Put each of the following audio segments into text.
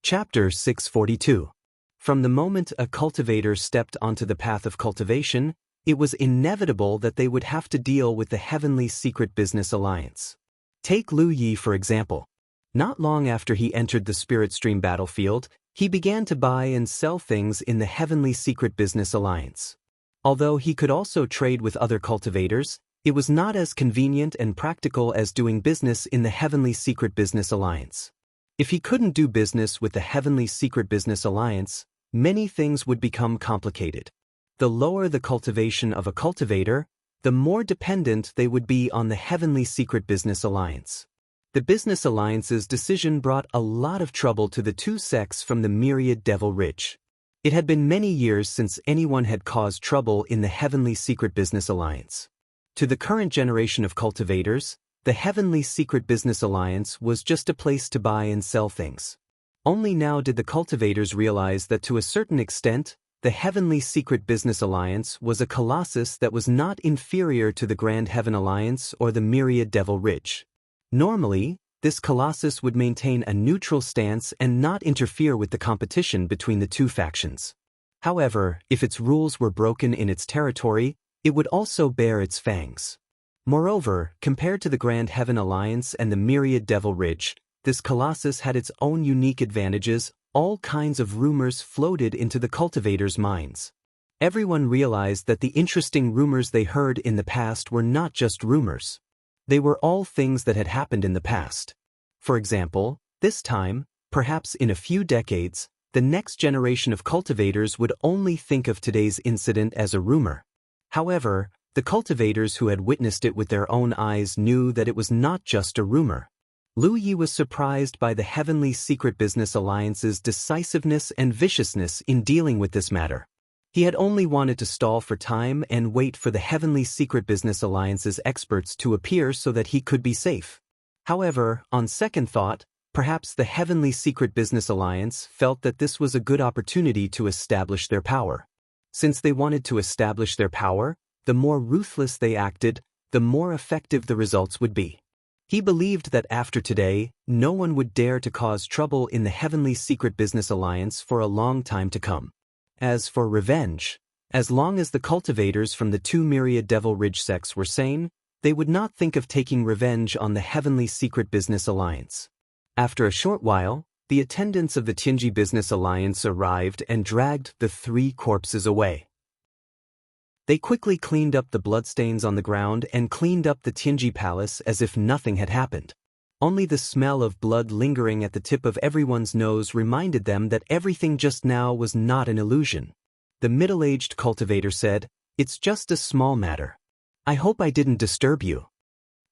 Chapter 642. From the moment a cultivator stepped onto the path of cultivation, it was inevitable that they would have to deal with the Heavenly Secret Business Alliance. Take Lu Yi for example. Not long after he entered the Spirit Stream battlefield, he began to buy and sell things in the Heavenly Secret Business Alliance. Although he could also trade with other cultivators, it was not as convenient and practical as doing business in the Heavenly Secret Business Alliance. If he couldn't do business with the Heavenly Secret Business Alliance, many things would become complicated. The lower the cultivation of a cultivator, the more dependent they would be on the Heavenly Secret Business Alliance. The Business Alliance's decision brought a lot of trouble to the two sects from the myriad Devil Ridge. It had been many years since anyone had caused trouble in the Heavenly Secret Business Alliance. To the current generation of cultivators, the Heavenly Secret Business Alliance was just a place to buy and sell things. Only now did the cultivators realize that to a certain extent, the Heavenly Secret Business Alliance was a colossus that was not inferior to the Grand Heaven Alliance or the Myriad Devil Ridge. Normally, this colossus would maintain a neutral stance and not interfere with the competition between the two factions. However, if its rules were broken in its territory, it would also bear its fangs. Moreover, compared to the Grand Heaven Alliance and the Myriad Devil Ridge, this colossus had its own unique advantages. All kinds of rumors floated into the cultivators' minds. Everyone realized that the interesting rumors they heard in the past were not just rumors. They were all things that had happened in the past. For example, this time, perhaps in a few decades, the next generation of cultivators would only think of today's incident as a rumor. However, the cultivators who had witnessed it with their own eyes knew that it was not just a rumor. Lu Yi was surprised by the Heavenly Secret Business Alliance's decisiveness and viciousness in dealing with this matter. He had only wanted to stall for time and wait for the Heavenly Secret Business Alliance's experts to appear so that he could be safe. However, on second thought, perhaps the Heavenly Secret Business Alliance felt that this was a good opportunity to establish their power. Since they wanted to establish their power, the more ruthless they acted, the more effective the results would be. He believed that after today, no one would dare to cause trouble in the Heavenly Secret Business Alliance for a long time to come. As for revenge, as long as the cultivators from the two Myriad Devil Ridge sects were sane, they would not think of taking revenge on the Heavenly Secret Business Alliance. After a short while, the attendants of the Tianji Business Alliance arrived and dragged the three corpses away. They quickly cleaned up the bloodstains on the ground and cleaned up the Tianji Palace as if nothing had happened. Only the smell of blood lingering at the tip of everyone's nose reminded them that everything just now was not an illusion. The middle-aged cultivator said, "It's just a small matter. I hope I didn't disturb you."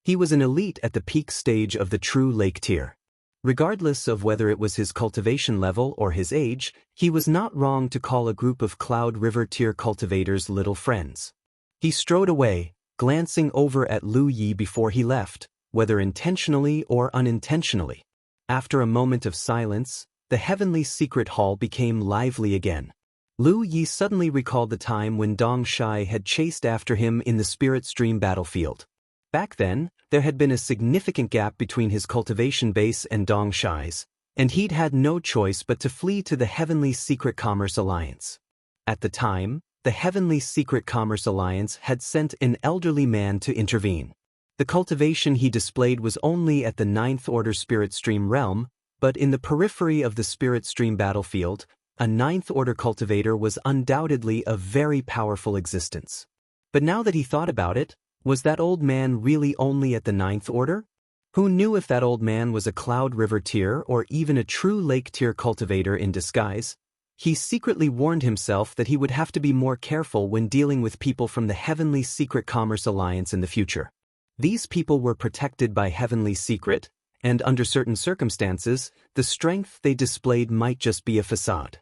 He was an elite at the peak stage of the true lake tier. Regardless of whether it was his cultivation level or his age, he was not wrong to call a group of Cloud River tier cultivators little friends. He strode away, glancing over at Lu Yi before he left, whether intentionally or unintentionally. After a moment of silence, the Heavenly Secret Hall became lively again. Lu Yi suddenly recalled the time when Dong Shai had chased after him in the Spirit Stream battlefield. Back then, there had been a significant gap between his cultivation base and Dong Shai's, and he'd had no choice but to flee to the Heavenly Secret Commerce Alliance. At the time, the Heavenly Secret Commerce Alliance had sent an elderly man to intervene. The cultivation he displayed was only at the 9th Order Spirit Stream realm, but in the periphery of the Spirit Stream battlefield, a 9th Order cultivator was undoubtedly a very powerful existence. But now that he thought about it, was that old man really only at the 9th Order? Who knew if that old man was a Cloud River tier or even a true lake tier cultivator in disguise? He secretly warned himself that he would have to be more careful when dealing with people from the Heavenly Secret Commerce Alliance in the future. These people were protected by Heavenly Secret, and under certain circumstances, the strength they displayed might just be a facade.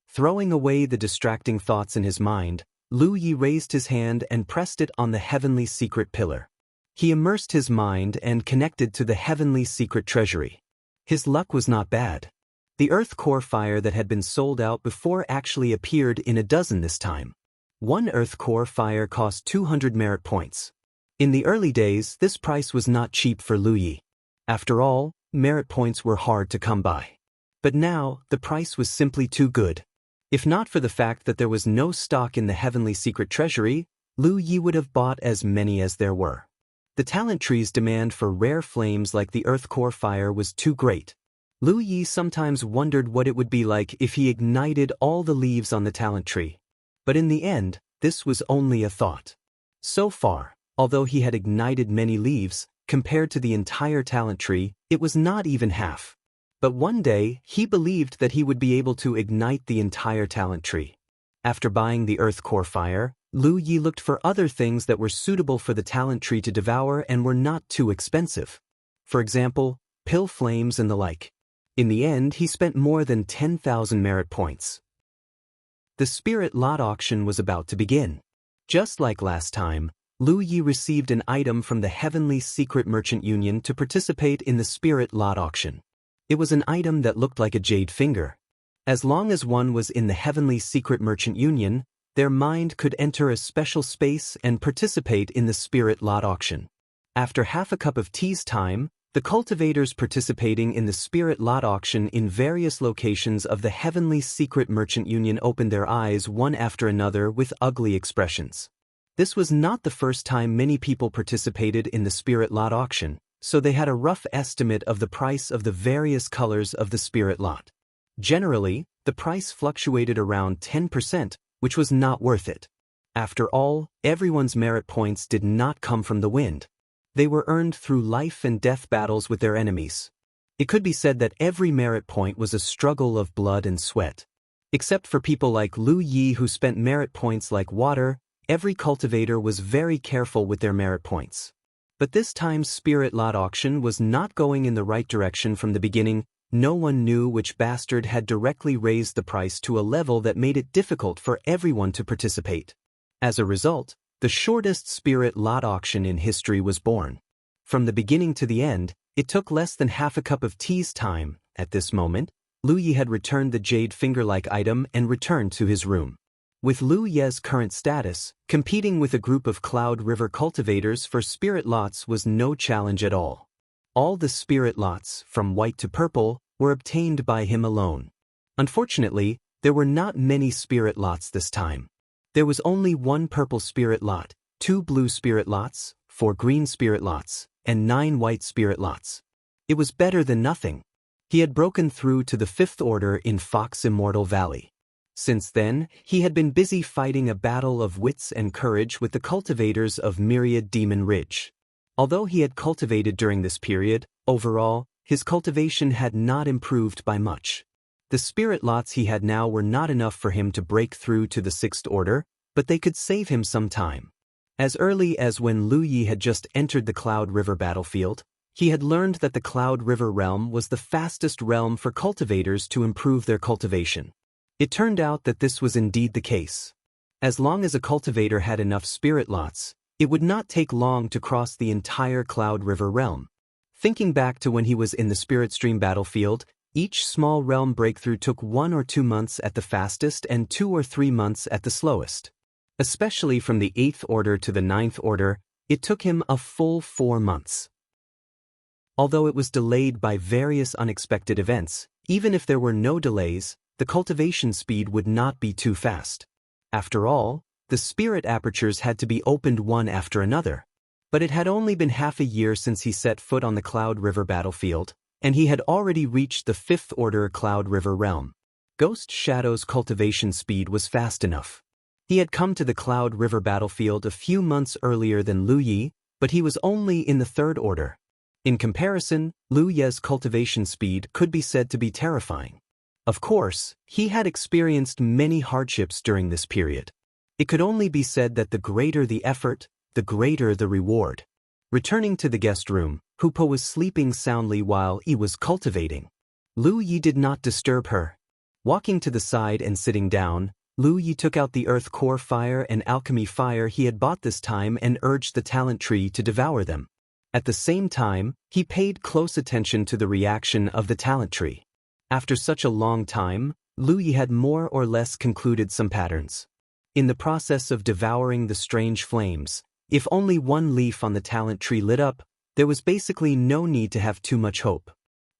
Throwing away the distracting thoughts in his mind, Lu Yi raised his hand and pressed it on the Heavenly Secret pillar. He immersed his mind and connected to the Heavenly Secret treasury. His luck was not bad. The Earth Core Fire that had been sold out before actually appeared in a dozen this time. One Earth Core Fire cost 200 merit points. In the early days, this price was not cheap for Lu Yi. After all, merit points were hard to come by. But now, the price was simply too good. If not for the fact that there was no stock in the heavenly secret treasury, Lu Yi would have bought as many as there were. The talent tree's demand for rare flames like the earth core fire was too great. Lu Yi sometimes wondered what it would be like if he ignited all the leaves on the talent tree. But in the end, this was only a thought. So far, although he had ignited many leaves, compared to the entire talent tree, it was not even half. But one day, he believed that he would be able to ignite the entire talent tree. After buying the earth core fire, Lu Yi looked for other things that were suitable for the talent tree to devour and were not too expensive. For example, pill flames and the like. In the end, he spent more than 10,000 merit points. The spirit lot auction was about to begin. Just like last time, Lu Yi received an item from the Heavenly Secret Merchant Union to participate in the spirit lot auction. It was an item that looked like a jade finger. As long as one was in the Heavenly Secret Merchant Union, their mind could enter a special space and participate in the spirit lot auction. After half a cup of tea's time, the cultivators participating in the spirit lot auction in various locations of the Heavenly Secret Merchant Union opened their eyes one after another with ugly expressions. This was not the first time many people participated in the spirit lot auction, so they had a rough estimate of the price of the various colors of the spirit lot. Generally, the price fluctuated around 10%, which was not worth it. After all, everyone's merit points did not come from the wind. They were earned through life and death battles with their enemies. It could be said that every merit point was a struggle of blood and sweat. Except for people like Lu Yi who spent merit points like water, every cultivator was very careful with their merit points. But this time's spirit lot auction was not going in the right direction from the beginning. No one knew which bastard had directly raised the price to a level that made it difficult for everyone to participate. As a result, the shortest spirit lot auction in history was born. From the beginning to the end, it took less than half a cup of tea's time. At this moment, Lu Yi had returned the jade finger-like item and returned to his room. With Lu Ye's current status, competing with a group of Cloud River cultivators for spirit lots was no challenge at all. All the spirit lots, from white to purple, were obtained by him alone. Unfortunately, there were not many spirit lots this time. There was only one purple spirit lot, 2 blue spirit lots, 4 green spirit lots, and 9 white spirit lots. It was better than nothing. He had broken through to the 5th order in Fox Immortal Valley. Since then, he had been busy fighting a battle of wits and courage with the cultivators of Myriad Demon Ridge. Although he had cultivated during this period, overall, his cultivation had not improved by much. The spirit lots he had now were not enough for him to break through to the 6th order, but they could save him some time. As early as when Lu Yi had just entered the Cloud River battlefield, he had learned that the Cloud River realm was the fastest realm for cultivators to improve their cultivation. It turned out that this was indeed the case. As long as a cultivator had enough spirit lots, it would not take long to cross the entire Cloud River realm. Thinking back to when he was in the Spirit Stream battlefield, each small realm breakthrough took 1 or 2 months at the fastest and 2 or 3 months at the slowest. Especially from the 8th order to the 9th order, it took him a full 4 months. Although it was delayed by various unexpected events, even if there were no delays, the cultivation speed would not be too fast. After all, the spirit apertures had to be opened one after another. But it had only been half a year since he set foot on the Cloud River battlefield, and he had already reached the 5th order Cloud River realm. Ghost Shadow's cultivation speed was fast enough. He had come to the Cloud River battlefield a few months earlier than Lu Yi, but he was only in the 3rd order. In comparison, Lu Ye's cultivation speed could be said to be terrifying. Of course, he had experienced many hardships during this period. It could only be said that the greater the effort, the greater the reward. Returning to the guest room, Hupo was sleeping soundly while he was cultivating. Lu Yi did not disturb her. Walking to the side and sitting down, Lu Yi took out the earth core fire and alchemy fire he had bought this time and urged the talent tree to devour them. At the same time, he paid close attention to the reaction of the talent tree. After such a long time, Lu Yi had more or less concluded some patterns. In the process of devouring the strange flames, if only one leaf on the talent tree lit up, there was basically no need to have too much hope.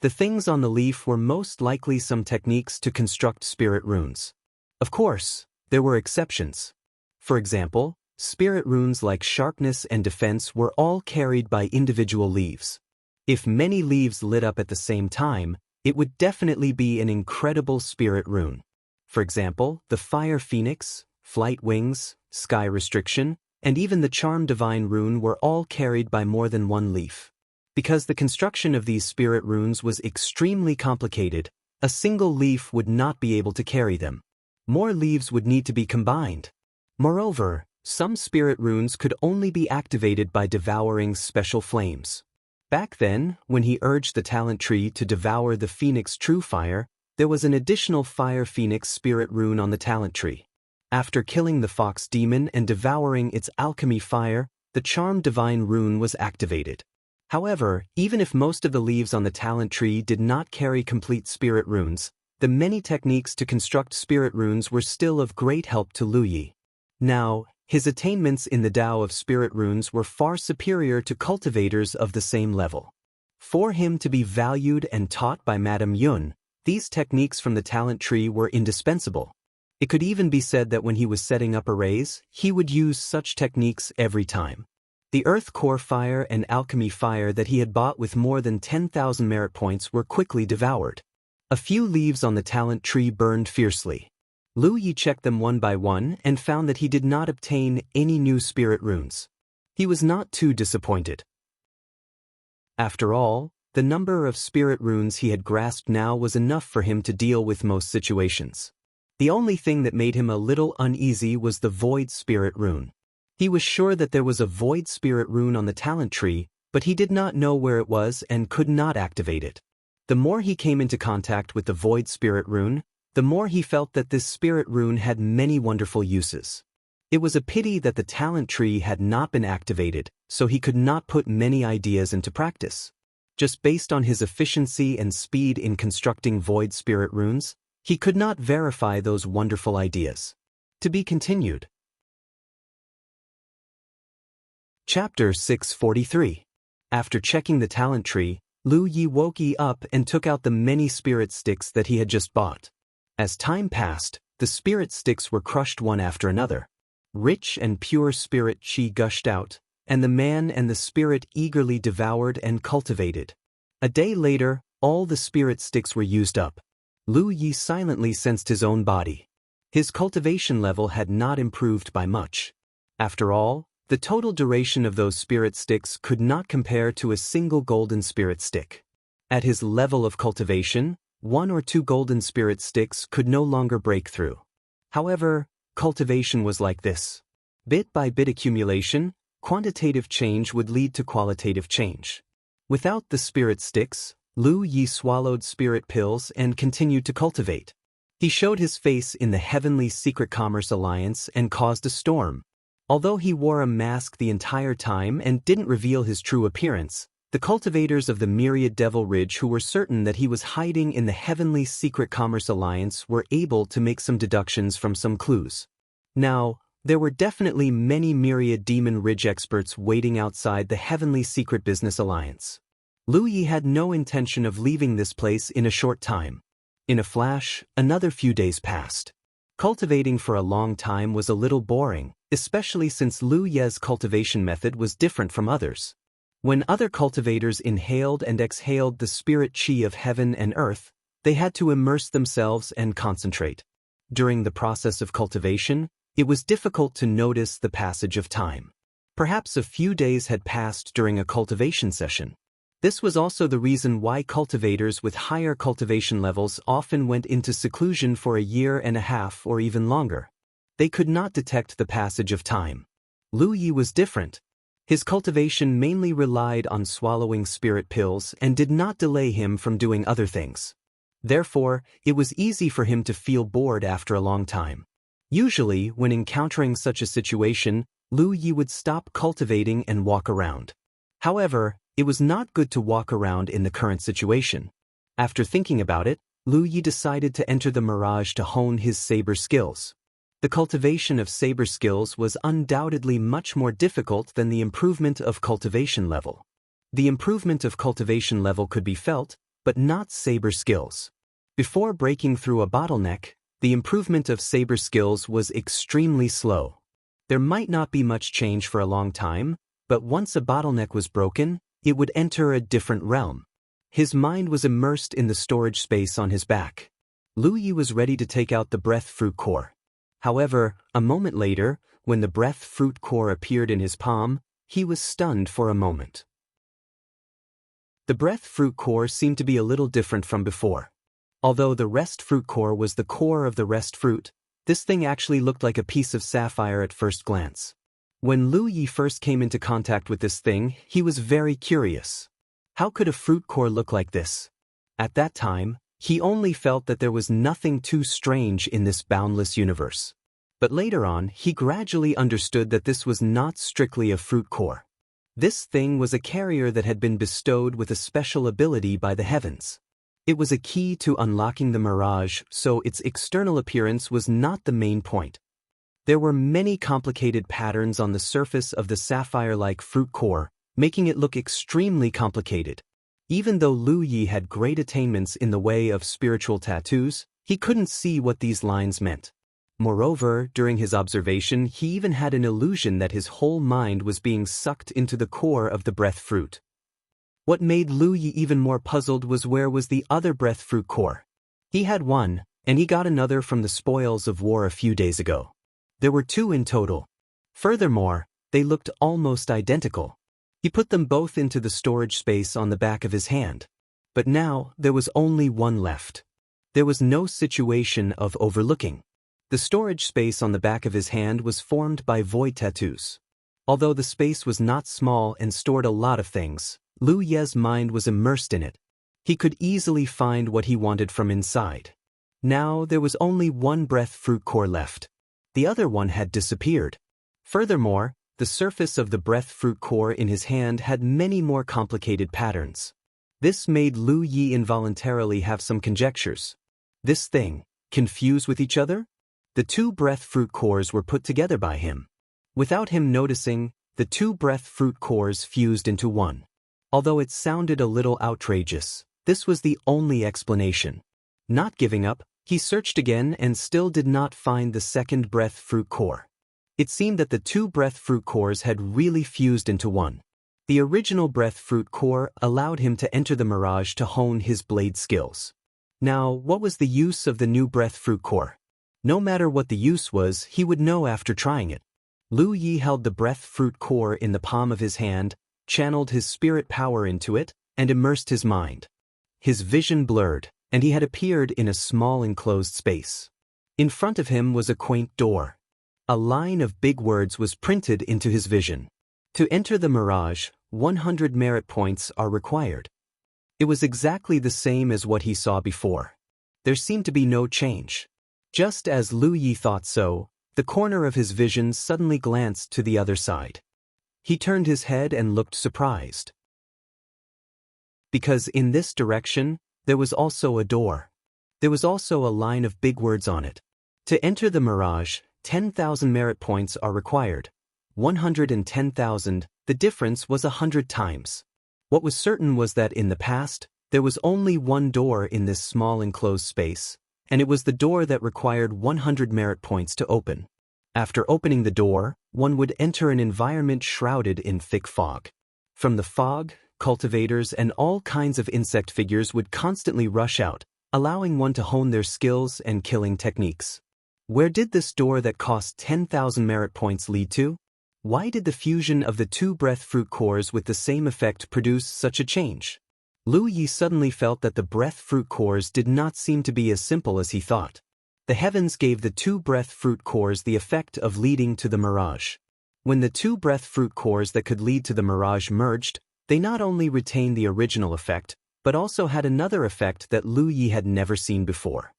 The things on the leaf were most likely some techniques to construct spirit runes. Of course, there were exceptions. For example, spirit runes like sharpness and defense were all carried by individual leaves. If many leaves lit up at the same time, it would definitely be an incredible spirit rune. For example, the Fire Phoenix, Flight Wings, Sky Restriction, and even the Charm Divine rune were all carried by more than one leaf. Because the construction of these spirit runes was extremely complicated, a single leaf would not be able to carry them. More leaves would need to be combined. Moreover, some spirit runes could only be activated by devouring special flames. Back then, when he urged the talent tree to devour the Phoenix True Fire, there was an additional Fire Phoenix spirit rune on the talent tree. After killing the Fox Demon and devouring its alchemy fire, the Charm Divine rune was activated. However, even if most of the leaves on the talent tree did not carry complete spirit runes, the many techniques to construct spirit runes were still of great help to Lu Yi. Now, his attainments in the Tao of spirit runes were far superior to cultivators of the same level. For him to be valued and taught by Madame Yun, these techniques from the talent tree were indispensable. It could even be said that when he was setting up arrays, he would use such techniques every time. The Earth Core Fire and Alchemy Fire that he had bought with more than 10,000 merit points were quickly devoured. A few leaves on the talent tree burned fiercely. Lu Yi checked them one by one and found that he did not obtain any new spirit runes. He was not too disappointed. After all, the number of spirit runes he had grasped now was enough for him to deal with most situations. The only thing that made him a little uneasy was the Void Spirit rune. He was sure that there was a Void Spirit rune on the talent tree, but he did not know where it was and could not activate it. The more he came into contact with the Void Spirit rune, the more he felt that this spirit rune had many wonderful uses. It was a pity that the talent tree had not been activated, so he could not put many ideas into practice. Just based on his efficiency and speed in constructing Void Spirit runes, he could not verify those wonderful ideas. To be continued. Chapter 643. After checking the talent tree, Lu Yi woke up and took out the many spirit sticks that he had just bought. As time passed, the spirit sticks were crushed one after another. Rich and pure spirit chi gushed out, and the man and the spirit eagerly devoured and cultivated. A day later, all the spirit sticks were used up. Lu Yi silently sensed his own body. His cultivation level had not improved by much. After all, the total duration of those spirit sticks could not compare to a single golden spirit stick. At his level of cultivation, 1 or 2 golden spirit sticks could no longer break through. However, cultivation was like this. Bit by bit accumulation, quantitative change would lead to qualitative change. Without the spirit sticks, Lu Yi swallowed spirit pills and continued to cultivate. He showed his face in the Heavenly Secret Commerce Alliance and caused a storm. Although he wore a mask the entire time and didn't reveal his true appearance, the cultivators of the Myriad Devil Ridge who were certain that he was hiding in the Heavenly Secret Commerce Alliance were able to make some deductions from some clues. Now, there were definitely many Myriad Demon Ridge experts waiting outside the Heavenly Secret Business Alliance. Lu Yi had no intention of leaving this place in a short time. In a flash, another few days passed. Cultivating for a long time was a little boring, especially since Lu Ye's cultivation method was different from others. When other cultivators inhaled and exhaled the spirit chi of heaven and earth, they had to immerse themselves and concentrate. During the process of cultivation, it was difficult to notice the passage of time. Perhaps a few days had passed during a cultivation session. This was also the reason why cultivators with higher cultivation levels often went into seclusion for a year and a half or even longer. They could not detect the passage of time. Lu Yi was different. His cultivation mainly relied on swallowing spirit pills and did not delay him from doing other things. Therefore, it was easy for him to feel bored after a long time. Usually, when encountering such a situation, Lu Yi would stop cultivating and walk around. However, it was not good to walk around in the current situation. After thinking about it, Lu Yi decided to enter the Mirage to hone his saber skills. The cultivation of saber skills was undoubtedly much more difficult than the improvement of cultivation level. The improvement of cultivation level could be felt, but not saber skills. Before breaking through a bottleneck, the improvement of saber skills was extremely slow. There might not be much change for a long time, but once a bottleneck was broken, it would enter a different realm. His mind was immersed in the storage space on his back. Lu Yi was ready to take out the breath fruit core. However, a moment later, when the breath fruit core appeared in his palm, he was stunned for a moment. The breath fruit core seemed to be a little different from before. Although the rest fruit core was the core of the rest fruit, this thing actually looked like a piece of sapphire at first glance. When Lu Yi first came into contact with this thing, he was very curious. How could a fruit core look like this? At that time, he only felt that there was nothing too strange in this boundless universe. But later on, he gradually understood that this was not strictly a fruit core. This thing was a carrier that had been bestowed with a special ability by the heavens. It was a key to unlocking the mirage, so its external appearance was not the main point. There were many complicated patterns on the surface of the sapphire-like fruit core, making it look extremely complicated. Even though Lu Yi had great attainments in the way of spiritual tattoos, he couldn't see what these lines meant. Moreover, during his observation, he even had an illusion that his whole mind was being sucked into the core of the breath fruit. What made Lu Yi even more puzzled was where was the other breath fruit core. He had one, and he got another from the spoils of war a few days ago. There were two in total. Furthermore, they looked almost identical. He put them both into the storage space on the back of his hand. But now, there was only one left. There was no situation of overlooking. The storage space on the back of his hand was formed by void tattoos. Although the space was not small and stored a lot of things, Lu Ye's mind was immersed in it. He could easily find what he wanted from inside. Now there was only one breath fruit core left. The other one had disappeared. Furthermore, the surface of the breath fruit core in his hand had many more complicated patterns. This made Lu Yi involuntarily have some conjectures. This thing, confused with each other? The two breath fruit cores were put together by him. Without him noticing, the two breath fruit cores fused into one. Although it sounded a little outrageous, this was the only explanation. Not giving up, he searched again and still did not find the second breath fruit core. It seemed that the two breath fruit cores had really fused into one. The original breath fruit core allowed him to enter the mirage to hone his blade skills. Now, what was the use of the new breath fruit core? No matter what the use was, he would know after trying it. Lu Yi held the breath fruit core in the palm of his hand, channeled his spirit power into it, and immersed his mind. His vision blurred, and he had appeared in a small enclosed space. In front of him was a quaint door. A line of big words was printed into his vision. To enter the mirage, 100 merit points are required. It was exactly the same as what he saw before. There seemed to be no change. Just as Lu Yi thought so, the corner of his vision suddenly glanced to the other side. He turned his head and looked surprised. Because in this direction, there was also a door. There was also a line of big words on it. To enter the mirage, 10,000 merit points are required. 110,000, the difference was 100 times. What was certain was that in the past, there was only one door in this small enclosed space, and it was the door that required 100 merit points to open. After opening the door, one would enter an environment shrouded in thick fog. From the fog, cultivators and all kinds of insect figures would constantly rush out, allowing one to hone their skills and killing techniques. Where did this door that cost 10,000 merit points lead to? Why did the fusion of the two breath fruit cores with the same effect produce such a change? Lu Yi suddenly felt that the breath fruit cores did not seem to be as simple as he thought. The heavens gave the two breath fruit cores the effect of leading to the mirage. When the two breath fruit cores that could lead to the mirage merged, they not only retained the original effect, but also had another effect that Lu Yi had never seen before.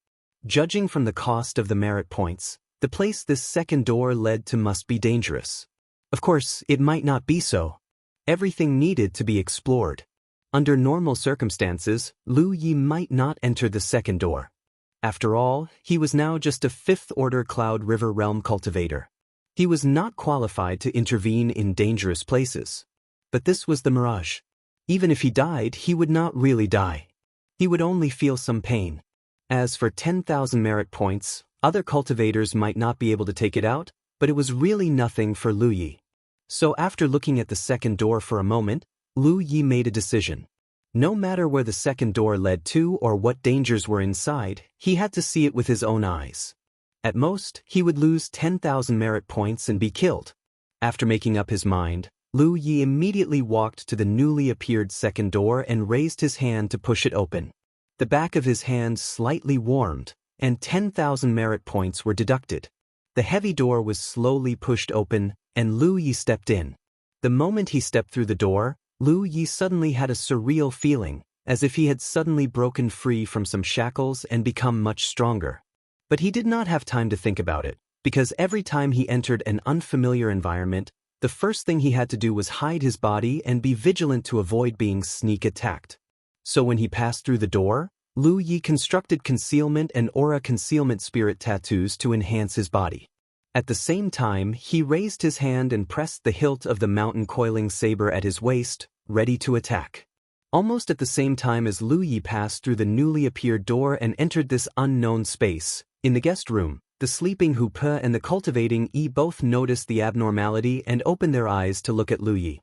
Judging from the cost of the merit points, the place this second door led to must be dangerous. Of course, it might not be so. Everything needed to be explored. Under normal circumstances, Lu Yi might not enter the second door. After all, he was now just a fifth-order Cloud River Realm cultivator. He was not qualified to intervene in dangerous places. But this was the mirage. Even if he died, he would not really die. He would only feel some pain. As for 10,000 merit points, other cultivators might not be able to take it out, but it was really nothing for Lu Yi. So after looking at the second door for a moment, Lu Yi made a decision. No matter where the second door led to or what dangers were inside, he had to see it with his own eyes. At most, he would lose 10,000 merit points and be killed. After making up his mind, Lu Yi immediately walked to the newly appeared second door and raised his hand to push it open. The back of his hand slightly warmed, and 10,000 merit points were deducted. The heavy door was slowly pushed open, and Lu Yi stepped in. The moment he stepped through the door, Lu Yi suddenly had a surreal feeling, as if he had suddenly broken free from some shackles and become much stronger. But he did not have time to think about it, because every time he entered an unfamiliar environment, the first thing he had to do was hide his body and be vigilant to avoid being sneak attacked. So when he passed through the door, Lu Yi constructed concealment and aura concealment spirit tattoos to enhance his body. At the same time, he raised his hand and pressed the hilt of the mountain coiling saber at his waist, ready to attack. Almost at the same time as Lu Yi passed through the newly appeared door and entered this unknown space, in the guest room, the sleeping Hu Pe and the cultivating Yi both noticed the abnormality and opened their eyes to look at Lu Yi.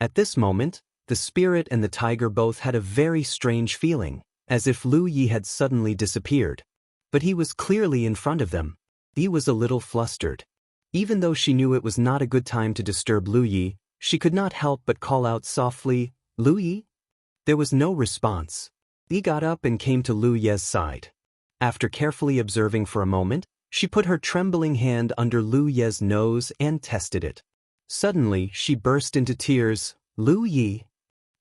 At this moment, the spirit and the tiger both had a very strange feeling, as if Lu Yi had suddenly disappeared. But he was clearly in front of them. Yi was a little flustered. Even though she knew it was not a good time to disturb Lu Yi, she could not help but call out softly, "Lu Yi?" There was no response. Yi got up and came to Lu Ye's side. After carefully observing for a moment, she put her trembling hand under Lu Ye's nose and tested it. Suddenly, she burst into tears. "Lu Yi?"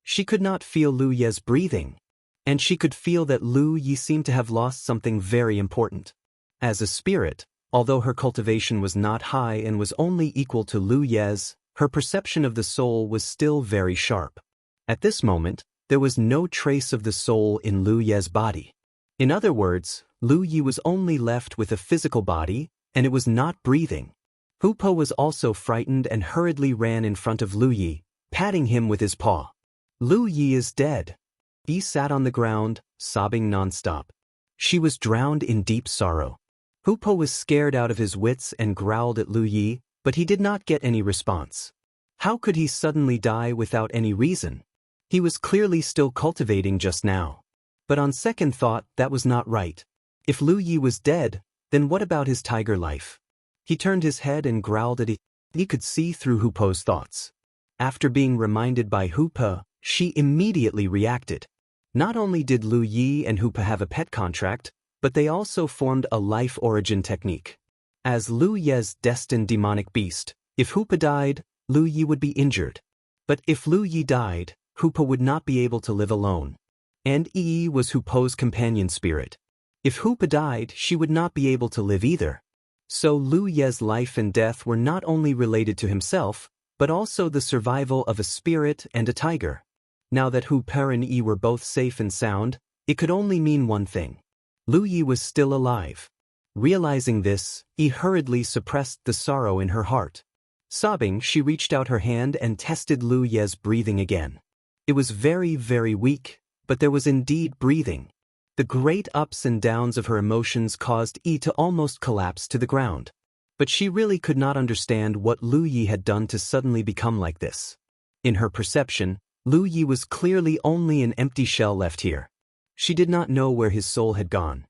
She could not feel Lu Ye's breathing, and she could feel that Lu Yi seemed to have lost something very important. As a spirit, although her cultivation was not high and was only equal to Lu Ye's, her perception of the soul was still very sharp. At this moment, there was no trace of the soul in Lu Ye's body. In other words, Lu Yi was only left with a physical body, and it was not breathing. Hu Pe was also frightened and hurriedly ran in front of Lu Yi, patting him with his paw. "Lu Yi is dead." Yi sat on the ground, sobbing nonstop. She was drowned in deep sorrow. Hu Pe was scared out of his wits and growled at Lu Yi, but he did not get any response. How could he suddenly die without any reason? He was clearly still cultivating just now. But on second thought, that was not right. If Lu Yi was dead, then what about his tiger life? He turned his head and growled at it. He could see through Hu Pe's thoughts. After being reminded by Hu Pe, she immediately reacted. Not only did Lu Yi and Hu Pe have a pet contract, but they also formed a life origin technique. As Lu Ye's destined demonic beast, if Hu Pe died, Lu Yi would be injured. But if Lu Yi died, Hu Pe would not be able to live alone. And Yi was Hu Pe's companion spirit. If Hu Pe died, she would not be able to live either. So Lu Ye's life and death were not only related to himself, but also the survival of a spirit and a tiger. Now that Hu Pe and Yi were both safe and sound, it could only mean one thing. Lu Yi was still alive. Realizing this, Yi hurriedly suppressed the sorrow in her heart. Sobbing, she reached out her hand and tested Lu Ye's breathing again. It was very, very weak, but there was indeed breathing. The great ups and downs of her emotions caused Yi to almost collapse to the ground. But she really could not understand what Lu Yi had done to suddenly become like this. In her perception, Lu Yi was clearly only an empty shell left here. She did not know where his soul had gone.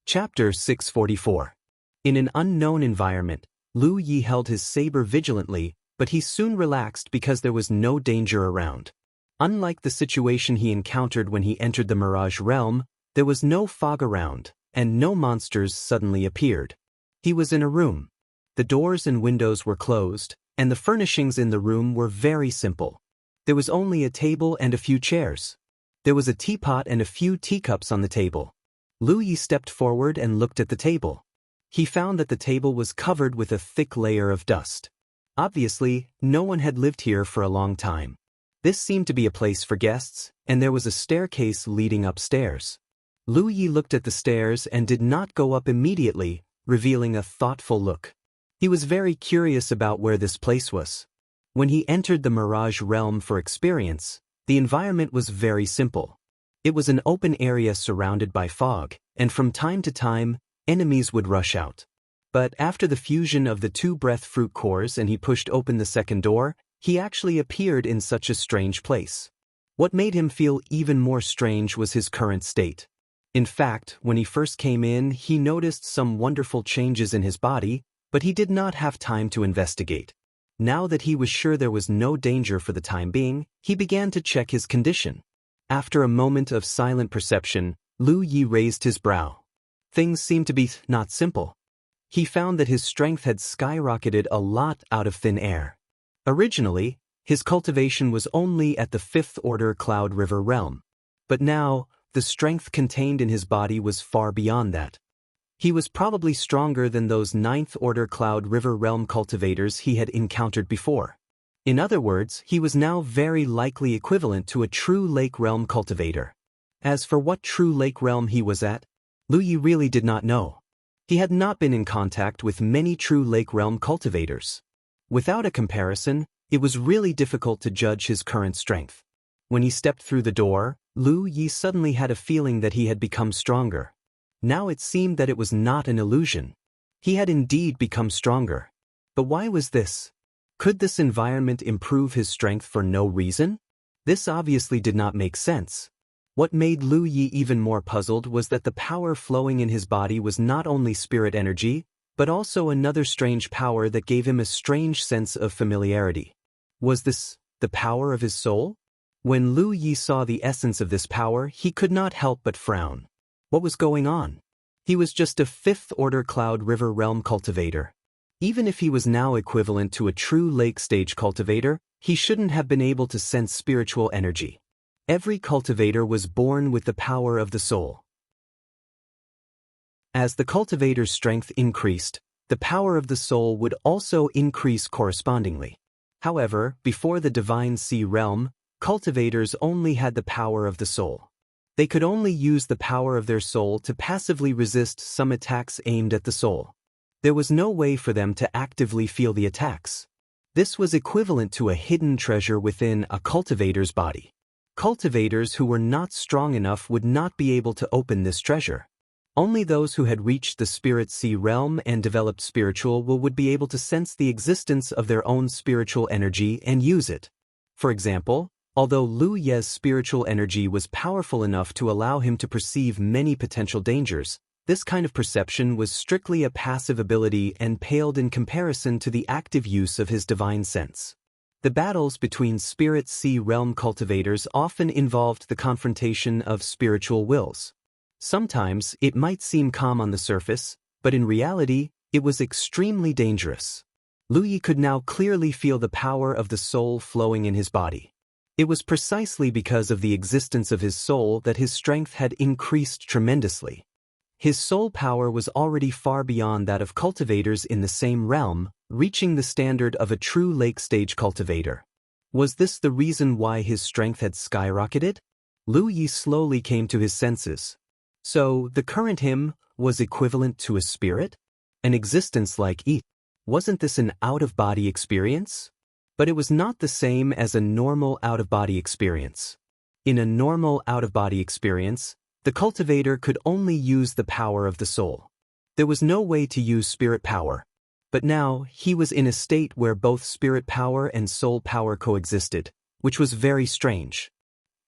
Chapter 644. In an unknown environment, Lu Yi held his saber vigilantly, but he soon relaxed because there was no danger around. Unlike the situation he encountered when he entered the Mirage realm, there was no fog around, and no monsters suddenly appeared. He was in a room. The doors and windows were closed, and the furnishings in the room were very simple. There was only a table and a few chairs. There was a teapot and a few teacups on the table. Lu Yi stepped forward and looked at the table. He found that the table was covered with a thick layer of dust. Obviously, no one had lived here for a long time. This seemed to be a place for guests, and there was a staircase leading upstairs. Lu Yi looked at the stairs and did not go up immediately, revealing a thoughtful look. He was very curious about where this place was. When he entered the Mirage realm for experience, the environment was very simple. It was an open area surrounded by fog, and from time to time, enemies would rush out. But after the fusion of the two breath fruit cores and he pushed open the second door, he actually appeared in such a strange place. What made him feel even more strange was his current state. In fact, when he first came in, he noticed some wonderful changes in his body, but he did not have time to investigate. Now that he was sure there was no danger for the time being, he began to check his condition. After a moment of silent perception, Lu Yi raised his brow. Things seemed to be not simple. He found that his strength had skyrocketed a lot out of thin air. Originally, his cultivation was only at the 5th order Cloud River realm. But now, the strength contained in his body was far beyond that. He was probably stronger than those 9th order Cloud River realm cultivators he had encountered before. In other words, he was now very likely equivalent to a true Lake Realm cultivator. As for what true Lake Realm he was at, Lu Yi really did not know. He had not been in contact with many true Lake Realm cultivators. Without a comparison, it was really difficult to judge his current strength. When he stepped through the door, Lu Yi suddenly had a feeling that he had become stronger. Now it seemed that it was not an illusion. He had indeed become stronger. But why was this? Could this environment improve his strength for no reason? This obviously did not make sense. What made Lu Yi even more puzzled was that the power flowing in his body was not only spirit energy, but also another strange power that gave him a strange sense of familiarity. Was this the power of his soul? When Lu Yi saw the essence of this power, he could not help but frown. What was going on? He was just a 5th order Cloud River realm cultivator. Even if he was now equivalent to a true lake stage cultivator, he shouldn't have been able to sense spiritual energy. Every cultivator was born with the power of the soul. As the cultivator's strength increased, the power of the soul would also increase correspondingly. However, before the Divine Sea realm, cultivators only had the power of the soul. They could only use the power of their soul to passively resist some attacks aimed at the soul. There was no way for them to actively feel the attacks. This was equivalent to a hidden treasure within a cultivator's body. Cultivators who were not strong enough would not be able to open this treasure. Only those who had reached the Spirit Sea realm and developed spiritual will would be able to sense the existence of their own spiritual energy and use it. For example, although Lu Ye's spiritual energy was powerful enough to allow him to perceive many potential dangers, this kind of perception was strictly a passive ability and paled in comparison to the active use of his divine sense. The battles between Spirit Sea realm cultivators often involved the confrontation of spiritual wills. Sometimes it might seem calm on the surface, but in reality, it was extremely dangerous. Lu Yi could now clearly feel the power of the soul flowing in his body. It was precisely because of the existence of his soul that his strength had increased tremendously. His soul power was already far beyond that of cultivators in the same realm, reaching the standard of a true lake stage cultivator. Was this the reason why his strength had skyrocketed? Lu Yi slowly came to his senses. So, the current him was equivalent to a spirit? An existence like it? Wasn't this an out-of-body experience? But it was not the same as a normal out-of-body experience. In a normal out-of-body experience, the cultivator could only use the power of the soul. There was no way to use spirit power. But now, he was in a state where both spirit power and soul power coexisted, which was very strange.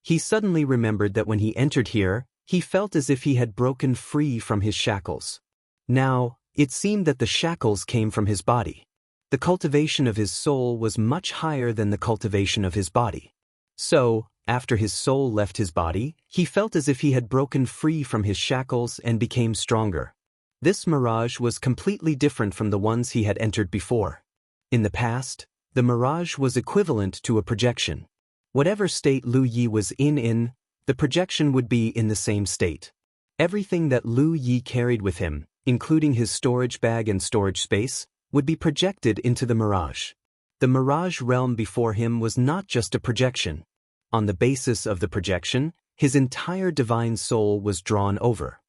He suddenly remembered that when he entered here, he felt as if he had broken free from his shackles. Now, it seemed that the shackles came from his body. The cultivation of his soul was much higher than the cultivation of his body. So, after his soul left his body, he felt as if he had broken free from his shackles and became stronger. This mirage was completely different from the ones he had entered before. In the past, the mirage was equivalent to a projection. Whatever state Lu Yi was in, the projection would be in the same state. Everything that Lu Yi carried with him, including his storage bag and storage space, would be projected into the mirage. The mirage realm before him was not just a projection. On the basis of the projection, his entire divine soul was drawn over.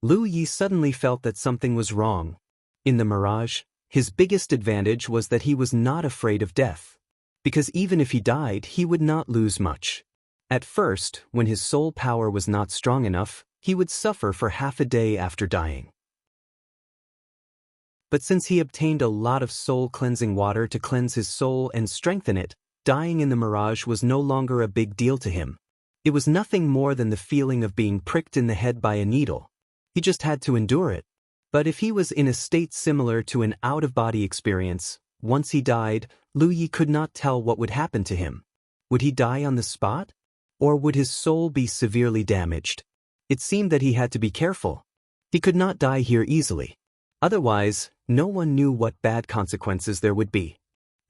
Lu Yi suddenly felt that something was wrong. In the mirage, his biggest advantage was that he was not afraid of death. because even if he died, he would not lose much. At first, when his soul power was not strong enough, he would suffer for half a day after dying. But since he obtained a lot of soul-cleansing water to cleanse his soul and strengthen it, dying in the mirage was no longer a big deal to him. It was nothing more than the feeling of being pricked in the head by a needle. He just had to endure it. But if he was in a state similar to an out-of-body experience, once he died, Lu Yi could not tell what would happen to him. Would he die on the spot? Or would his soul be severely damaged? It seemed that he had to be careful. He could not die here easily. Otherwise, no one knew what bad consequences there would be.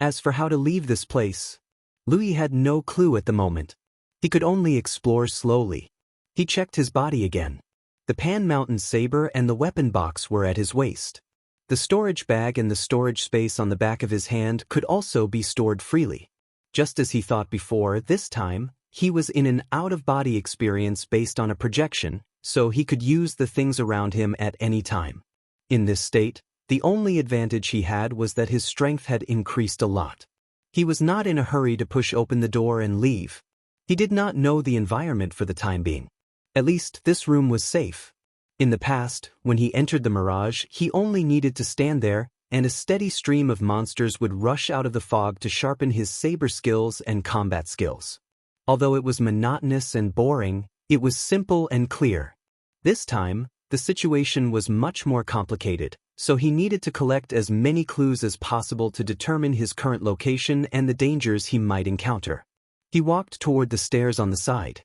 As for how to leave this place, Lu Yi had no clue at the moment. He could only explore slowly. He checked his body again. The Pan Mountain saber and the weapon box were at his waist. The storage bag and the storage space on the back of his hand could also be stored freely. Just as he thought before, this time, he was in an out-of-body experience based on a projection, so he could use the things around him at any time. In this state, the only advantage he had was that his strength had increased a lot. He was not in a hurry to push open the door and leave. He did not know the environment for the time being. At least this room was safe. In the past, when he entered the mirage, he only needed to stand there, and a steady stream of monsters would rush out of the fog to sharpen his saber skills and combat skills. Although it was monotonous and boring, it was simple and clear. This time, the situation was much more complicated, so he needed to collect as many clues as possible to determine his current location and the dangers he might encounter. He walked toward the stairs on the side.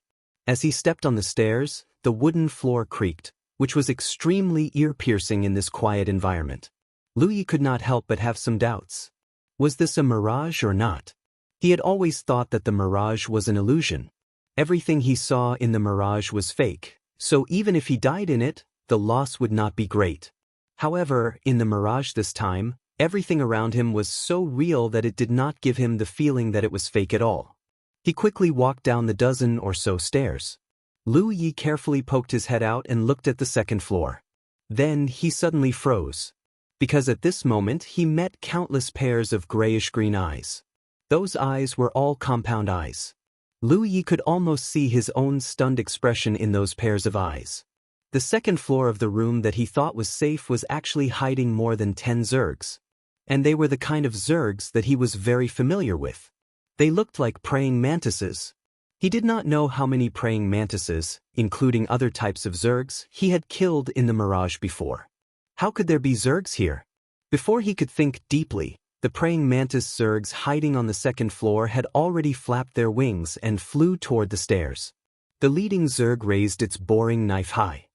As he stepped on the stairs, the wooden floor creaked, which was extremely ear-piercing in this quiet environment. Lu Yi could not help but have some doubts. Was this a mirage or not? He had always thought that the mirage was an illusion. Everything he saw in the mirage was fake, so even if he died in it, the loss would not be great. However, in the mirage this time, everything around him was so real that it did not give him the feeling that it was fake at all. He quickly walked down the dozen or so stairs. Lu Yi carefully poked his head out and looked at the second floor. Then he suddenly froze, because at this moment he met countless pairs of grayish-green eyes. Those eyes were all compound eyes. Lu Yi could almost see his own stunned expression in those pairs of eyes. The second floor of the room that he thought was safe was actually hiding more than 10 zergs. And they were the kind of zergs that he was very familiar with. They looked like praying mantises. He did not know how many praying mantises, including other types of zergs, he had killed in the mirage before. How could there be zergs here? Before he could think deeply, the praying mantis zergs hiding on the second floor had already flapped their wings and flew toward the stairs. The leading zerg raised its boring knife high.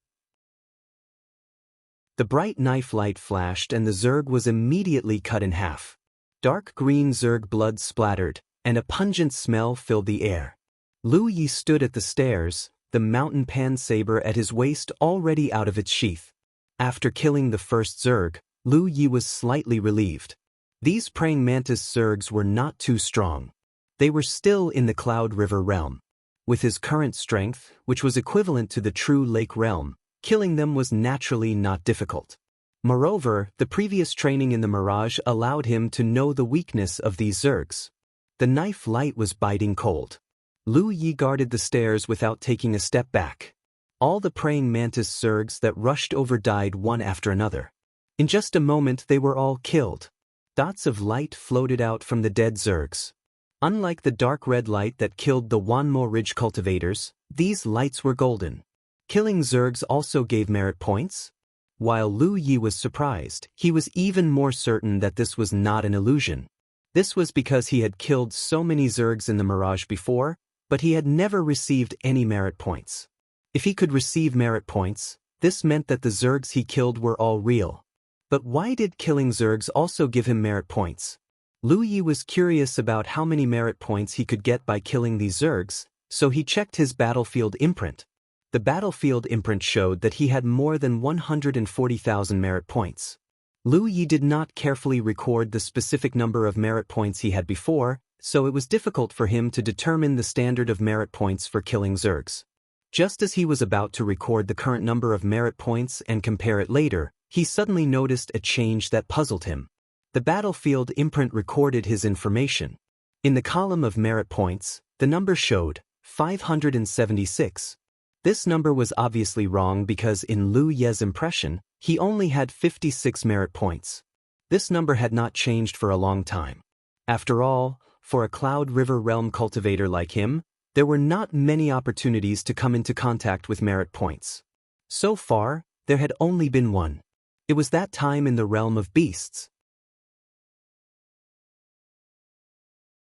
The bright knife light flashed and the zerg was immediately cut in half. Dark green zerg blood splattered, and a pungent smell filled the air. Lu Yi stood at the stairs, the mountain pan saber at his waist already out of its sheath. After killing the first zerg, Lu Yi was slightly relieved. These praying mantis zergs were not too strong. They were still in the Cloud River realm. With his current strength, which was equivalent to the true lake realm, killing them was naturally not difficult. Moreover, the previous training in the mirage allowed him to know the weakness of these zergs. The knife light was biting cold. Lu Yi guarded the stairs without taking a step back. All the praying mantis zergs that rushed over died one after another. In just a moment they were all killed. Dots of light floated out from the dead zergs. Unlike the dark red light that killed the Wanmo Ridge cultivators, these lights were golden. Killing zergs also gave merit points. While Lu Yi was surprised, he was even more certain that this was not an illusion. This was because he had killed so many zergs in the mirage before, but he had never received any merit points. If he could receive merit points, this meant that the zergs he killed were all real. But why did killing zergs also give him merit points? Lu Yi was curious about how many merit points he could get by killing these zergs, so he checked his battlefield imprint. The battlefield imprint showed that he had more than 140,000 merit points. Lu Yi did not carefully record the specific number of merit points he had before, so it was difficult for him to determine the standard of merit points for killing zergs. Just as he was about to record the current number of merit points and compare it later, he suddenly noticed a change that puzzled him. The battlefield imprint recorded his information. In the column of merit points, the number showed 576. This number was obviously wrong because in Lu Ye's impression, he only had 56 merit points. This number had not changed for a long time. After all, for a Cloud River Realm cultivator like him, there were not many opportunities to come into contact with merit points. So far, there had only been one. It was that time in the realm of beasts.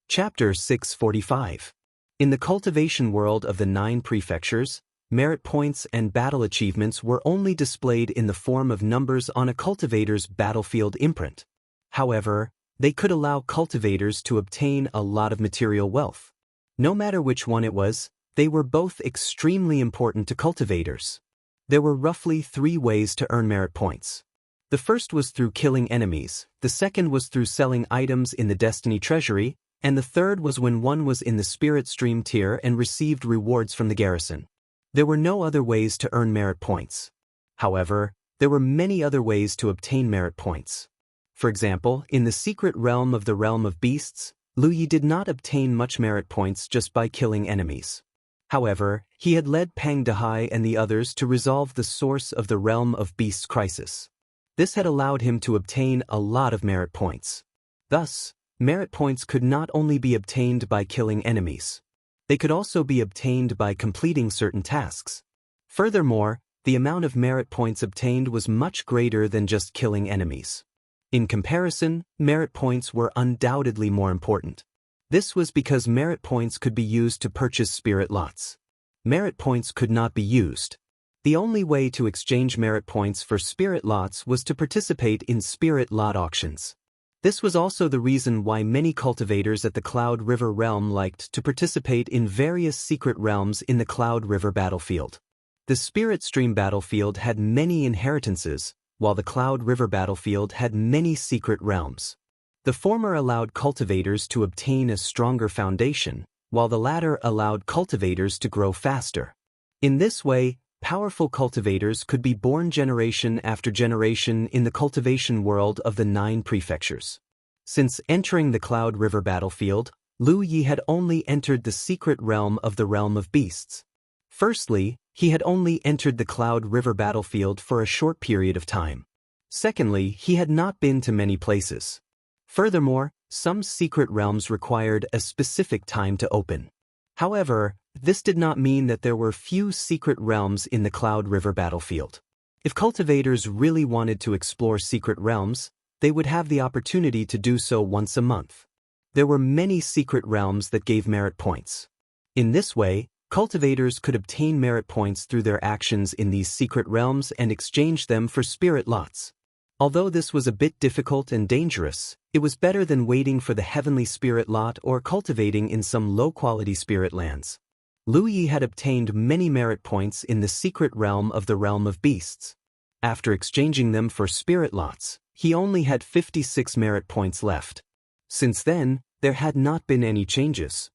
Chapter 645. In the cultivation world of the 9 prefectures, merit points and battle achievements were only displayed in the form of numbers on a cultivator's battlefield imprint. However, they could allow cultivators to obtain a lot of material wealth. No matter which one it was, they were both extremely important to cultivators. There were roughly 3 ways to earn merit points. The first was through killing enemies, the second was through selling items in the Destiny Treasury, and the third was when one was in the Spirit Stream tier and received rewards from the garrison. There were no other ways to earn merit points. However, there were many other ways to obtain merit points. For example, in the secret realm of the realm of beasts, Lu Yi did not obtain much merit points just by killing enemies. However, he had led Pang Dehai and the others to resolve the source of the realm of beasts crisis. This had allowed him to obtain a lot of merit points. Thus, merit points could not only be obtained by killing enemies. They could also be obtained by completing certain tasks. Furthermore, the amount of merit points obtained was much greater than just killing enemies. In comparison, merit points were undoubtedly more important. This was because merit points could be used to purchase spirit lots. Merit points could not be used. The only way to exchange merit points for spirit lots was to participate in spirit lot auctions. This was also the reason why many cultivators at the Cloud River realm liked to participate in various secret realms in the Cloud River battlefield. The Spirit Stream battlefield had many inheritances, while the Cloud River battlefield had many secret realms. The former allowed cultivators to obtain a stronger foundation, while the latter allowed cultivators to grow faster. In this way, powerful cultivators could be born generation after generation in the cultivation world of the 9 prefectures. Since entering the Cloud River battlefield, Lu Yi had only entered the secret realm of the realm of beasts. Firstly, he had only entered the Cloud River battlefield for a short period of time. Secondly, he had not been to many places. Furthermore, some secret realms required a specific time to open. However, this did not mean that there were few secret realms in the Cloud River battlefield. If cultivators really wanted to explore secret realms, they would have the opportunity to do so once a month. There were many secret realms that gave merit points. In this way, cultivators could obtain merit points through their actions in these secret realms and exchange them for spirit lots. Although this was a bit difficult and dangerous, it was better than waiting for the heavenly spirit lot or cultivating in some low-quality spirit lands. Lu Yi had obtained many merit points in the secret realm of the realm of beasts. After exchanging them for spirit lots, he only had 56 merit points left. Since then, there had not been any changes.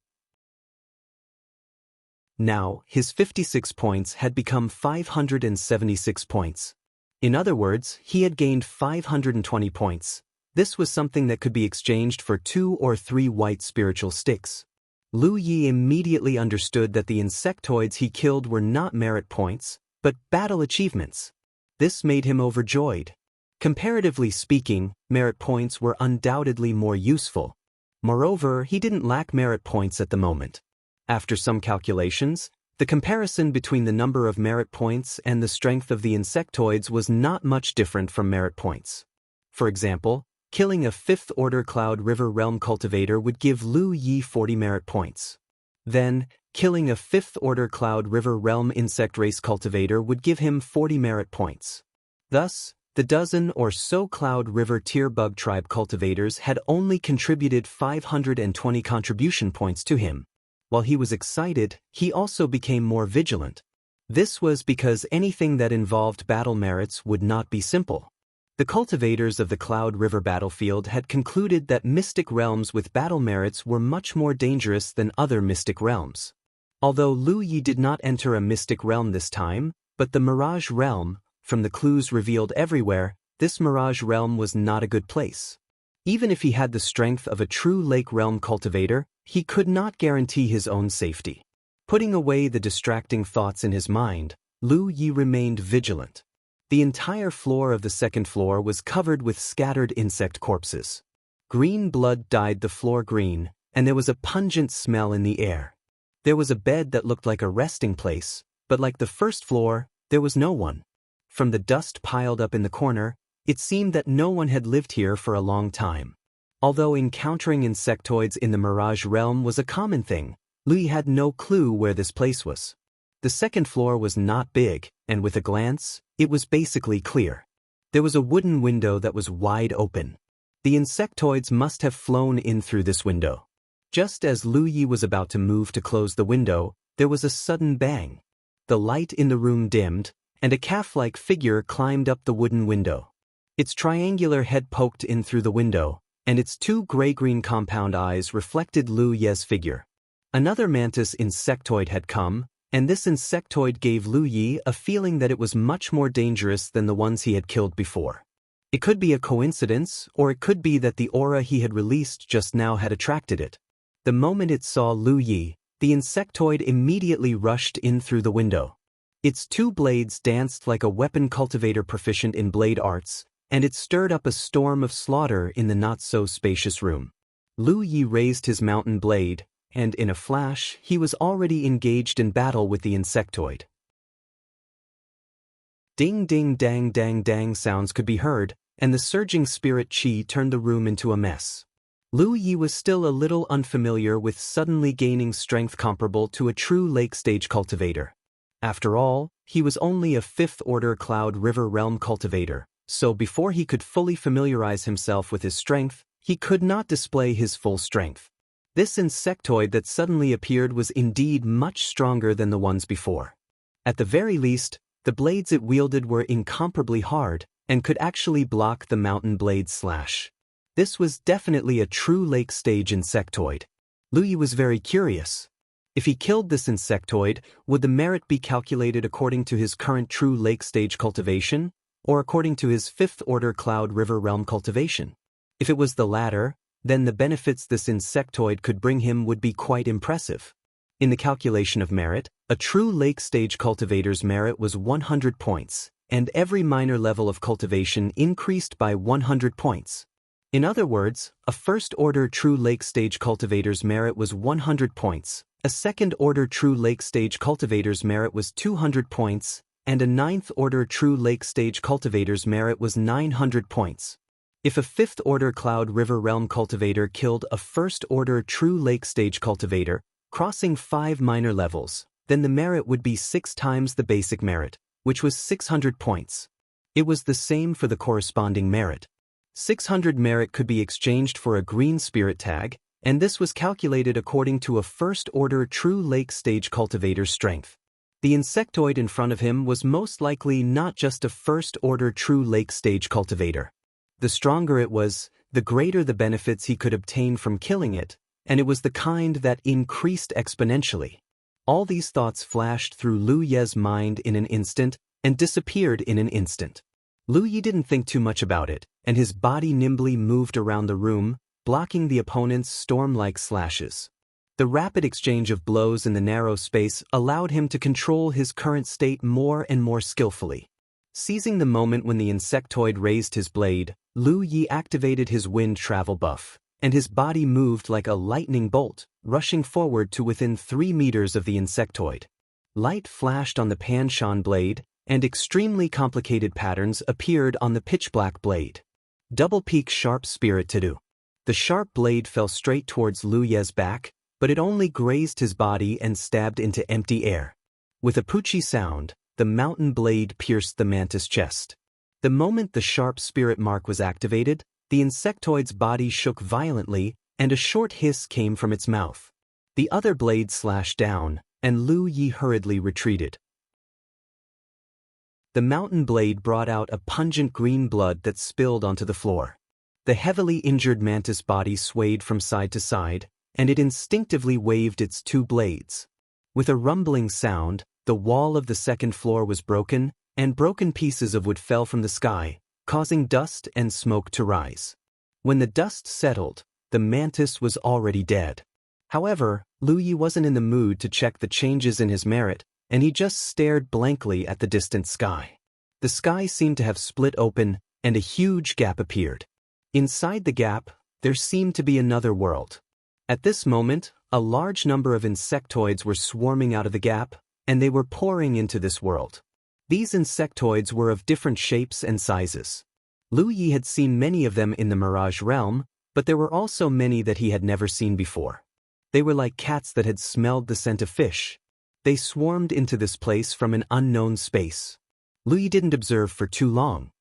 Now, his 56 points had become 576 points. In other words, he had gained 520 points. This was something that could be exchanged for 2 or 3 white spiritual sticks. Lu Yi immediately understood that the insectoids he killed were not merit points, but battle achievements. This made him overjoyed. Comparatively speaking, merit points were undoubtedly more useful. Moreover, he didn't lack merit points at the moment. After some calculations, the comparison between the number of merit points and the strength of the insectoids was not much different from merit points. For example, killing a 5th-order Cloud River Realm cultivator would give Lu Yi 40 merit points. Then, killing a 5th-order Cloud River Realm insect race cultivator would give him 40 merit points. Thus, the dozen or so Cloud River tier bug tribe cultivators had only contributed 520 contribution points to him. While he was excited, he also became more vigilant. This was because anything that involved battle merits would not be simple. The cultivators of the Cloud River battlefield had concluded that mystic realms with battle merits were much more dangerous than other mystic realms. Although Lu Yi did not enter a mystic realm this time, but the Mirage realm, from the clues revealed everywhere, this Mirage realm was not a good place. Even if he had the strength of a true Lake Realm cultivator, he could not guarantee his own safety. Putting away the distracting thoughts in his mind, Lu Yi remained vigilant. The entire floor of the second floor was covered with scattered insect corpses. Green blood dyed the floor green, and there was a pungent smell in the air. There was a bed that looked like a resting place, but like the first floor, there was no one. From the dust piled up in the corner, it seemed that no one had lived here for a long time. Although encountering insectoids in the Mirage realm was a common thing, Lu Yi had no clue where this place was. The second floor was not big, and with a glance, it was basically clear. There was a wooden window that was wide open. The insectoids must have flown in through this window. Just as Lu Yi was about to move to close the window, there was a sudden bang. The light in the room dimmed, and a calf-like figure climbed up the wooden window. Its triangular head poked in through the window, and its two gray-green compound eyes reflected Lu Yi's figure. Another mantis insectoid had come, and this insectoid gave Lu Yi a feeling that it was much more dangerous than the ones he had killed before. It could be a coincidence, or it could be that the aura he had released just now had attracted it. The moment it saw Lu Yi, the insectoid immediately rushed in through the window. Its two blades danced like a weapon cultivator proficient in blade arts, and it stirred up a storm of slaughter in the not-so-spacious room. Lu Yi raised his mountain blade, and in a flash, he was already engaged in battle with the insectoid. Ding-ding-dang-dang-dang sounds could be heard, and the surging spirit chi turned the room into a mess. Lu Yi was still a little unfamiliar with suddenly gaining strength comparable to a true lake-stage cultivator. After all, he was only a 5th-order Cloud River Realm cultivator, so before he could fully familiarize himself with his strength, he could not display his full strength. This insectoid that suddenly appeared was indeed much stronger than the ones before. At the very least, the blades it wielded were incomparably hard, and could actually block the mountain blade's slash. This was definitely a true lake-stage insectoid. Lu Yi was very curious. If he killed this insectoid, would the merit be calculated according to his current true lake-stage cultivation, or according to his 5th-order Cloud River Realm cultivation? If it was the latter, then the benefits this insectoid could bring him would be quite impressive. In the calculation of merit, a true lake-stage cultivator's merit was 100 points, and every minor level of cultivation increased by 100 points. In other words, a 1st-order true lake-stage cultivator's merit was 100 points, a 2nd-order true lake-stage cultivator's merit was 200 points, and a 9th-order true lake-stage cultivator's merit was 900 points. If a 5th-order Cloud River Realm cultivator killed a 1st-order true lake-stage cultivator, crossing 5 minor levels, then the merit would be 6 times the basic merit, which was 600 points. It was the same for the corresponding merit. 600 merit could be exchanged for a green spirit tag, and this was calculated according to a 1st-order true lake-stage cultivator's strength. The insectoid in front of him was most likely not just a 1st-order true lake-stage cultivator. The stronger it was, the greater the benefits he could obtain from killing it, and it was the kind that increased exponentially. All these thoughts flashed through Lu Yi's mind in an instant and disappeared in an instant. Lu Yi didn't think too much about it, and his body nimbly moved around the room, blocking the opponent's storm-like slashes. The rapid exchange of blows in the narrow space allowed him to control his current state more and more skillfully. Seizing the moment when the insectoid raised his blade, Lu Yi activated his wind travel buff, and his body moved like a lightning bolt, rushing forward to within 3 meters of the insectoid. Light flashed on the Panshan blade, and extremely complicated patterns appeared on the pitch-black blade. Double-peak sharp spirit to do. The sharp blade fell straight towards Lu Yi's back, but it only grazed his body and stabbed into empty air. With a poochie sound, the mountain blade pierced the mantis chest. The moment the sharp spirit mark was activated, the insectoid's body shook violently, and a short hiss came from its mouth. The other blade slashed down, and Lu Yi hurriedly retreated. The mountain blade brought out a pungent green blood that spilled onto the floor. The heavily injured mantis body swayed from side to side, and it instinctively waved its 2 blades. With a rumbling sound, the wall of the 2nd floor was broken, and broken pieces of wood fell from the sky, causing dust and smoke to rise. When the dust settled, the mantis was already dead. However, Lu Yi wasn't in the mood to check the changes in his merit, and he just stared blankly at the distant sky. The sky seemed to have split open, and a huge gap appeared. Inside the gap, there seemed to be another world. At this moment, a large number of insectoids were swarming out of the gap, and they were pouring into this world. These insectoids were of different shapes and sizes. Lu Yi had seen many of them in the Mirage realm, but there were also many that he had never seen before. They were like cats that had smelled the scent of fish. They swarmed into this place from an unknown space. Lu Yi didn't observe for too long.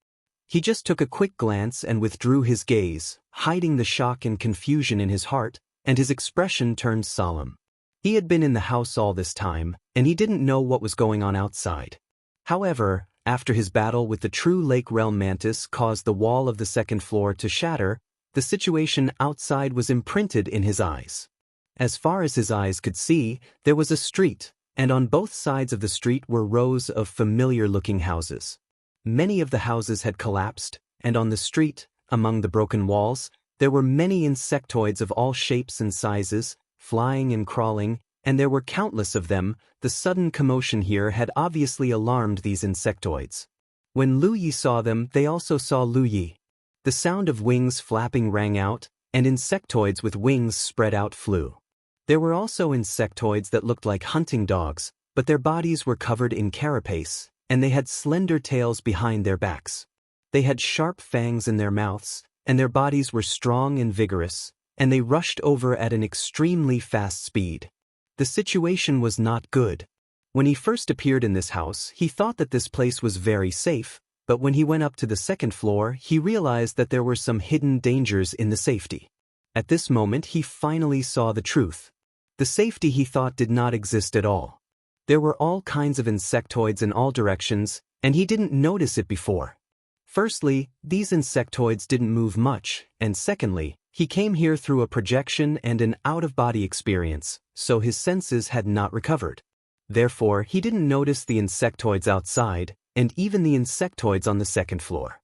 He just took a quick glance and withdrew his gaze, hiding the shock and confusion in his heart, and his expression turned solemn. He had been in the house all this time, and he didn't know what was going on outside. However, after his battle with the true Lake Realm Mantis caused the wall of the second floor to shatter, the situation outside was imprinted in his eyes. As far as his eyes could see, there was a street, and on both sides of the street were rows of familiar-looking houses. Many of the houses had collapsed, and on the street, among the broken walls, there were many insectoids of all shapes and sizes, flying and crawling, and there were countless of them. The sudden commotion here had obviously alarmed these insectoids. When Lu Yi saw them, they also saw Lu Yi. The sound of wings flapping rang out, and insectoids with wings spread out flew. There were also insectoids that looked like hunting dogs, but their bodies were covered in carapace, and they had slender tails behind their backs. They had sharp fangs in their mouths, and their bodies were strong and vigorous, and they rushed over at an extremely fast speed. The situation was not good. When he first appeared in this house, he thought that this place was very safe, but when he went up to the second floor, he realized that there were some hidden dangers in the safety. At this moment, he finally saw the truth. The safety he thought did not exist at all. There were all kinds of insectoids in all directions, and he didn't notice it before. Firstly, these insectoids didn't move much, and secondly, he came here through a projection and an out-of-body experience, so his senses had not recovered. Therefore, he didn't notice the insectoids outside, and even the insectoids on the second floor.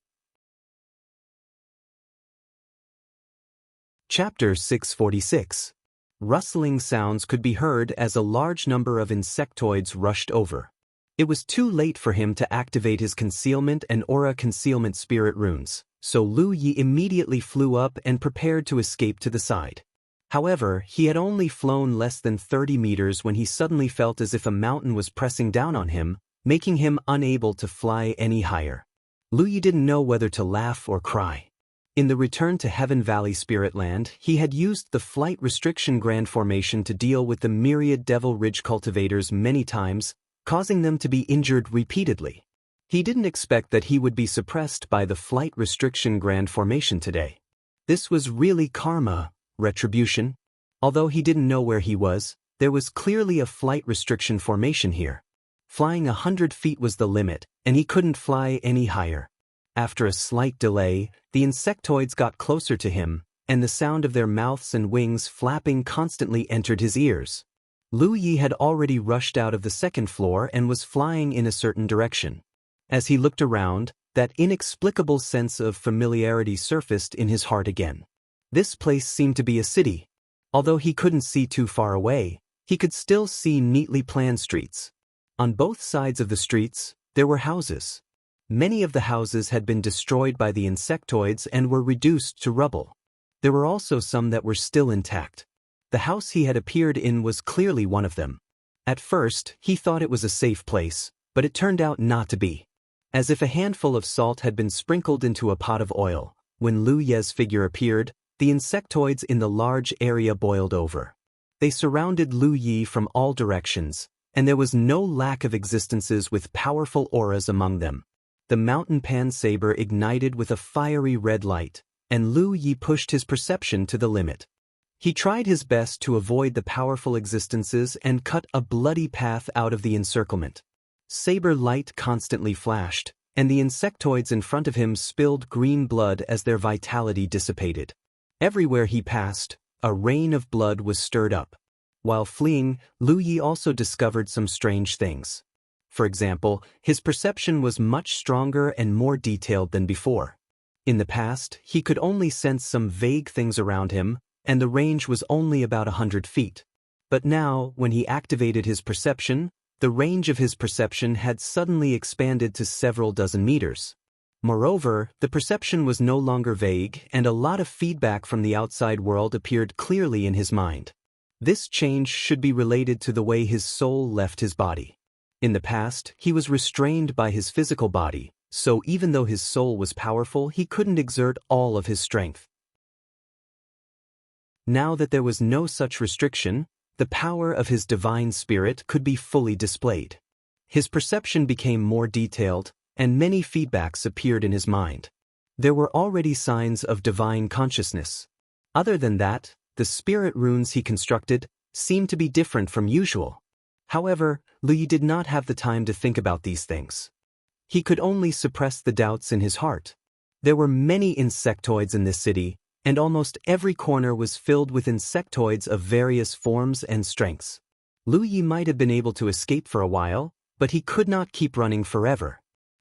Chapter 646. Rustling sounds could be heard as a large number of insectoids rushed over. It was too late for him to activate his concealment and aura concealment spirit runes, so Lu Yi immediately flew up and prepared to escape to the side. However, he had only flown less than 30 meters when he suddenly felt as if a mountain was pressing down on him, making him unable to fly any higher. Lu Yi didn't know whether to laugh or cry. In the Return to Heaven Valley Spirit Land, he had used the Flight Restriction Grand Formation to deal with the myriad Devil Ridge cultivators many times, causing them to be injured repeatedly. He didn't expect that he would be suppressed by the Flight Restriction Grand Formation today. This was really karma, retribution. Although he didn't know where he was, there was clearly a Flight Restriction Formation here. Flying 100 feet was the limit, and he couldn't fly any higher. After a slight delay, the insectoids got closer to him, and the sound of their mouths and wings flapping constantly entered his ears. Lu Yi had already rushed out of the second floor and was flying in a certain direction. As he looked around, that inexplicable sense of familiarity surfaced in his heart again. This place seemed to be a city. Although he couldn't see too far away, he could still see neatly planned streets. On both sides of the streets, there were houses. Many of the houses had been destroyed by the insectoids and were reduced to rubble. There were also some that were still intact. The house he had appeared in was clearly one of them. At first, he thought it was a safe place, but it turned out not to be. As if a handful of salt had been sprinkled into a pot of oil, when Lu Ye's figure appeared, the insectoids in the large area boiled over. They surrounded Lu Yi from all directions, and there was no lack of existences with powerful auras among them. The mountain pan saber ignited with a fiery red light, and Lu Yi pushed his perception to the limit. He tried his best to avoid the powerful existences and cut a bloody path out of the encirclement. Saber light constantly flashed, and the insectoids in front of him spilled green blood as their vitality dissipated. Everywhere he passed, a rain of blood was stirred up. While fleeing, Lu Yi also discovered some strange things. For example, his perception was much stronger and more detailed than before. In the past, he could only sense some vague things around him, and the range was only about 100 feet. But now, when he activated his perception, the range of his perception had suddenly expanded to several dozen meters. Moreover, the perception was no longer vague, and a lot of feedback from the outside world appeared clearly in his mind. This change should be related to the way his soul left his body. In the past, he was restrained by his physical body, so even though his soul was powerful, he couldn't exert all of his strength. Now that there was no such restriction, the power of his divine spirit could be fully displayed. His perception became more detailed, and many feedbacks appeared in his mind. There were already signs of divine consciousness. Other than that, the spirit runes he constructed seemed to be different from usual. However, Lu Yi did not have the time to think about these things. He could only suppress the doubts in his heart. There were many insectoids in this city, and almost every corner was filled with insectoids of various forms and strengths. Lu Yi might have been able to escape for a while, but he could not keep running forever.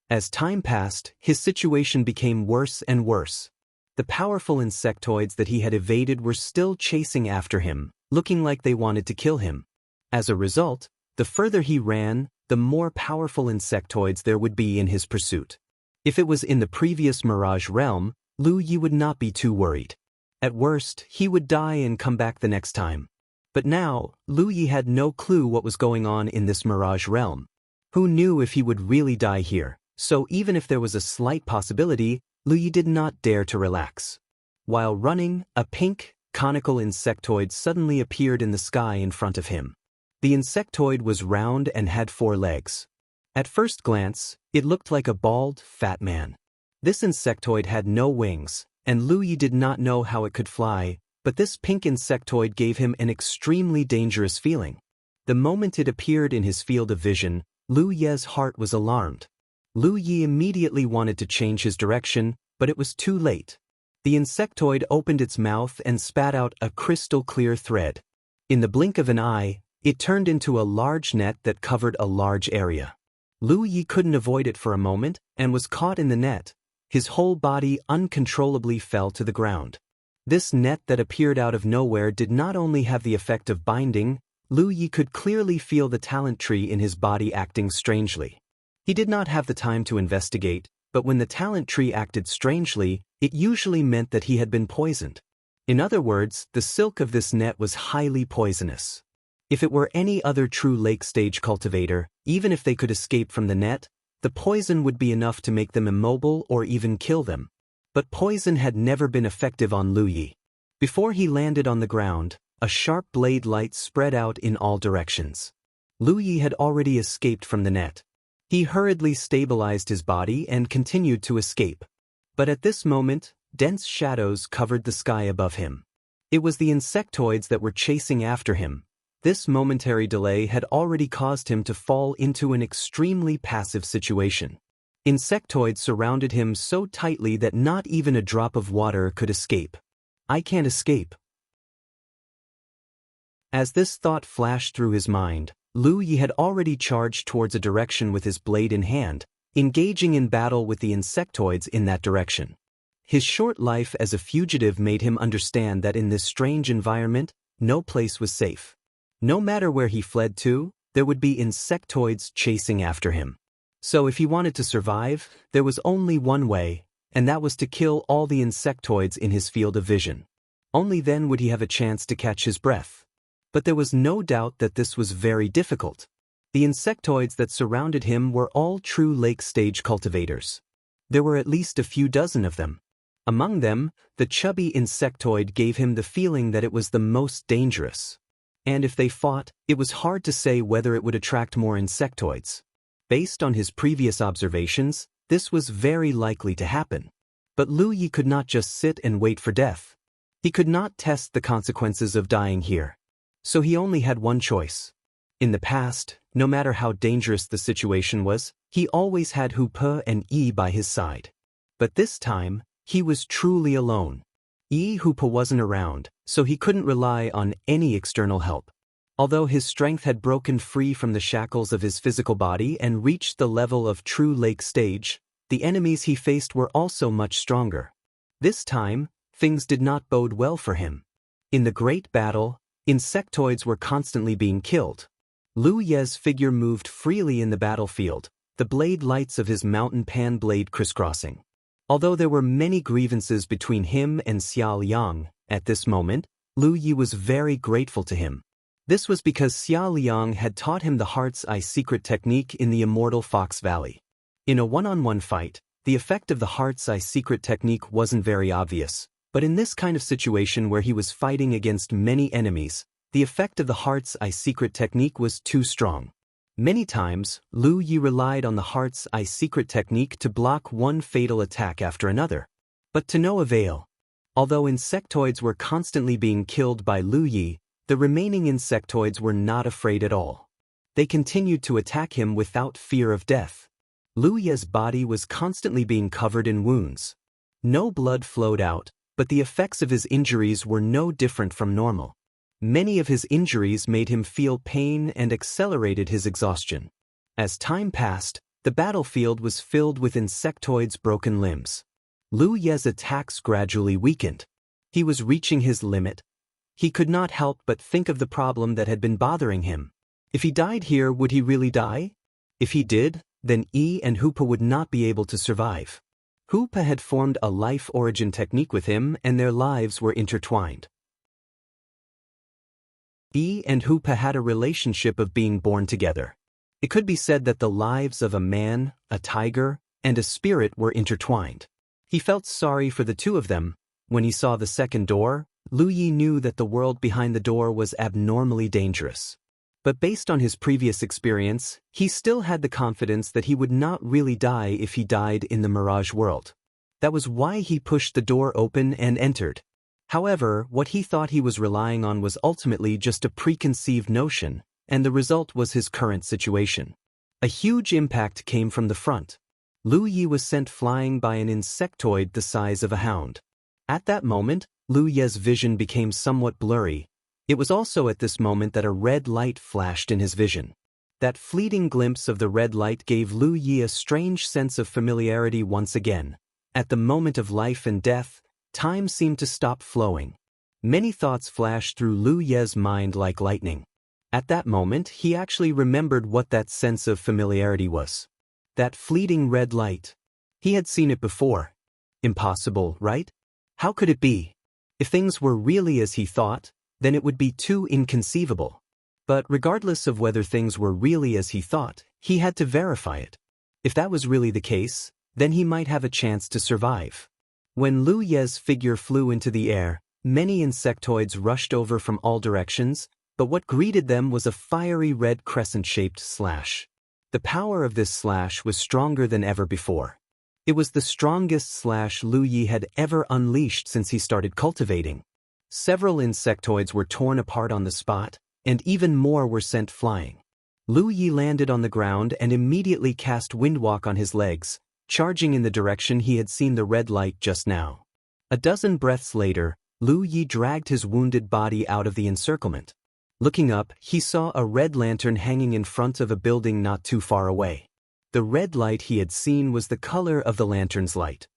As time passed, his situation became worse and worse. The powerful insectoids that he had evaded were still chasing after him, looking like they wanted to kill him. As a result, the further he ran, the more powerful insectoids there would be in his pursuit. If it was in the previous Mirage realm, Lu Yi would not be too worried. At worst, he would die and come back the next time. But now, Lu Yi had no clue what was going on in this Mirage realm. Who knew if he would really die here? So even if there was a slight possibility, Lu Yi did not dare to relax. While running, a pink, conical insectoid suddenly appeared in the sky in front of him. The insectoid was round and had 4 legs. At first glance, it looked like a bald, fat man. This insectoid had no wings, and Lu Yi did not know how it could fly, but this pink insectoid gave him an extremely dangerous feeling. The moment it appeared in his field of vision, Lu Ye's heart was alarmed. Lu Yi immediately wanted to change his direction, but it was too late. The insectoid opened its mouth and spat out a crystal-clear thread. In the blink of an eye, it turned into a large net that covered a large area. Lu Yi couldn't avoid it for a moment and was caught in the net. His whole body uncontrollably fell to the ground. This net that appeared out of nowhere did not only have the effect of binding, Lu Yi could clearly feel the talent tree in his body acting strangely. He did not have the time to investigate, but when the talent tree acted strangely, it usually meant that he had been poisoned. In other words, the silk of this net was highly poisonous. If it were any other true lake-stage cultivator, even if they could escape from the net, the poison would be enough to make them immobile or even kill them. But poison had never been effective on Lu Yi. Before he landed on the ground, a sharp blade light spread out in all directions. Lu Yi had already escaped from the net. He hurriedly stabilized his body and continued to escape. But at this moment, dense shadows covered the sky above him. It was the insectoids that were chasing after him. This momentary delay had already caused him to fall into an extremely passive situation. Insectoids surrounded him so tightly that not even a drop of water could escape. I can't escape. As this thought flashed through his mind, Lu Yi had already charged towards a direction with his blade in hand, engaging in battle with the insectoids in that direction. His short life as a fugitive made him understand that in this strange environment, no place was safe. No matter where he fled to, there would be insectoids chasing after him. So if he wanted to survive, there was only one way, and that was to kill all the insectoids in his field of vision. Only then would he have a chance to catch his breath. But there was no doubt that this was very difficult. The insectoids that surrounded him were all true lake-stage cultivators. There were at least a few dozen of them. Among them, the chubby insectoid gave him the feeling that it was the most dangerous. And if they fought, it was hard to say whether it would attract more insectoids. Based on his previous observations, this was very likely to happen. But Lu Yi could not just sit and wait for death. He could not test the consequences of dying here. So he only had one choice. In the past, no matter how dangerous the situation was, he always had Hu Pe and Yi by his side. But this time, he was truly alone. Hu Pe wasn't around, so he couldn't rely on any external help. Although his strength had broken free from the shackles of his physical body and reached the level of true lake stage, the enemies he faced were also much stronger. This time, things did not bode well for him. In the great battle, insectoids were constantly being killed. Lu Ye's figure moved freely in the battlefield, the blade lights of his mountain pan blade crisscrossing. Although there were many grievances between him and Xia Liang, at this moment, Lu Yi was very grateful to him. This was because Xia Liang had taught him the Heart's Eye secret technique in the Immortal Fox Valley. In a one-on-one fight, the effect of the Heart's Eye secret technique wasn't very obvious, but in this kind of situation where he was fighting against many enemies, the effect of the Heart's Eye secret technique was too strong. Many times, Lu Yi relied on the Heart's Eye secret technique to block one fatal attack after another. But to no avail. Although insectoids were constantly being killed by Lu Yi, the remaining insectoids were not afraid at all. They continued to attack him without fear of death. Lu Yi's body was constantly being covered in wounds. No blood flowed out, but the effects of his injuries were no different from normal. Many of his injuries made him feel pain and accelerated his exhaustion. As time passed, the battlefield was filled with insectoids' broken limbs. Lu Ye's attacks gradually weakened. He was reaching his limit. He could not help but think of the problem that had been bothering him. If he died here, would he really die? If he did, then Yi and Hupa would not be able to survive. Hupa had formed a life origin technique with him and their lives were intertwined. Yi and Hupa had a relationship of being born together. It could be said that the lives of a man, a tiger, and a spirit were intertwined. He felt sorry for the two of them. When he saw the second door, Lu Yi knew that the world behind the door was abnormally dangerous. But based on his previous experience, he still had the confidence that he would not really die if he died in the Mirage world. That was why he pushed the door open and entered. However, what he thought he was relying on was ultimately just a preconceived notion, and the result was his current situation. A huge impact came from the front. Lu Yi was sent flying by an insectoid the size of a hound. At that moment, Lu Ye's vision became somewhat blurry. It was also at this moment that a red light flashed in his vision. That fleeting glimpse of the red light gave Lu Yi a strange sense of familiarity once again. At the moment of life and death, time seemed to stop flowing. Many thoughts flashed through Lu Ye's mind like lightning. At that moment, he actually remembered what that sense of familiarity was. That fleeting red light. He had seen it before. Impossible, right? How could it be? If things were really as he thought, then it would be too inconceivable. But regardless of whether things were really as he thought, he had to verify it. If that was really the case, then he might have a chance to survive. When Lu Ye's figure flew into the air, many insectoids rushed over from all directions, but what greeted them was a fiery red crescent-shaped slash. The power of this slash was stronger than ever before. It was the strongest slash Lu Yi had ever unleashed since he started cultivating. Several insectoids were torn apart on the spot, and even more were sent flying. Lu Yi landed on the ground and immediately cast Windwalk on his legs, charging in the direction he had seen the red light just now. A dozen breaths later, Lu Yi dragged his wounded body out of the encirclement. Looking up, he saw a red lantern hanging in front of a building not too far away. The red light he had seen was the color of the lantern's light.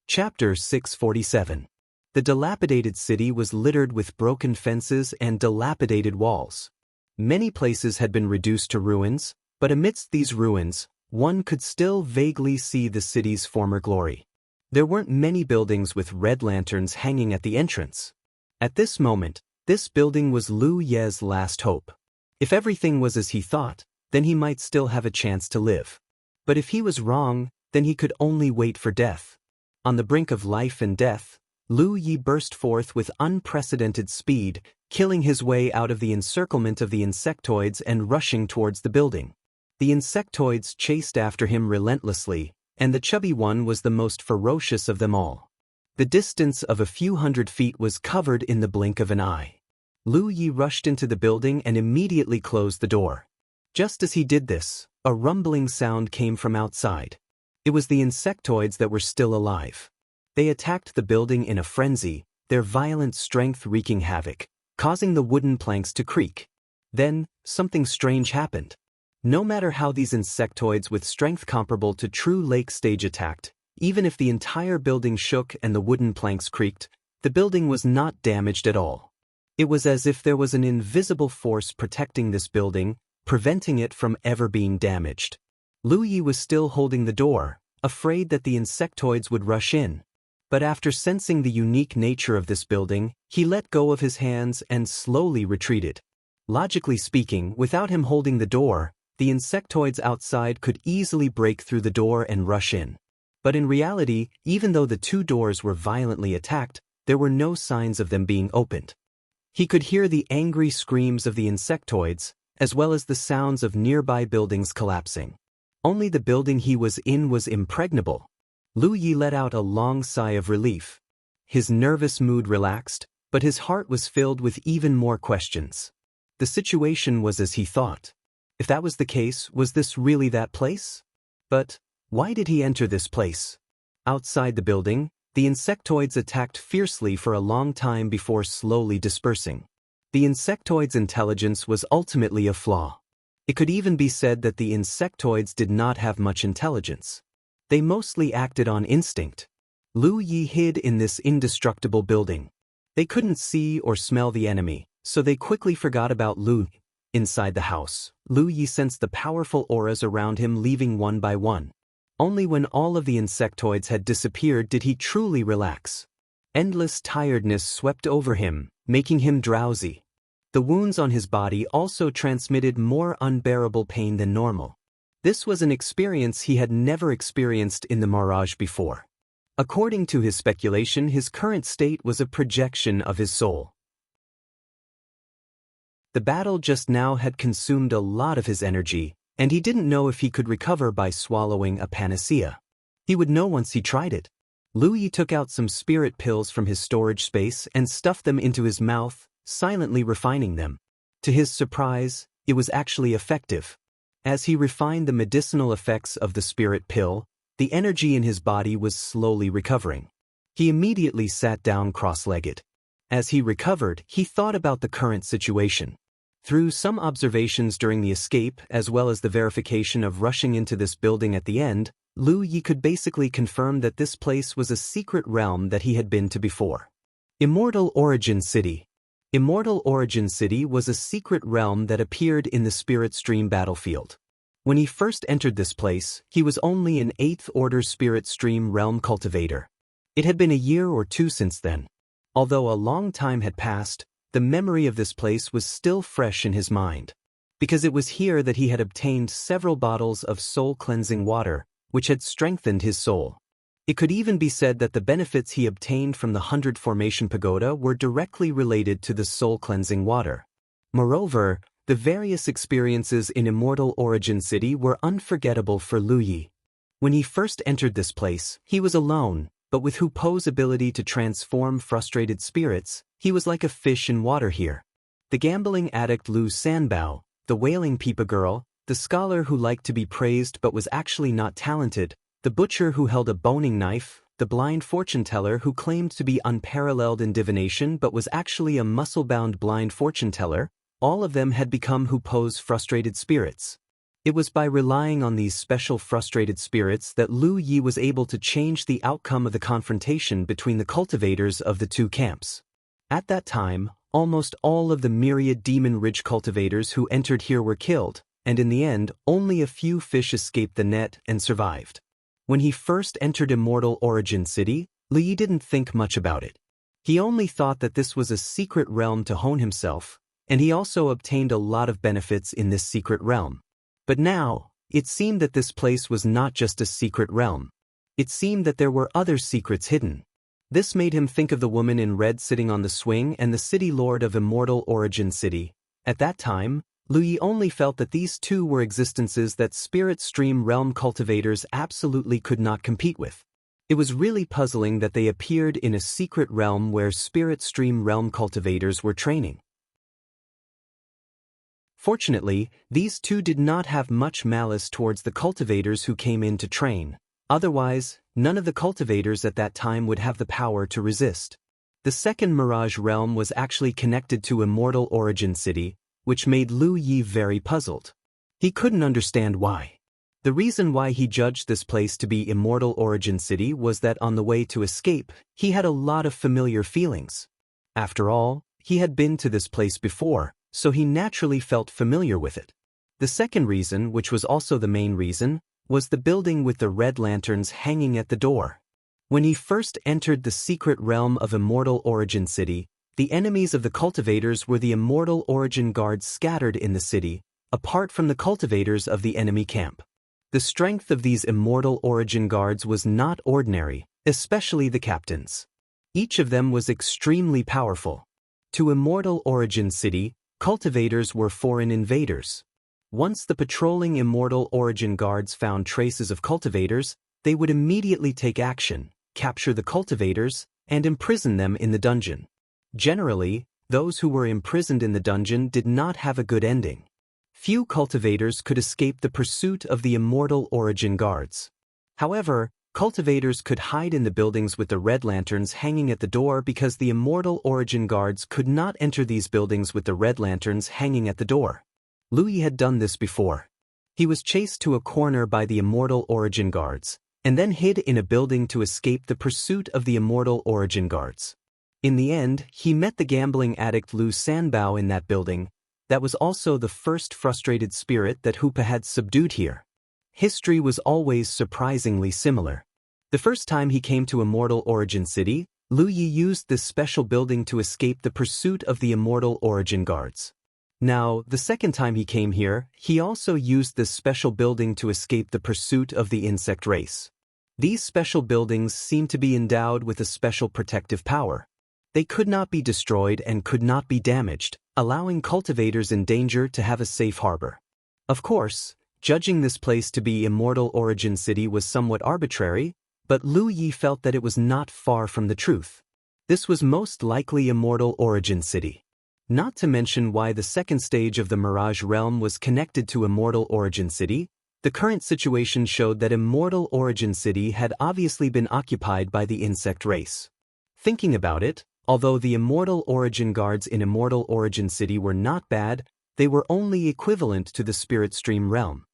Chapter 647. The dilapidated city was littered with broken fences and dilapidated walls. Many places had been reduced to ruins, but amidst these ruins, one could still vaguely see the city's former glory. There weren't many buildings with red lanterns hanging at the entrance. At this moment, this building was Lu Ye's last hope. If everything was as he thought, then he might still have a chance to live. But if he was wrong, then he could only wait for death. On the brink of life and death, Lu Yi burst forth with unprecedented speed, killing his way out of the encirclement of the insectoids and rushing towards the building. The insectoids chased after him relentlessly, and the chubby one was the most ferocious of them all. The distance of a few hundred feet was covered in the blink of an eye. Lu Yi rushed into the building and immediately closed the door. Just as he did this, a rumbling sound came from outside. It was the insectoids that were still alive. They attacked the building in a frenzy, their violent strength wreaking havoc, causing the wooden planks to creak. Then, something strange happened. No matter how these insectoids with strength comparable to true lake stage attacked, even if the entire building shook and the wooden planks creaked, the building was not damaged at all. It was as if there was an invisible force protecting this building, preventing it from ever being damaged. Lu Yi was still holding the door, afraid that the insectoids would rush in. But after sensing the unique nature of this building, he let go of his hands and slowly retreated. Logically speaking, without him holding the door, the insectoids outside could easily break through the door and rush in. But in reality, even though the two doors were violently attacked, there were no signs of them being opened. He could hear the angry screams of the insectoids, as well as the sounds of nearby buildings collapsing. Only the building he was in was impregnable. Lu Yi let out a long sigh of relief. His nervous mood relaxed, but his heart was filled with even more questions. The situation was as he thought. If that was the case, was this really that place? But why did he enter this place? Outside the building, the insectoids attacked fiercely for a long time before slowly dispersing. The insectoids' intelligence was ultimately a flaw. It could even be said that the insectoids did not have much intelligence. They mostly acted on instinct. Lu Yi hid in this indestructible building. They couldn't see or smell the enemy, so they quickly forgot about Lu. Inside the house, Lu Yi sensed the powerful auras around him leaving one by one. Only when all of the insectoids had disappeared did he truly relax. Endless tiredness swept over him, making him drowsy. The wounds on his body also transmitted more unbearable pain than normal. This was an experience he had never experienced in the mirage before. According to his speculation, his current state was a projection of his soul. The battle just now had consumed a lot of his energy, and he didn't know if he could recover by swallowing a panacea. He would know once he tried it. Lu Yi took out some spirit pills from his storage space and stuffed them into his mouth, silently refining them. To his surprise, it was actually effective. As he refined the medicinal effects of the spirit pill, the energy in his body was slowly recovering. He immediately sat down cross-legged. As he recovered, he thought about the current situation. Through some observations during the escape as well as the verification of rushing into this building at the end, Lu Yi could basically confirm that this place was a secret realm that he had been to before. Immortal Origin City. Immortal Origin City was a secret realm that appeared in the Spirit Stream battlefield. When he first entered this place, he was only an 8th Order Spirit Stream realm cultivator. It had been a year or two since then. Although a long time had passed, the memory of this place was still fresh in his mind. Because it was here that he had obtained several bottles of soul-cleansing water, which had strengthened his soul. It could even be said that the benefits he obtained from the 100 Formation Pagoda were directly related to the soul-cleansing water. Moreover, the various experiences in Immortal Origin City were unforgettable for Lu Yi. When he first entered this place, he was alone, but with Hu Po's ability to transform frustrated spirits, he was like a fish in water here. The gambling addict Lu Sanbao, the wailing Peepa girl, the scholar who liked to be praised but was actually not talented, the butcher who held a boning knife, the blind fortune-teller who claimed to be unparalleled in divination but was actually a muscle-bound blind fortune-teller, all of them had become Hu Po's frustrated spirits. It was by relying on these special frustrated spirits that Lu Yi was able to change the outcome of the confrontation between the cultivators of the two camps. At that time, almost all of the myriad Demon Ridge cultivators who entered here were killed, and in the end, only a few fish escaped the net and survived. When he first entered Immortal Origin City, Lu Yi didn't think much about it. He only thought that this was a secret realm to hone himself, and he also obtained a lot of benefits in this secret realm. But now, it seemed that this place was not just a secret realm. It seemed that there were other secrets hidden. This made him think of the woman in red sitting on the swing and the city lord of Immortal Origin City. At that time, Lu Yi only felt that these two were existences that Spirit Stream realm cultivators absolutely could not compete with. It was really puzzling that they appeared in a secret realm where Spirit Stream realm cultivators were training. Fortunately, these two did not have much malice towards the cultivators who came in to train. Otherwise, none of the cultivators at that time would have the power to resist. The second Mirage realm was actually connected to Immortal Origin City, which made Lu Yi very puzzled. He couldn't understand why. The reason why he judged this place to be Immortal Origin City was that on the way to escape, he had a lot of familiar feelings. After all, he had been to this place before, so he naturally felt familiar with it. The second reason, which was also the main reason, was the building with the red lanterns hanging at the door. When he first entered the secret realm of Immortal Origin City, the enemies of the cultivators were the Immortal Origin guards scattered in the city, apart from the cultivators of the enemy camp. The strength of these Immortal Origin guards was not ordinary, especially the captains. Each of them was extremely powerful. To Immortal Origin City, cultivators were foreign invaders. Once the patrolling Immortal Origin guards found traces of cultivators, they would immediately take action, capture the cultivators, and imprison them in the dungeon. Generally, those who were imprisoned in the dungeon did not have a good ending. Few cultivators could escape the pursuit of the Immortal Origin guards. However, cultivators could hide in the buildings with the red lanterns hanging at the door because the Immortal Origin guards could not enter these buildings with the red lanterns hanging at the door. Lu Yi had done this before. He was chased to a corner by the Immortal Origin guards, and then hid in a building to escape the pursuit of the Immortal Origin guards. In the end, he met the gambling addict Lu Sanbao in that building. That was also the first frustrated spirit that Hupa had subdued here. History was always surprisingly similar. The first time he came to Immortal Origin City, Lu Yi used this special building to escape the pursuit of the Immortal Origin guards. Now, the second time he came here, he also used this special building to escape the pursuit of the insect race. These special buildings seemed to be endowed with a special protective power. They could not be destroyed and could not be damaged, allowing cultivators in danger to have a safe harbor. Of course, judging this place to be Immortal Origin City was somewhat arbitrary, but Lu Yi felt that it was not far from the truth. This was most likely Immortal Origin City. Not to mention why the second stage of the Mirage Realm was connected to Immortal Origin City, the current situation showed that Immortal Origin City had obviously been occupied by the insect race. Thinking about it, although the Immortal Origin guards in Immortal Origin City were not bad, they were only equivalent to the Spirit Stream realm.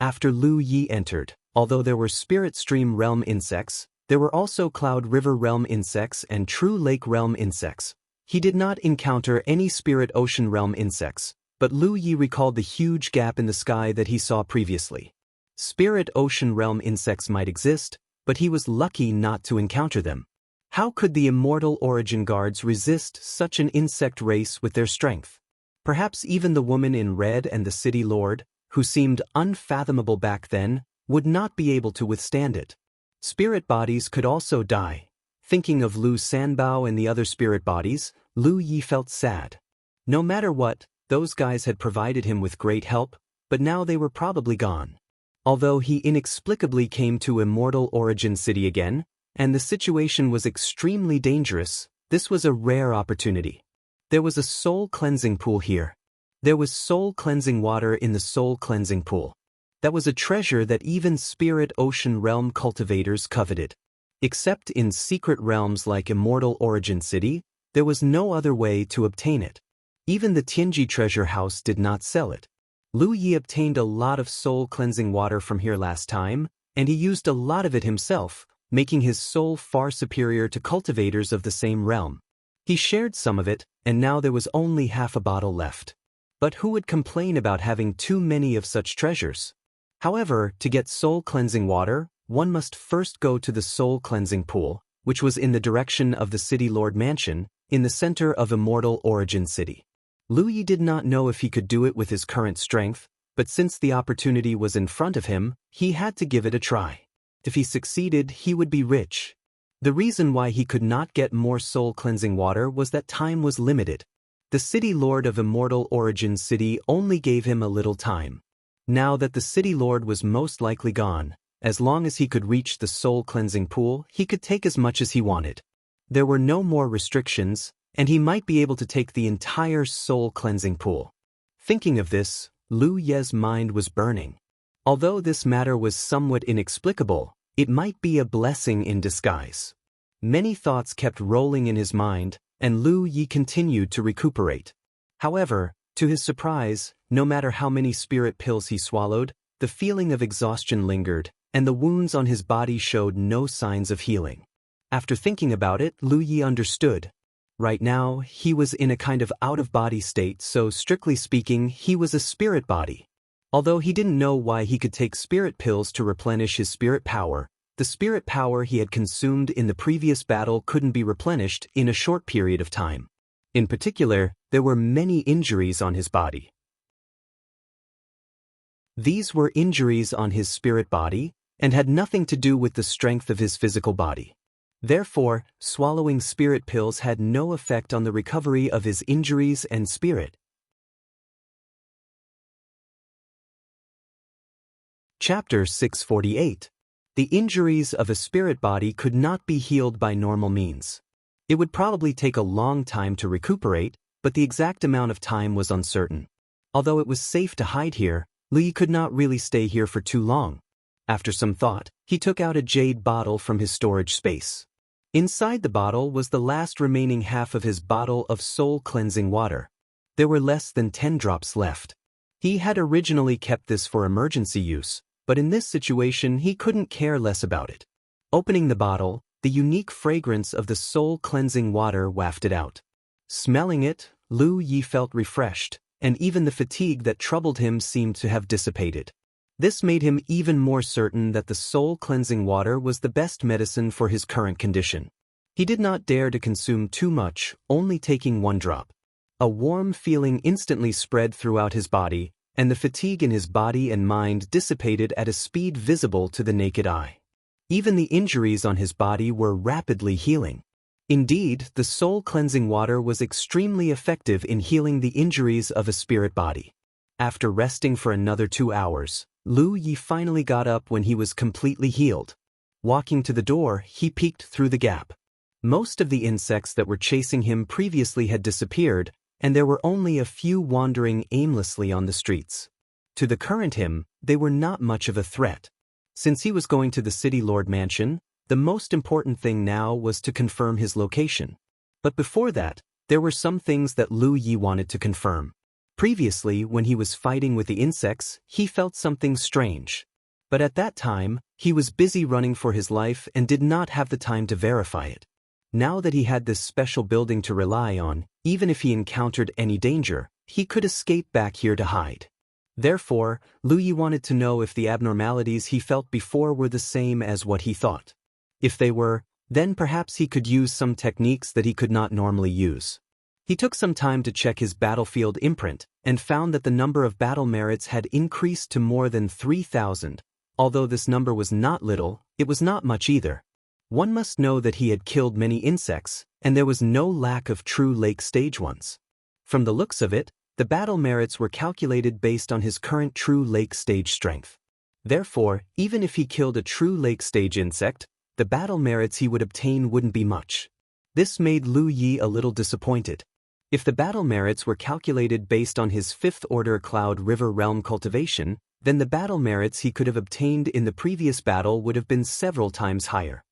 After Lu Yi entered, although there were Spirit Stream realm insects, there were also Cloud River realm insects and True Lake realm insects. He did not encounter any Spirit Ocean realm insects, but Lu Yi recalled the huge gap in the sky that he saw previously. Spirit Ocean realm insects might exist, but he was lucky not to encounter them. How could the Immortal Origin guards resist such an insect race with their strength? Perhaps even the woman in red and the city lord, who seemed unfathomable back then, would not be able to withstand it. Spirit bodies could also die. Thinking of Lu Sanbao and the other spirit bodies, Lu Yi felt sad. No matter what, those guys had provided him with great help, but now they were probably gone. Although he inexplicably came to Immortal Origin City again, and the situation was extremely dangerous, this was a rare opportunity. There was a soul cleansing pool here. There was soul cleansing water in the soul cleansing pool. That was a treasure that even Spirit Ocean Realm cultivators coveted. Except in secret realms like Immortal Origin City, there was no other way to obtain it. Even the Tianji treasure house did not sell it. Lu Yi obtained a lot of soul cleansing water from here last time, and he used a lot of it himself, making his soul far superior to cultivators of the same realm. He shared some of it, and now there was only half a bottle left. But who would complain about having too many of such treasures? However, to get soul cleansing water, one must first go to the soul cleansing pool, which was in the direction of the City Lord Mansion, in the center of Immortal Origin City. Lu Yi did not know if he could do it with his current strength, but since the opportunity was in front of him, he had to give it a try. If he succeeded, he would be rich. The reason why he could not get more soul cleansing water was that time was limited. The City Lord of Immortal Origin City only gave him a little time. Now that the City Lord was most likely gone, as long as he could reach the soul cleansing pool, he could take as much as he wanted. There were no more restrictions, and he might be able to take the entire soul cleansing pool. Thinking of this, Lu Ye's mind was burning. Although this matter was somewhat inexplicable, it might be a blessing in disguise. Many thoughts kept rolling in his mind, and Lu Yi continued to recuperate. However, To his surprise, no matter how many spirit pills he swallowed, the feeling of exhaustion lingered, and the wounds on his body showed no signs of healing. After thinking about it, Lu Yi understood. Right now, he was in a kind of out-of-body state, so strictly speaking, he was a spirit body. Although he didn't know why he could take spirit pills to replenish his spirit power, the spirit power he had consumed in the previous battle couldn't be replenished in a short period of time. In particular, there were many injuries on his body. These were injuries on his spirit body, and had nothing to do with the strength of his physical body. Therefore, swallowing spirit pills had no effect on the recovery of his injuries and spirit. Chapter 648. The injuries of a spirit body could not be healed by normal means. It would probably take a long time to recuperate, but the exact amount of time was uncertain. Although it was safe to hide here, Lu Yi could not really stay here for too long. After some thought, he took out a jade bottle from his storage space. Inside the bottle was the last remaining half of his bottle of soul-cleansing water. There were less than 10 drops left. He had originally kept this for emergency use, but in this situation he couldn't care less about it. Opening the bottle, the unique fragrance of the soul-cleansing water wafted out. Smelling it, Lu Yi felt refreshed, and even the fatigue that troubled him seemed to have dissipated. This made him even more certain that the soul-cleansing water was the best medicine for his current condition. He did not dare to consume too much, only taking 1 drop. A warm feeling instantly spread throughout his body, and the fatigue in his body and mind dissipated at a speed visible to the naked eye. Even the injuries on his body were rapidly healing. Indeed, the soul-cleansing water was extremely effective in healing the injuries of a spirit body. After resting for another 2 hours, Lu Yi finally got up when he was completely healed. Walking to the door, he peeked through the gap. Most of the insects that were chasing him previously had disappeared, and there were only a few wandering aimlessly on the streets. To the current him, they were not much of a threat. Since he was going to the City Lord Mansion, the most important thing now was to confirm his location. But before that, there were some things that Lu Yi wanted to confirm. Previously, when he was fighting with the insects, he felt something strange. But at that time, he was busy running for his life and did not have the time to verify it. Now that he had this special building to rely on, even if he encountered any danger, he could escape back here to hide. Therefore, Lu Yi wanted to know if the abnormalities he felt before were the same as what he thought. If they were, then perhaps he could use some techniques that he could not normally use. He took some time to check his battlefield imprint, and found that the number of battle merits had increased to more than 3,000. Although this number was not little, it was not much either. One must know that he had killed many insects, and there was no lack of true lake stage ones. From the looks of it, the battle merits were calculated based on his current true lake stage strength. Therefore, even if he killed a true lake stage insect, the battle merits he would obtain wouldn't be much. This made Lu Yi a little disappointed. If the battle merits were calculated based on his 5th order Cloud River Realm cultivation, then the battle merits he could have obtained in the previous battle would have been several times higher.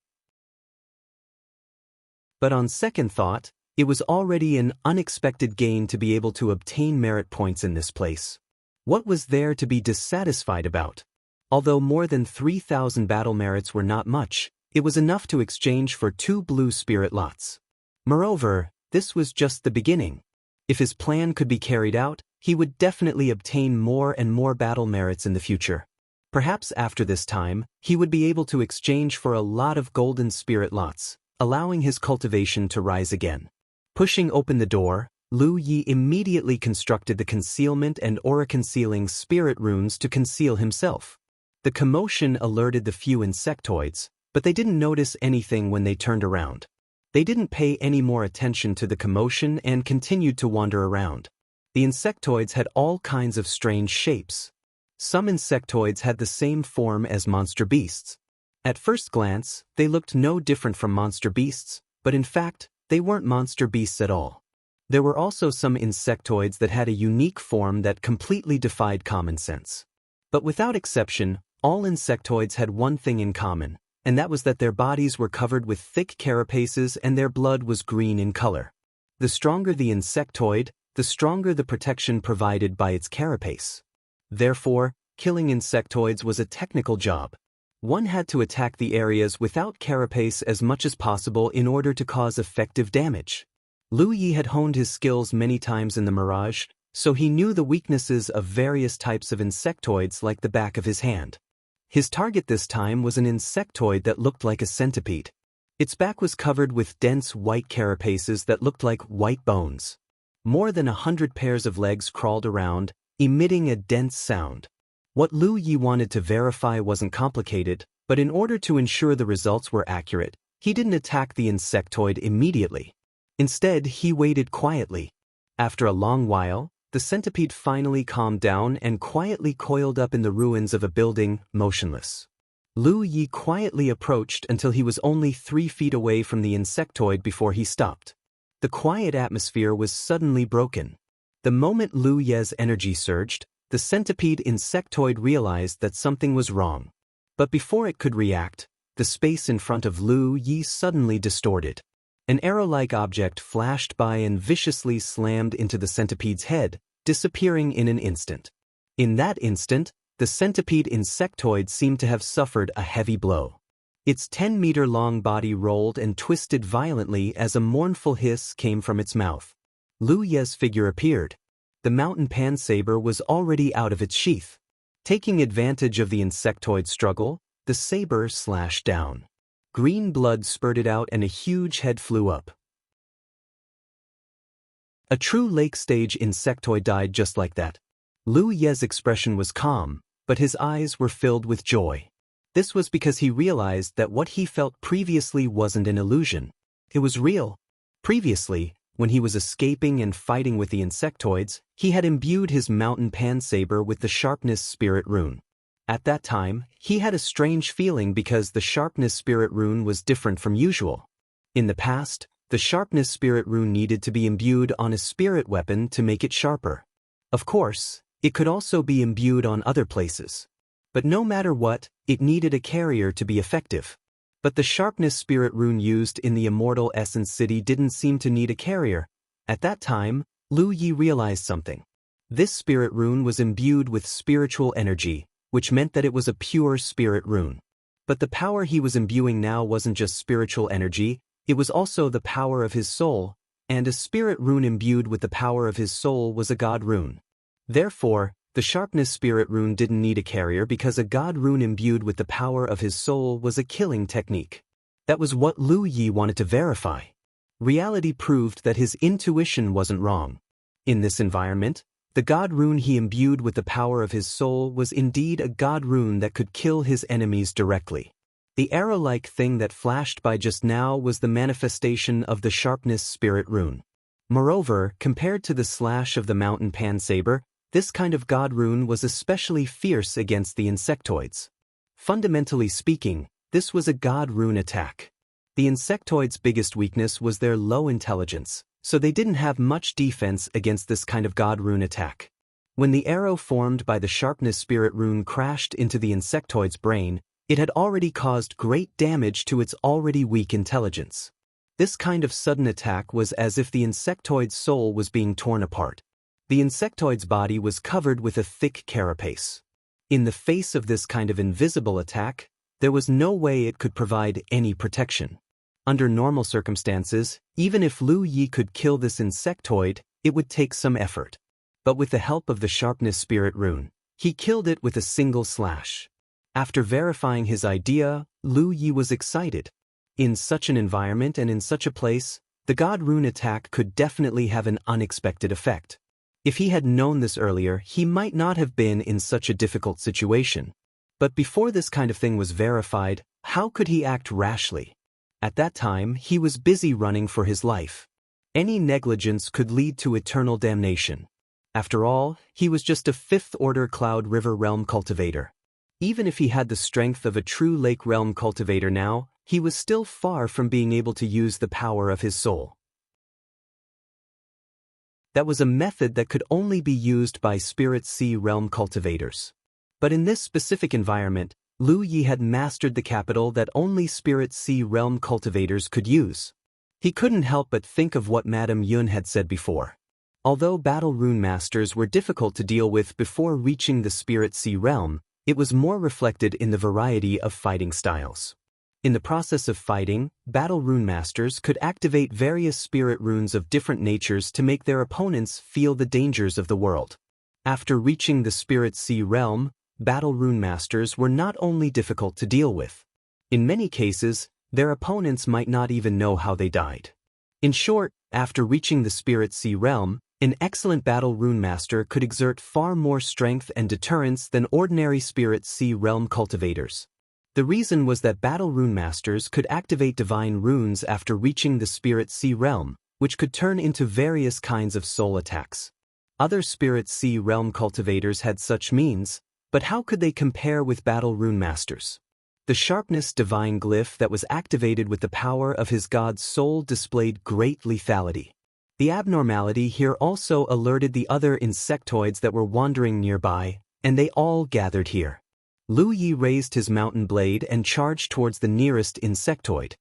But on second thought, it was already an unexpected gain to be able to obtain merit points in this place. What was there to be dissatisfied about? Although more than 3,000 battle merits were not much, it was enough to exchange for 2 blue spirit lots. Moreover, this was just the beginning. If his plan could be carried out, he would definitely obtain more and more battle merits in the future. Perhaps after this time, he would be able to exchange for a lot of golden spirit lots, allowing his cultivation to rise again. Pushing open the door, Lu Yi immediately constructed the concealment and aura-concealing spirit runes to conceal himself. The commotion alerted the few insectoids, but they didn't notice anything when they turned around. They didn't pay any more attention to the commotion and continued to wander around. The insectoids had all kinds of strange shapes. Some insectoids had the same form as monster beasts. At first glance, they looked no different from monster beasts, but in fact, they weren't monster beasts at all. There were also some insectoids that had a unique form that completely defied common sense. But without exception, all insectoids had one thing in common, and that was that their bodies were covered with thick carapaces and their blood was green in color. The stronger the insectoid, the stronger the protection provided by its carapace. Therefore, killing insectoids was a technical job. One had to attack the areas without carapace as much as possible in order to cause effective damage. Lu Yi had honed his skills many times in the Mirage, so he knew the weaknesses of various types of insectoids like the back of his hand. His target this time was an insectoid that looked like a centipede. Its back was covered with dense white carapaces that looked like white bones. More than 100 pairs of legs crawled around, emitting a dense sound. What Lu Yi wanted to verify wasn't complicated, but in order to ensure the results were accurate, he didn't attack the insectoid immediately. Instead, he waited quietly. After a long while, the centipede finally calmed down and quietly coiled up in the ruins of a building, motionless. Lu Yi quietly approached until he was only 3 feet away from the insectoid before he stopped. The quiet atmosphere was suddenly broken. The moment Lu Yi's energy surged, the centipede insectoid realized that something was wrong. But before it could react, the space in front of Lu Yi suddenly distorted. An arrow-like object flashed by and viciously slammed into the centipede's head, disappearing in an instant. In that instant, the centipede insectoid seemed to have suffered a heavy blow. Its 10-meter-long body rolled and twisted violently as a mournful hiss came from its mouth. Lu Yi's figure appeared. The mountain pan saber was already out of its sheath. Taking advantage of the insectoid's struggle, the saber slashed down. Green blood spurted out and a huge head flew up. A true lake-stage insectoid died just like that. Lu Yi's expression was calm, but his eyes were filled with joy. This was because he realized that what he felt previously wasn't an illusion. It was real. Previously, when he was escaping and fighting with the insectoids, he had imbued his mountain pan saber with the sharpness spirit rune. At that time, he had a strange feeling because the sharpness spirit rune was different from usual. In the past, the sharpness spirit rune needed to be imbued on a spirit weapon to make it sharper. Of course, it could also be imbued on other places. But no matter what, it needed a carrier to be effective. But the sharpness spirit rune used in the Immortal Essence City didn't seem to need a carrier. At that time, Lu Yi realized something. This spirit rune was imbued with spiritual energy, which meant that it was a pure spirit rune. But the power he was imbuing now wasn't just spiritual energy, it was also the power of his soul, and a spirit rune imbued with the power of his soul was a god rune. Therefore, the sharpness spirit rune didn't need a carrier because a god rune imbued with the power of his soul was a killing technique. That was what Lu Yi wanted to verify. Reality proved that his intuition wasn't wrong. In this environment, the god rune he imbued with the power of his soul was indeed a god rune that could kill his enemies directly. The arrow-like thing that flashed by just now was the manifestation of the sharpness spirit rune. Moreover, compared to the slash of the mountain pan saber, this kind of god rune was especially fierce against the insectoids. Fundamentally speaking, this was a god rune attack. The insectoids' biggest weakness was their low intelligence, so they didn't have much defense against this kind of god rune attack. When the arrow formed by the sharpness spirit rune crashed into the insectoid's brain, it had already caused great damage to its already weak intelligence. This kind of sudden attack was as if the insectoid's soul was being torn apart. The insectoid's body was covered with a thick carapace. In the face of this kind of invisible attack, there was no way it could provide any protection. Under normal circumstances, even if Lu Yi could kill this insectoid, it would take some effort. But with the help of the sharpness spirit rune, he killed it with a single slash. After verifying his idea, Lu Yi was excited. In such an environment and in such a place, the god rune attack could definitely have an unexpected effect. If he had known this earlier, he might not have been in such a difficult situation. But before this kind of thing was verified, how could he act rashly? At that time, he was busy running for his life. Any negligence could lead to eternal damnation. After all, he was just a fifth-order Cloud River Realm cultivator. Even if he had the strength of a true Lake Realm cultivator now, he was still far from being able to use the power of his soul. That was a method that could only be used by Spirit Sea Realm cultivators. But in this specific environment, Lu Yi had mastered the capital that only Spirit Sea Realm cultivators could use. He couldn't help but think of what Madame Yun had said before. Although battle rune masters were difficult to deal with before reaching the Spirit Sea realm, it was more reflected in the variety of fighting styles. In the process of fighting, battle rune masters could activate various spirit runes of different natures to make their opponents feel the dangers of the world. After reaching the Spirit Sea realm, battle rune masters were not only difficult to deal with. In many cases, their opponents might not even know how they died. In short, after reaching the Spirit Sea realm, an excellent battle rune master could exert far more strength and deterrence than ordinary Spirit Sea realm cultivators. The reason was that battle rune masters could activate divine runes after reaching the Spirit Sea realm, which could turn into various kinds of soul attacks. Other Spirit Sea realm cultivators had such means, but how could they compare with battle rune masters? The sharpness divine glyph that was activated with the power of his god's soul displayed great lethality. The abnormality here also alerted the other insectoids that were wandering nearby, and they all gathered here. Lu Yi raised his mountain blade and charged towards the nearest insectoid.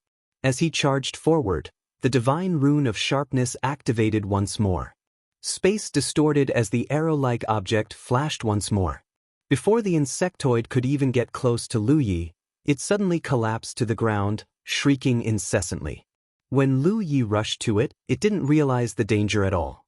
As he charged forward, the divine rune of sharpness activated once more. Space distorted as the arrow-like object flashed once more. Before the insectoid could even get close to Lu Yi, it suddenly collapsed to the ground, shrieking incessantly. When Lu Yi rushed to it, it didn't realize the danger at all.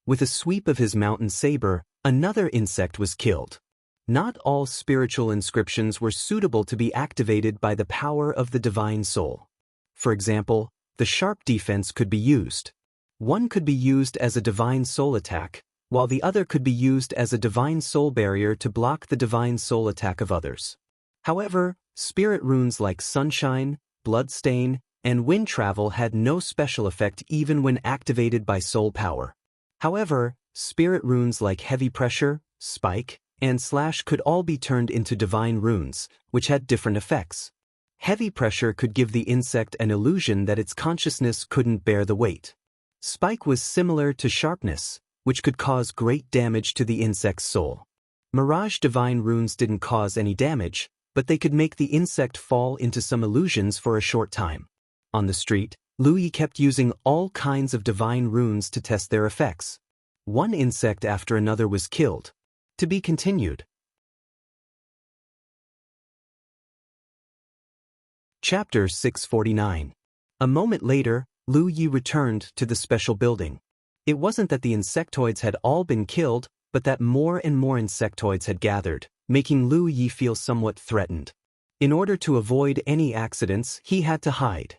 With a sweep of his mountain saber, another insect was killed. Not all spiritual inscriptions were suitable to be activated by the power of the divine soul. For example, the sharp defense could be used. One could be used as a divine soul attack, while the other could be used as a divine soul barrier to block the divine soul attack of others. However, spirit runes like Sunshine, Bloodstain, and Wind Travel had no special effect even when activated by soul power. However, spirit runes like Heavy Pressure, Spike, and Slash could all be turned into divine runes, which had different effects. Heavy Pressure could give the insect an illusion that its consciousness couldn't bear the weight. Spike was similar to Sharpness, which could cause great damage to the insect's soul. Mirage divine runes didn't cause any damage, but they could make the insect fall into some illusions for a short time. On the street, Lu Yi kept using all kinds of divine runes to test their effects. One insect after another was killed. To be continued. Chapter 649. A moment later, Lu Yi returned to the special building. It wasn't that the insectoids had all been killed, but that more and more insectoids had gathered, making Lu Yi feel somewhat threatened. In order to avoid any accidents, he had to hide.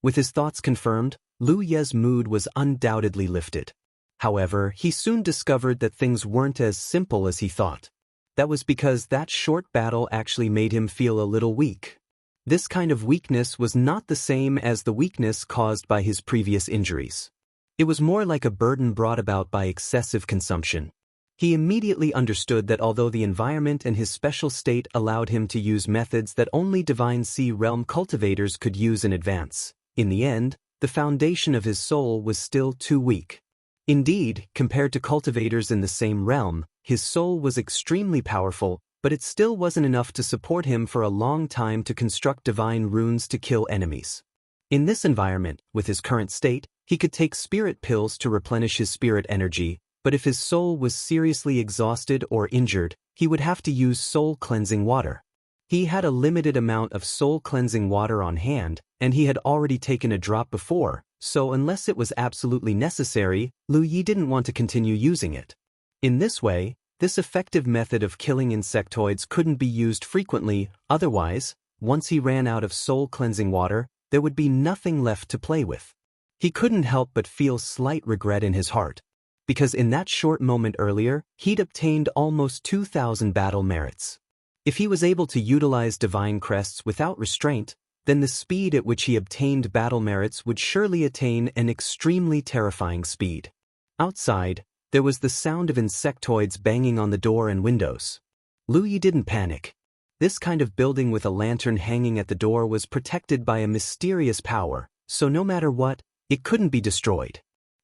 With his thoughts confirmed, Lu Ye's mood was undoubtedly lifted. However, he soon discovered that things weren't as simple as he thought. That was because that short battle actually made him feel a little weak. This kind of weakness was not the same as the weakness caused by his previous injuries. It was more like a burden brought about by excessive consumption. He immediately understood that although the environment and his special state allowed him to use methods that only Divine Sea Realm cultivators could use in advance, in the end, the foundation of his soul was still too weak. Indeed, compared to cultivators in the same realm, his soul was extremely powerful, but it still wasn't enough to support him for a long time to construct divine runes to kill enemies. In this environment, with his current state, he could take spirit pills to replenish his spirit energy, but if his soul was seriously exhausted or injured, he would have to use soul-cleansing water. He had a limited amount of soul-cleansing water on hand, and he had already taken a drop before, so unless it was absolutely necessary, Lu Yi didn't want to continue using it. In this way, this effective method of killing insectoids couldn't be used frequently, otherwise, once he ran out of soul-cleansing water, there would be nothing left to play with. He couldn't help but feel slight regret in his heart, because in that short moment earlier, he'd obtained almost 2,000 battle merits. If he was able to utilize divine crests without restraint, then the speed at which he obtained battle merits would surely attain an extremely terrifying speed. Outside, there was the sound of insectoids banging on the door and windows. Lu Yi didn't panic. This kind of building with a lantern hanging at the door was protected by a mysterious power, so no matter what, it couldn't be destroyed.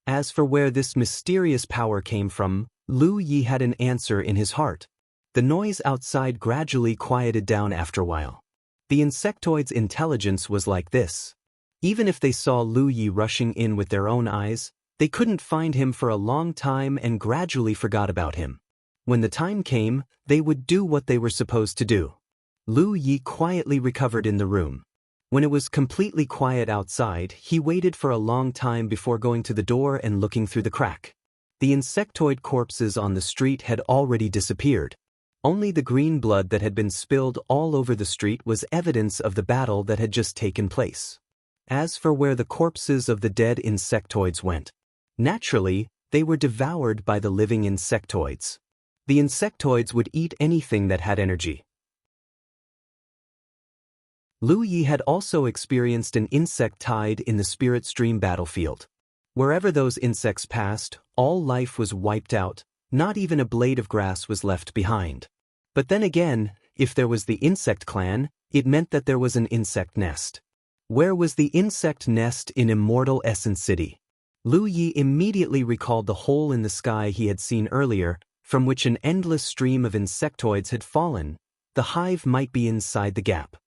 As for where this mysterious power came from, Lu Yi had an answer in his heart. The noise outside gradually quieted down after a while. The insectoid's intelligence was like this. Even if they saw Lu Yi rushing in with their own eyes, They couldn't find him for a long time and gradually forgot about him. When the time came, they would do what they were supposed to do. Lu Yi quietly recovered in the room. When it was completely quiet outside, he waited for a long time before going to the door and looking through the crack. The insectoid corpses on the street had already disappeared. Only the green blood that had been spilled all over the street was evidence of the battle that had just taken place. As for where the corpses of the dead insectoids went, naturally, they were devoured by the living insectoids. The insectoids would eat anything that had energy. Lu Yi had also experienced an insect tide in the spirit stream battlefield. Wherever those insects passed, all life was wiped out, not even a blade of grass was left behind. But then again, if there was the insect clan, it meant that there was an insect nest. Where was the insect nest in Immortal Essence City? Lu Yi immediately recalled the hole in the sky he had seen earlier, from which an endless stream of insectoids had fallen. The hive might be inside the gap.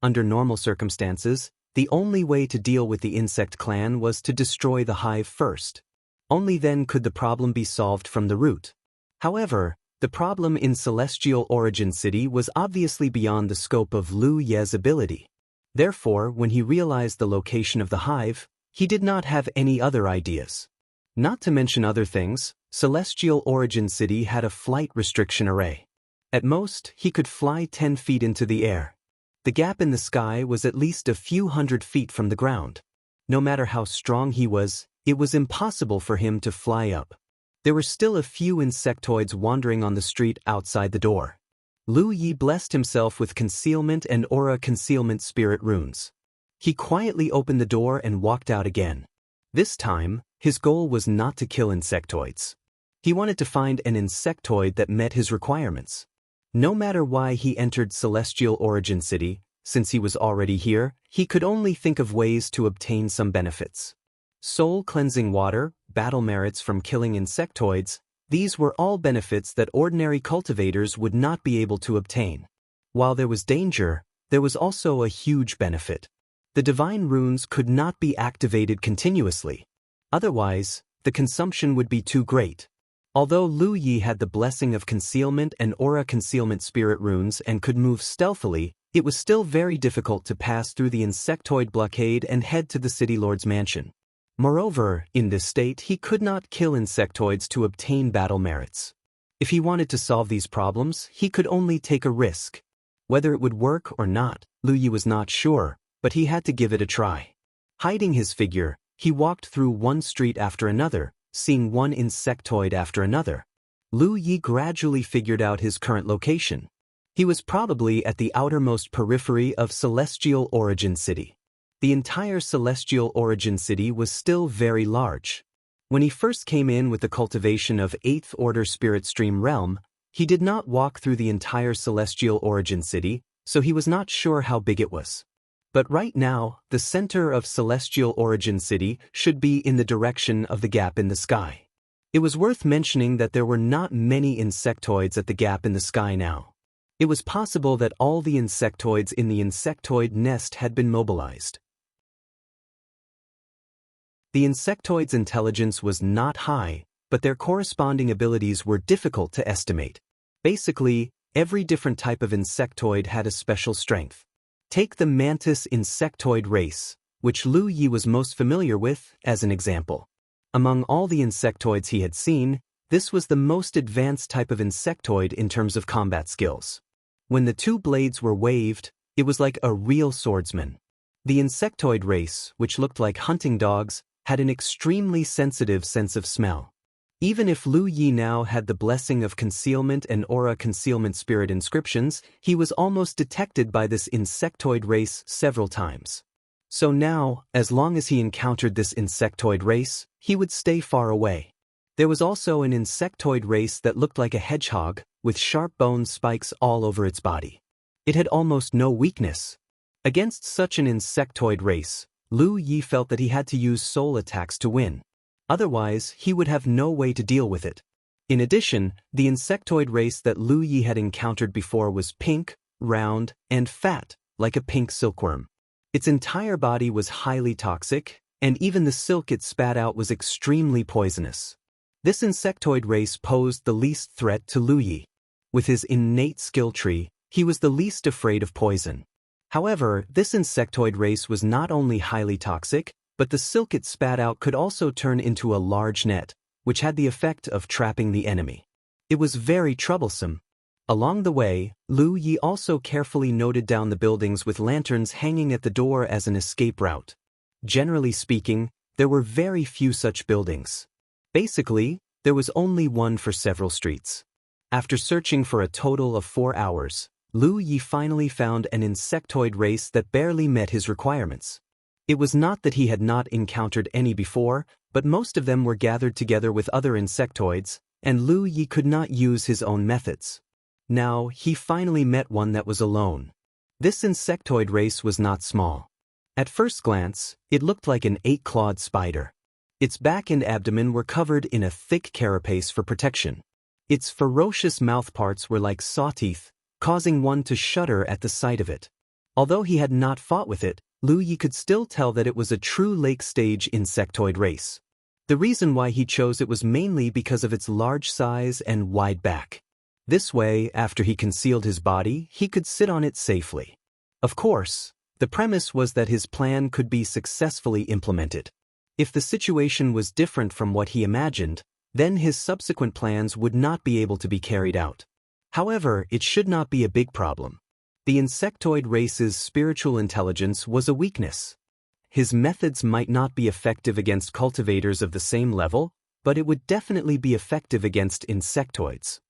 Under normal circumstances, the only way to deal with the insect clan was to destroy the hive first. Only then could the problem be solved from the root. However, the problem in Celestial Origin City was obviously beyond the scope of Lu Ye's ability. Therefore, when he realized the location of the hive, he did not have any other ideas. Not to mention other things, Celestial Origin City had a flight restriction array. At most, he could fly 10 feet into the air. The gap in the sky was at least a few hundred feet from the ground. No matter how strong he was, it was impossible for him to fly up. There were still a few insectoids wandering on the street outside the door. Lu Yi blessed himself with concealment and aura concealment spirit runes. He quietly opened the door and walked out again. This time, his goal was not to kill insectoids. He wanted to find an insectoid that met his requirements. No matter why he entered Celestial Origin City, since he was already here, he could only think of ways to obtain some benefits. Soul cleansing water, battle merits from killing insectoids, these were all benefits that ordinary cultivators would not be able to obtain. While there was danger, there was also a huge benefit. The divine runes could not be activated continuously. Otherwise, the consumption would be too great. Although Lu Yi had the blessing of concealment and aura concealment spirit runes and could move stealthily, it was still very difficult to pass through the insectoid blockade and head to the city lord's mansion. Moreover, in this state he could not kill insectoids to obtain battle merits. If he wanted to solve these problems, he could only take a risk. Whether it would work or not, Lu Yi was not sure, but he had to give it a try. Hiding his figure, he walked through one street after another, seeing one insectoid after another. Lu Yi gradually figured out his current location. He was probably at the outermost periphery of Celestial Origin City. The entire Celestial Origin City was still very large. When he first came in with the cultivation of 8th Order Spirit Stream Realm, he did not walk through the entire Celestial Origin City, so he was not sure how big it was. But right now, the center of Celestial Origin City should be in the direction of the gap in the sky. It was worth mentioning that there were not many insectoids at the gap in the sky now. It was possible that all the insectoids in the insectoid nest had been mobilized. The insectoid's intelligence was not high, but their corresponding abilities were difficult to estimate. Basically, every different type of insectoid had a special strength. Take the mantis insectoid race, which Lu Yi was most familiar with, as an example. Among all the insectoids he had seen, this was the most advanced type of insectoid in terms of combat skills. When the two blades were waved, it was like a real swordsman. The insectoid race, which looked like hunting dogs, had an extremely sensitive sense of smell. Even if Lu Yi now had the blessing of concealment and aura concealment spirit inscriptions, he was almost detected by this insectoid race several times. So now, as long as he encountered this insectoid race, he would stay far away. There was also an insectoid race that looked like a hedgehog, with sharp bone spikes all over its body. It had almost no weakness. Against such an insectoid race, Lu Yi felt that he had to use soul attacks to win. Otherwise, he would have no way to deal with it. In addition, the insectoid race that Lu Yi had encountered before was pink, round, and fat, like a pink silkworm. Its entire body was highly toxic, and even the silk it spat out was extremely poisonous. This insectoid race posed the least threat to Lu Yi. With his innate skill tree, he was the least afraid of poison. However, this insectoid race was not only highly toxic, but the silk it spat out could also turn into a large net, which had the effect of trapping the enemy. It was very troublesome. Along the way, Lu Yi also carefully noted down the buildings with lanterns hanging at the door as an escape route. Generally speaking, there were very few such buildings. Basically, there was only one for several streets. After searching for a total of 4 hours, Lu Yi finally found an insectoid race that barely met his requirements. It was not that he had not encountered any before, but most of them were gathered together with other insectoids, and Lu Yi could not use his own methods. Now, he finally met one that was alone. This insectoid race was not small. At first glance, it looked like an 8-clawed spider. Its back and abdomen were covered in a thick carapace for protection. Its ferocious mouthparts were like saw-teeth, causing one to shudder at the sight of it. Although he had not fought with it, Lu Yi could still tell that it was a true lake-stage insectoid race. The reason why he chose it was mainly because of its large size and wide back. This way, after he concealed his body, he could sit on it safely. Of course, the premise was that his plan could be successfully implemented. If the situation was different from what he imagined, then his subsequent plans would not be able to be carried out. However, it should not be a big problem. The insectoid race's spiritual intelligence was a weakness. His methods might not be effective against cultivators of the same level, but it would definitely be effective against insectoids.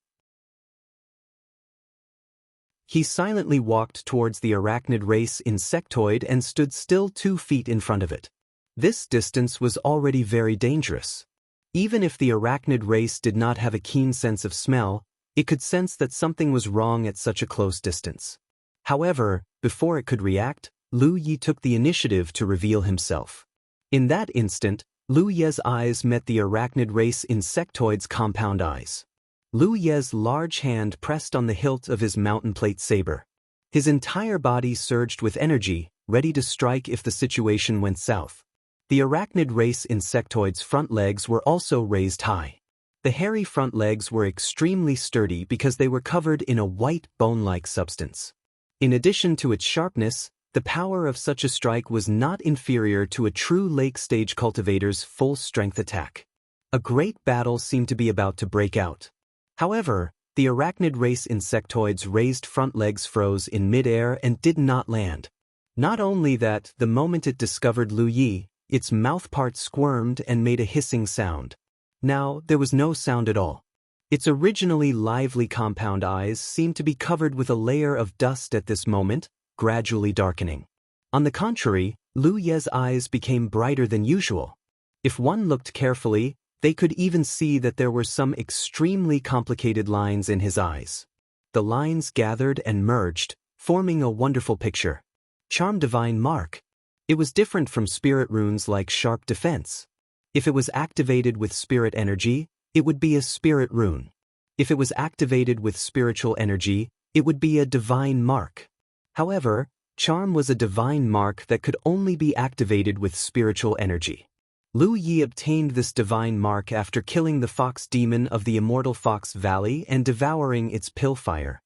He silently walked towards the arachnid race insectoid and stood still 2 feet in front of it. This distance was already very dangerous. Even if the arachnid race did not have a keen sense of smell, it could sense that something was wrong at such a close distance. However, before it could react, Lu Yi took the initiative to reveal himself. In that instant, Lu Ye's eyes met the arachnid race insectoid's compound eyes. Lu Ye's large hand pressed on the hilt of his mountain plate saber. His entire body surged with energy, ready to strike if the situation went south. The arachnid race insectoid's front legs were also raised high. The hairy front legs were extremely sturdy because they were covered in a white bone-like substance. In addition to its sharpness, the power of such a strike was not inferior to a true lake-stage cultivator's full-strength attack. A great battle seemed to be about to break out. However, the arachnid race insectoid's raised front legs froze in mid-air and did not land. Not only that, the moment it discovered Lu Yi, its mouthparts squirmed and made a hissing sound. Now, there was no sound at all. Its originally lively compound eyes seemed to be covered with a layer of dust at this moment, gradually darkening. On the contrary, Lu Ye's eyes became brighter than usual. If one looked carefully, they could even see that there were some extremely complicated lines in his eyes. The lines gathered and merged, forming a wonderful picture. Charm Divine Mark. It was different from spirit runes like Sharp Defense. If it was activated with spirit energy, it would be a spirit rune. If it was activated with spiritual energy, it would be a divine mark. However, Charm was a divine mark that could only be activated with spiritual energy. Lu Yi obtained this divine mark after killing the fox demon of the Immortal Fox Valley and devouring its pillfire.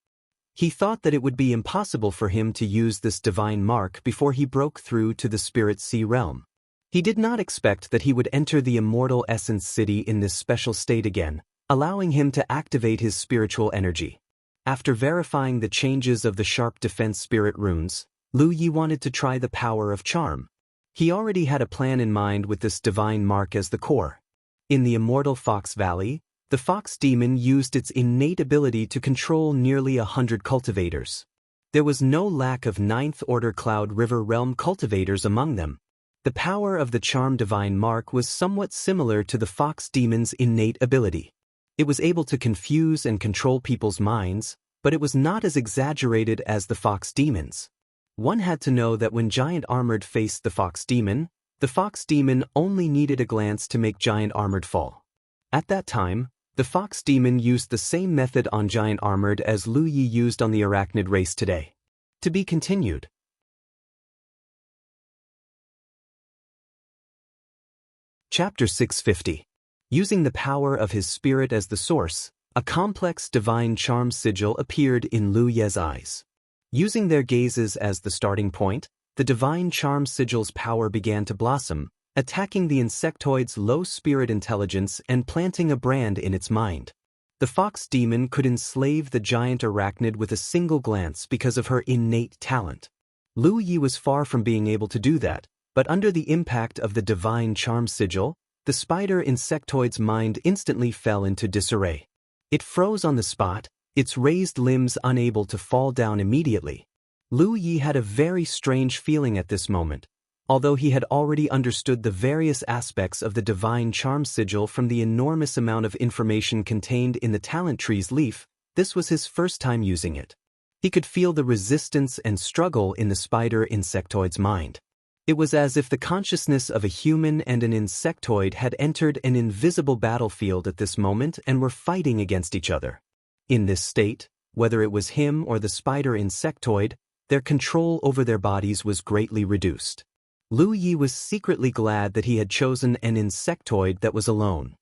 He thought that it would be impossible for him to use this divine mark before he broke through to the Spirit Sea realm. He did not expect that he would enter the Immortal Essence City in this special state again, allowing him to activate his spiritual energy. After verifying the changes of the Sharp Defense Spirit runes, Lu Yi wanted to try the power of Charm. He already had a plan in mind with this divine mark as the core. In the Immortal Fox Valley, the fox demon used its innate ability to control nearly 100 cultivators. There was no lack of 9th Order Cloud River Realm cultivators among them. The power of the Charm Divine Mark was somewhat similar to the fox demon's innate ability. It was able to confuse and control people's minds, but it was not as exaggerated as the fox demons. One had to know that when Giant Armored faced the fox demon only needed a glance to make Giant Armored fall. At that time, the fox demon used the same method on Giant Armored as Lu Yi used on the arachnid race today. To be continued. Chapter 650. Using the power of his spirit as the source, a complex divine charm sigil appeared in Lu Ye's eyes. Using their gazes as the starting point, the divine charm sigil's power began to blossom, attacking the insectoid's low spirit intelligence and planting a brand in its mind. The fox demon could enslave the giant arachnid with a single glance because of her innate talent. Lu Yi was far from being able to do that, but under the impact of the divine charm sigil, the spider insectoid's mind instantly fell into disarray. It froze on the spot, its raised limbs unable to fall down immediately. Lu Yi had a very strange feeling at this moment. Although he had already understood the various aspects of the divine charm sigil from the enormous amount of information contained in the talent tree's leaf, this was his first time using it. He could feel the resistance and struggle in the spider insectoid's mind. It was as if the consciousness of a human and an insectoid had entered an invisible battlefield at this moment and were fighting against each other. In this state, whether it was him or the spider insectoid, their control over their bodies was greatly reduced. Lu Yi was secretly glad that he had chosen an insectoid that was alone.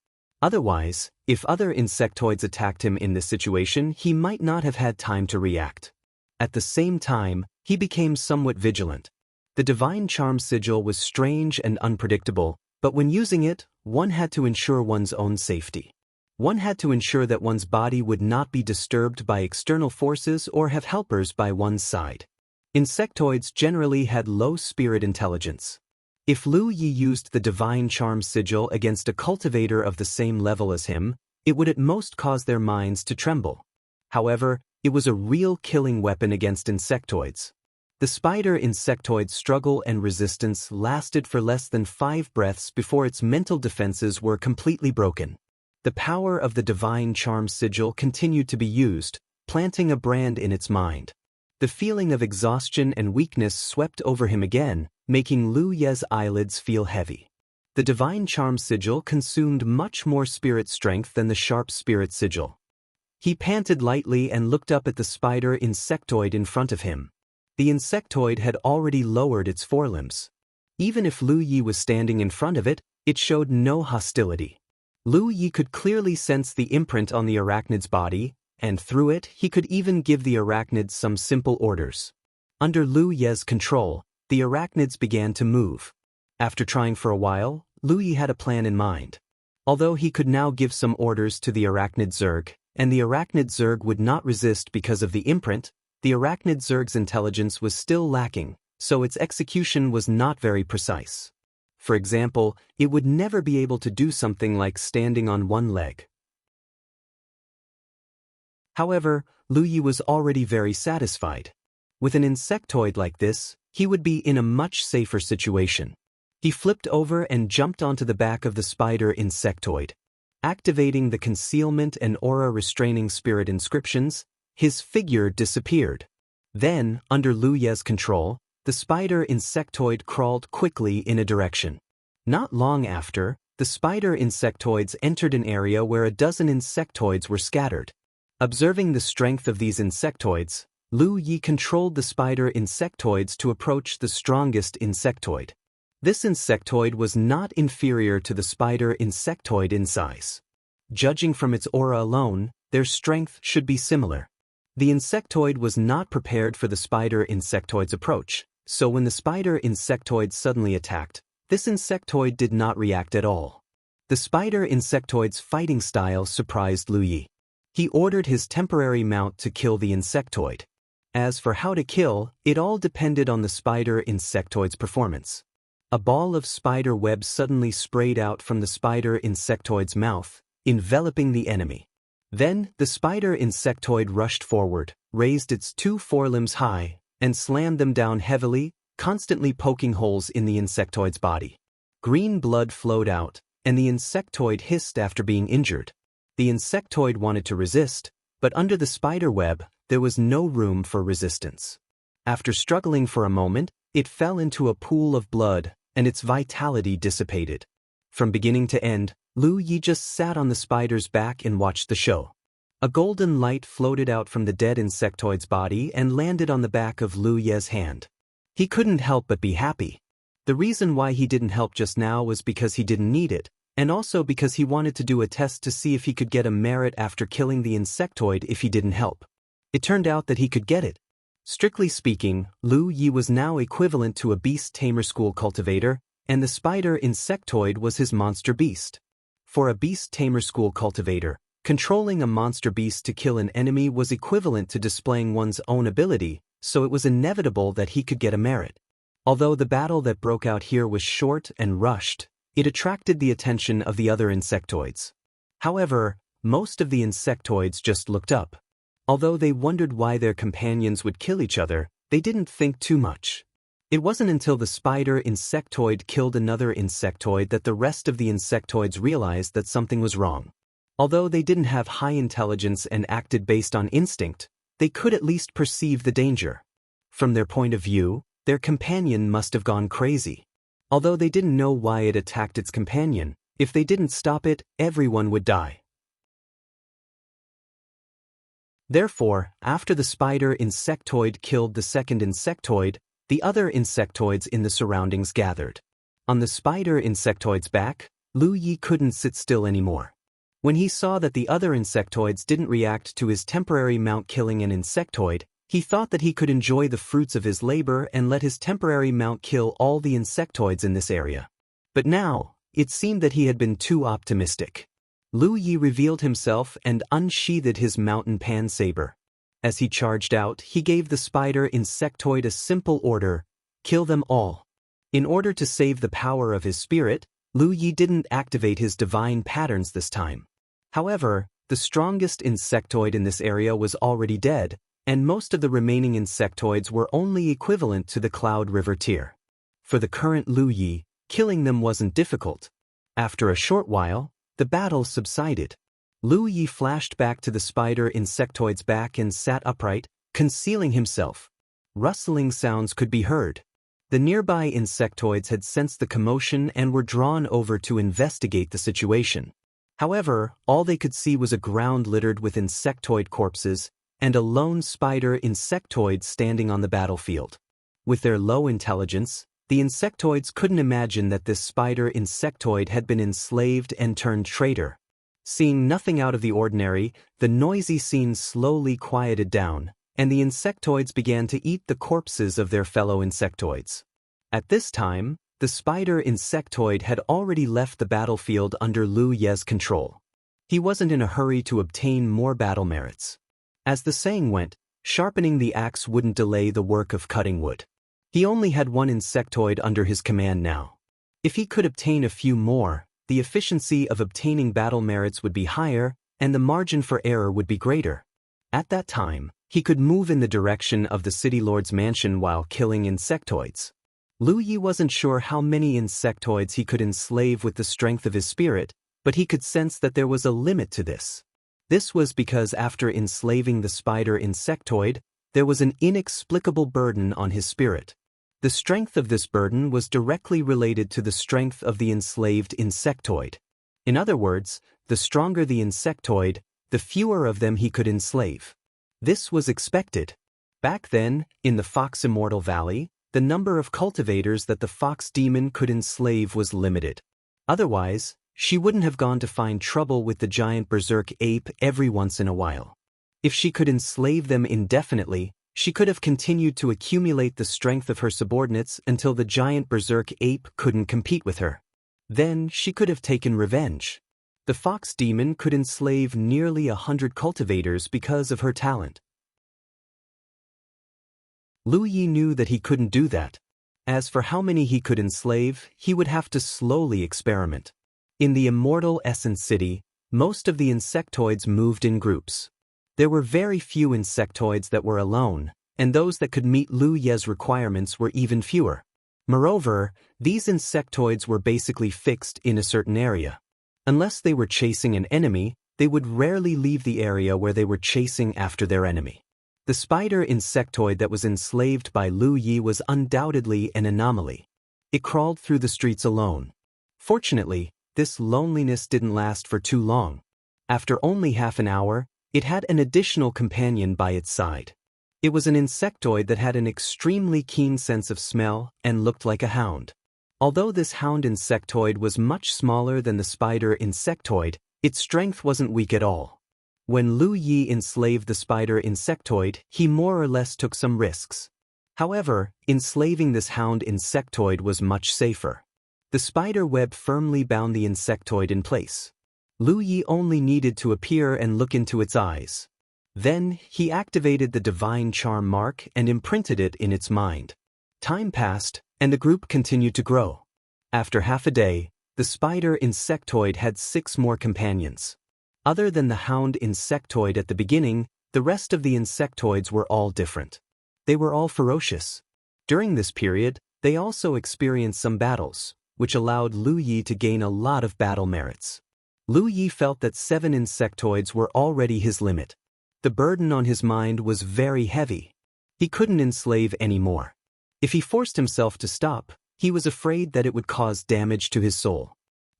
Otherwise, if other insectoids attacked him in this situation, he might not have had time to react. At the same time, he became somewhat vigilant. The divine charm sigil was strange and unpredictable, but when using it, one had to ensure one's own safety. One had to ensure that one's body would not be disturbed by external forces or have helpers by one's side. Insectoids generally had low spirit intelligence. If Lu Yi used the divine charm sigil against a cultivator of the same level as him, it would at most cause their minds to tremble. However, it was a real killing weapon against insectoids. The spider insectoid's struggle and resistance lasted for less than 5 breaths before its mental defenses were completely broken. The power of the divine charm sigil continued to be used, planting a brand in its mind. The feeling of exhaustion and weakness swept over him again, making Lu Ye's eyelids feel heavy. The divine charm sigil consumed much more spirit strength than the sharp spirit sigil. He panted lightly and looked up at the spider insectoid in front of him. The insectoid had already lowered its forelimbs. Even if Lu Yi was standing in front of it, it showed no hostility. Lu Yi could clearly sense the imprint on the arachnid's body, and through it he could even give the arachnid some simple orders. Under Lu Ye's control, the arachnids began to move. After trying for a while, Lu Yi had a plan in mind. Although he could now give some orders to the arachnid Zerg, and the arachnid Zerg would not resist because of the imprint, the arachnid Zerg's intelligence was still lacking, so its execution was not very precise. For example, it would never be able to do something like standing on one leg. However, Lu Yi was already very satisfied. With an insectoid like this, he would be in a much safer situation. He flipped over and jumped onto the back of the spider insectoid. Activating the concealment and aura restraining spirit inscriptions, his figure disappeared. Then, under Lu Ye's control, the spider insectoid crawled quickly in a direction. Not long after, the spider insectoids entered an area where a dozen insectoids were scattered. Observing the strength of these insectoids, Lu Yi controlled the spider insectoids to approach the strongest insectoid. This insectoid was not inferior to the spider insectoid in size. Judging from its aura alone, their strength should be similar. The insectoid was not prepared for the spider insectoid's approach, so when the spider insectoid suddenly attacked, this insectoid did not react at all. The spider insectoid's fighting style surprised Lu Yi. He ordered his temporary mount to kill the insectoid. As for how to kill, it all depended on the spider insectoid's performance. A ball of spider web suddenly sprayed out from the spider insectoid's mouth, enveloping the enemy. Then, the spider insectoid rushed forward, raised its 2 forelimbs high, and slammed them down heavily, constantly poking holes in the insectoid's body. Green blood flowed out, and the insectoid hissed after being injured. The insectoid wanted to resist, but under the spider web, there was no room for resistance. After struggling for a moment, it fell into a pool of blood, and its vitality dissipated. From beginning to end, Lu Yi just sat on the spider's back and watched the show. A golden light floated out from the dead insectoid's body and landed on the back of Lu Ye's hand. He couldn't help but be happy. The reason why he didn't help just now was because he didn't need it, and also because he wanted to do a test to see if he could get a merit after killing the insectoid if he didn't help. It turned out that he could get it. Strictly speaking, Lu Yi was now equivalent to a beast tamer school cultivator, and the spider insectoid was his monster beast. For a beast tamer school cultivator, controlling a monster beast to kill an enemy was equivalent to displaying one's own ability, so it was inevitable that he could get a merit. Although the battle that broke out here was short and rushed, it attracted the attention of the other insectoids. However, most of the insectoids just looked up. Although they wondered why their companions would kill each other, they didn't think too much. It wasn't until the spider insectoid killed another insectoid that the rest of the insectoids realized that something was wrong. Although they didn't have high intelligence and acted based on instinct, they could at least perceive the danger. From their point of view, their companion must have gone crazy. Although they didn't know why it attacked its companion, if they didn't stop it, everyone would die. Therefore, after the spider insectoid killed the second insectoid, the other insectoids in the surroundings gathered. On the spider insectoid's back, Lu Yi couldn't sit still anymore. When he saw that the other insectoids didn't react to his temporary mount killing an insectoid, he thought that he could enjoy the fruits of his labor and let his temporary mount kill all the insectoids in this area. But now, it seemed that he had been too optimistic. Lu Yi revealed himself and unsheathed his mountain pan saber. As he charged out, he gave the spider insectoid a simple order: kill them all. In order to save the power of his spirit, Lu Yi didn't activate his divine patterns this time. However, the strongest insectoid in this area was already dead, and most of the remaining insectoids were only equivalent to the Cloud River tier. For the current Lu Yi, killing them wasn't difficult. After a short while, the battle subsided. Lu Yi flashed back to the spider insectoid's back and sat upright, concealing himself. Rustling sounds could be heard. The nearby insectoids had sensed the commotion and were drawn over to investigate the situation. However, all they could see was a ground littered with insectoid corpses, and a lone spider insectoid standing on the battlefield. With their low intelligence, the insectoids couldn't imagine that this spider insectoid had been enslaved and turned traitor. Seeing nothing out of the ordinary, the noisy scene slowly quieted down, and the insectoids began to eat the corpses of their fellow insectoids. At this time, the spider insectoid had already left the battlefield under Lu Ye's control. He wasn't in a hurry to obtain more battle merits. As the saying went, sharpening the axe wouldn't delay the work of cutting wood. He only had one insectoid under his command now. If he could obtain a few more, the efficiency of obtaining battle merits would be higher, and the margin for error would be greater. At that time, he could move in the direction of the city lord's mansion while killing insectoids. Lu Yi wasn't sure how many insectoids he could enslave with the strength of his spirit, but he could sense that there was a limit to this. This was because after enslaving the spider insectoid, there was an inexplicable burden on his spirit. The strength of this burden was directly related to the strength of the enslaved insectoid. In other words, the stronger the insectoid, the fewer of them he could enslave. This was expected. Back then, in the Fox Immortal Valley, the number of cultivators that the fox demon could enslave was limited. Otherwise, she wouldn't have gone to find trouble with the giant berserk ape every once in a while. If she could enslave them indefinitely, she could have continued to accumulate the strength of her subordinates until the giant berserk ape couldn't compete with her. Then she could have taken revenge. The fox demon could enslave nearly 100 cultivators because of her talent. Lu Yi knew that he couldn't do that. As for how many he could enslave, he would have to slowly experiment. In the Immortal Essence City, most of the insectoids moved in groups. There were very few insectoids that were alone, and those that could meet Lu Ye's requirements were even fewer. Moreover, these insectoids were basically fixed in a certain area. Unless they were chasing an enemy, they would rarely leave the area where they were chasing after their enemy. The spider insectoid that was enslaved by Lu Yi was undoubtedly an anomaly. It crawled through the streets alone. Fortunately, this loneliness didn't last for too long. After only half an hour, it had an additional companion by its side. It was an insectoid that had an extremely keen sense of smell and looked like a hound. Although this hound insectoid was much smaller than the spider insectoid, its strength wasn't weak at all. When Lu Yi enslaved the spider insectoid, he more or less took some risks. However, enslaving this hound insectoid was much safer. The spider web firmly bound the insectoid in place. Lu Yi only needed to appear and look into its eyes. Then, he activated the divine charm mark and imprinted it in its mind. Time passed, and the group continued to grow. After half a day, the spider insectoid had 6 more companions. Other than the hound insectoid at the beginning, the rest of the insectoids were all different. They were all ferocious. During this period, they also experienced some battles, which allowed Lu Yi to gain a lot of battle merits. Lu Yi felt that 7 insectoids were already his limit. The burden on his mind was very heavy. He couldn't enslave any more. If he forced himself to stop, he was afraid that it would cause damage to his soul.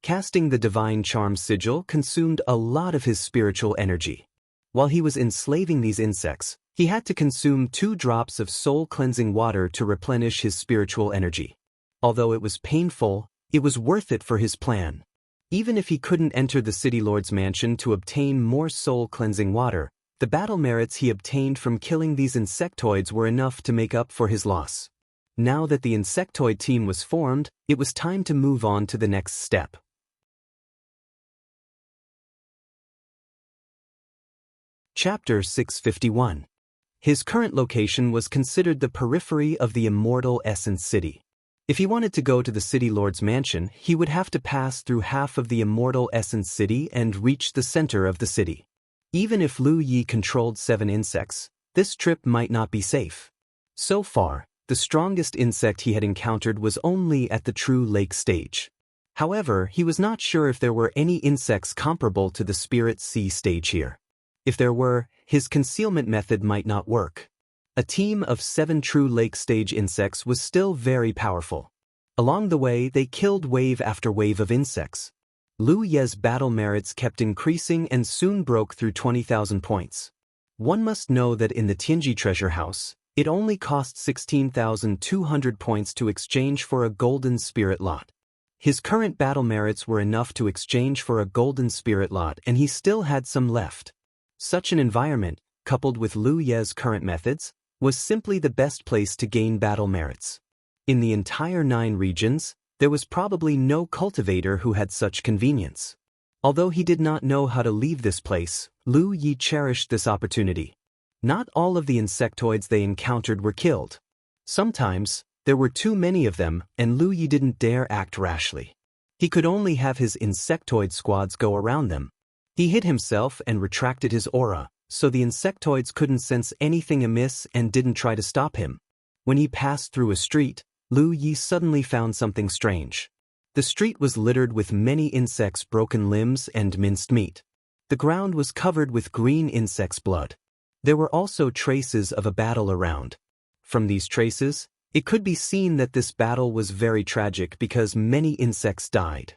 Casting the divine charm sigil consumed a lot of his spiritual energy. While he was enslaving these insects, he had to consume 2 drops of soul-cleansing water to replenish his spiritual energy. Although it was painful, it was worth it for his plan. Even if he couldn't enter the City Lord's mansion to obtain more soul-cleansing water, the battle merits he obtained from killing these insectoids were enough to make up for his loss. Now that the insectoid team was formed, it was time to move on to the next step. Chapter 651. His current location was considered the periphery of the Immortal Essence City. If he wanted to go to the City Lord's mansion, he would have to pass through half of the Immortal Essence City and reach the center of the city. Even if Lu Yi controlled 7 insects, this trip might not be safe. So far, the strongest insect he had encountered was only at the True Lake stage. However, he was not sure if there were any insects comparable to the Spirit Sea stage here. If there were, his concealment method might not work. A team of 7 True Lake stage insects was still very powerful. Along the way, they killed wave after wave of insects. Lu Ye's battle merits kept increasing and soon broke through 20,000 points. One must know that in the Tianji treasure house, it only cost 16,200 points to exchange for a golden spirit lot. His current battle merits were enough to exchange for a golden spirit lot, and he still had some left. Such an environment, coupled with Lu Ye's current methods, was simply the best place to gain battle merits. In the entire 9 regions, there was probably no cultivator who had such convenience. Although he did not know how to leave this place, Lu Yi cherished this opportunity. Not all of the insectoids they encountered were killed. Sometimes, there were too many of them, and Lu Yi didn't dare act rashly. He could only have his insectoid squads go around them. He hid himself and retracted his aura, so the insectoids couldn't sense anything amiss and didn't try to stop him. When he passed through a street, Lu Yi suddenly found something strange. The street was littered with many insects' broken limbs and minced meat. The ground was covered with green insects' blood. There were also traces of a battle around. From these traces, it could be seen that this battle was very tragic because many insects died.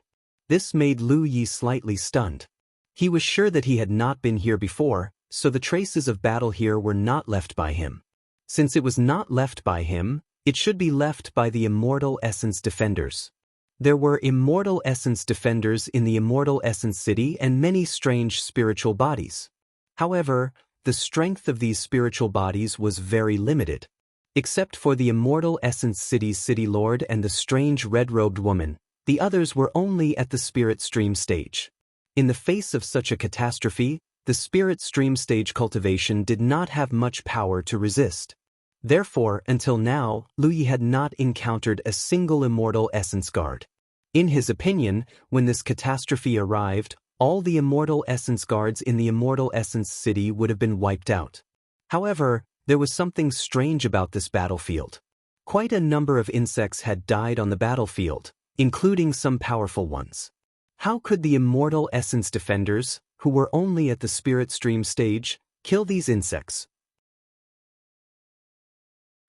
This made Lu Yi slightly stunned. He was sure that he had not been here before, so the traces of battle here were not left by him. Since it was not left by him, it should be left by the Immortal Essence Defenders. There were Immortal Essence Defenders in the Immortal Essence City and many strange spiritual bodies. However, the strength of these spiritual bodies was very limited. Except for the Immortal Essence City's City Lord and the strange red-robed woman, the others were only at the Spirit Stream stage. In the face of such a catastrophe, the Spirit Stream stage cultivation did not have much power to resist. Therefore, until now, Lu Yi had not encountered a single Immortal Essence Guard. In his opinion, when this catastrophe arrived, all the Immortal Essence Guards in the Immortal Essence City would have been wiped out. However, there was something strange about this battlefield. Quite a number of insects had died on the battlefield, including some powerful ones. How could the Immortal Essence Defenders, who were only at the Spirit Stream stage, kill these insects?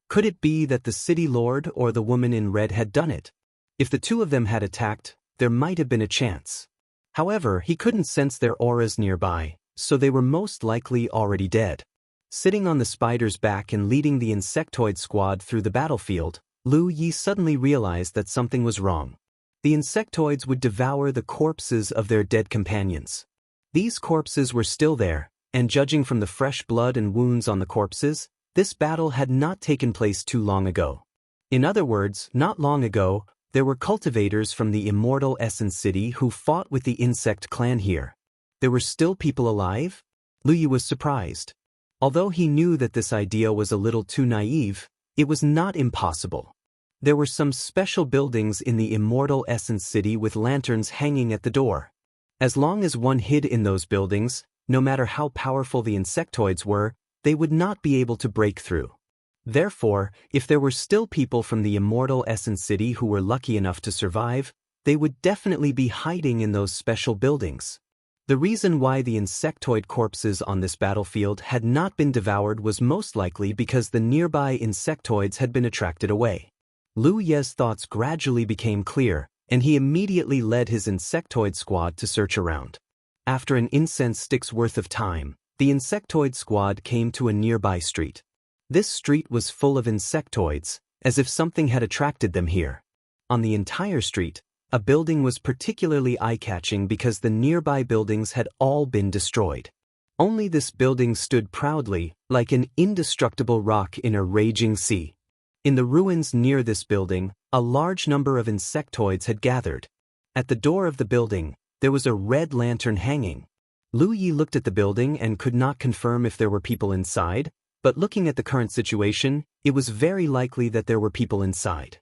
Could it be that the City Lord or the woman in red had done it? If the two of them had attacked, there might have been a chance. However, he couldn't sense their auras nearby, so they were most likely already dead. Sitting on the spider's back and leading the insectoid squad through the battlefield, Lu Yi suddenly realized that something was wrong. The insectoids would devour the corpses of their dead companions. These corpses were still there, and judging from the fresh blood and wounds on the corpses, this battle had not taken place too long ago. In other words, not long ago, there were cultivators from the Immortal Essence City who fought with the insect clan here. There were still people alive? Lu Yi was surprised. Although he knew that this idea was a little too naive, it was not impossible. There were some special buildings in the Immortal Essence City with lanterns hanging at the door. As long as one hid in those buildings, no matter how powerful the insectoids were, they would not be able to break through. Therefore, if there were still people from the Immortal Essence City who were lucky enough to survive, they would definitely be hiding in those special buildings. The reason why the insectoid corpses on this battlefield had not been devoured was most likely because the nearby insectoids had been attracted away. Lu Ye's thoughts gradually became clear, and he immediately led his insectoid squad to search around. After an incense stick's worth of time, the insectoid squad came to a nearby street. This street was full of insectoids, as if something had attracted them here. On the entire street, a building was particularly eye-catching because the nearby buildings had all been destroyed. Only this building stood proudly, like an indestructible rock in a raging sea. In the ruins near this building, a large number of insectoids had gathered. At the door of the building, there was a red lantern hanging. Lu Yi looked at the building and could not confirm if there were people inside, but looking at the current situation, it was very likely that there were people inside.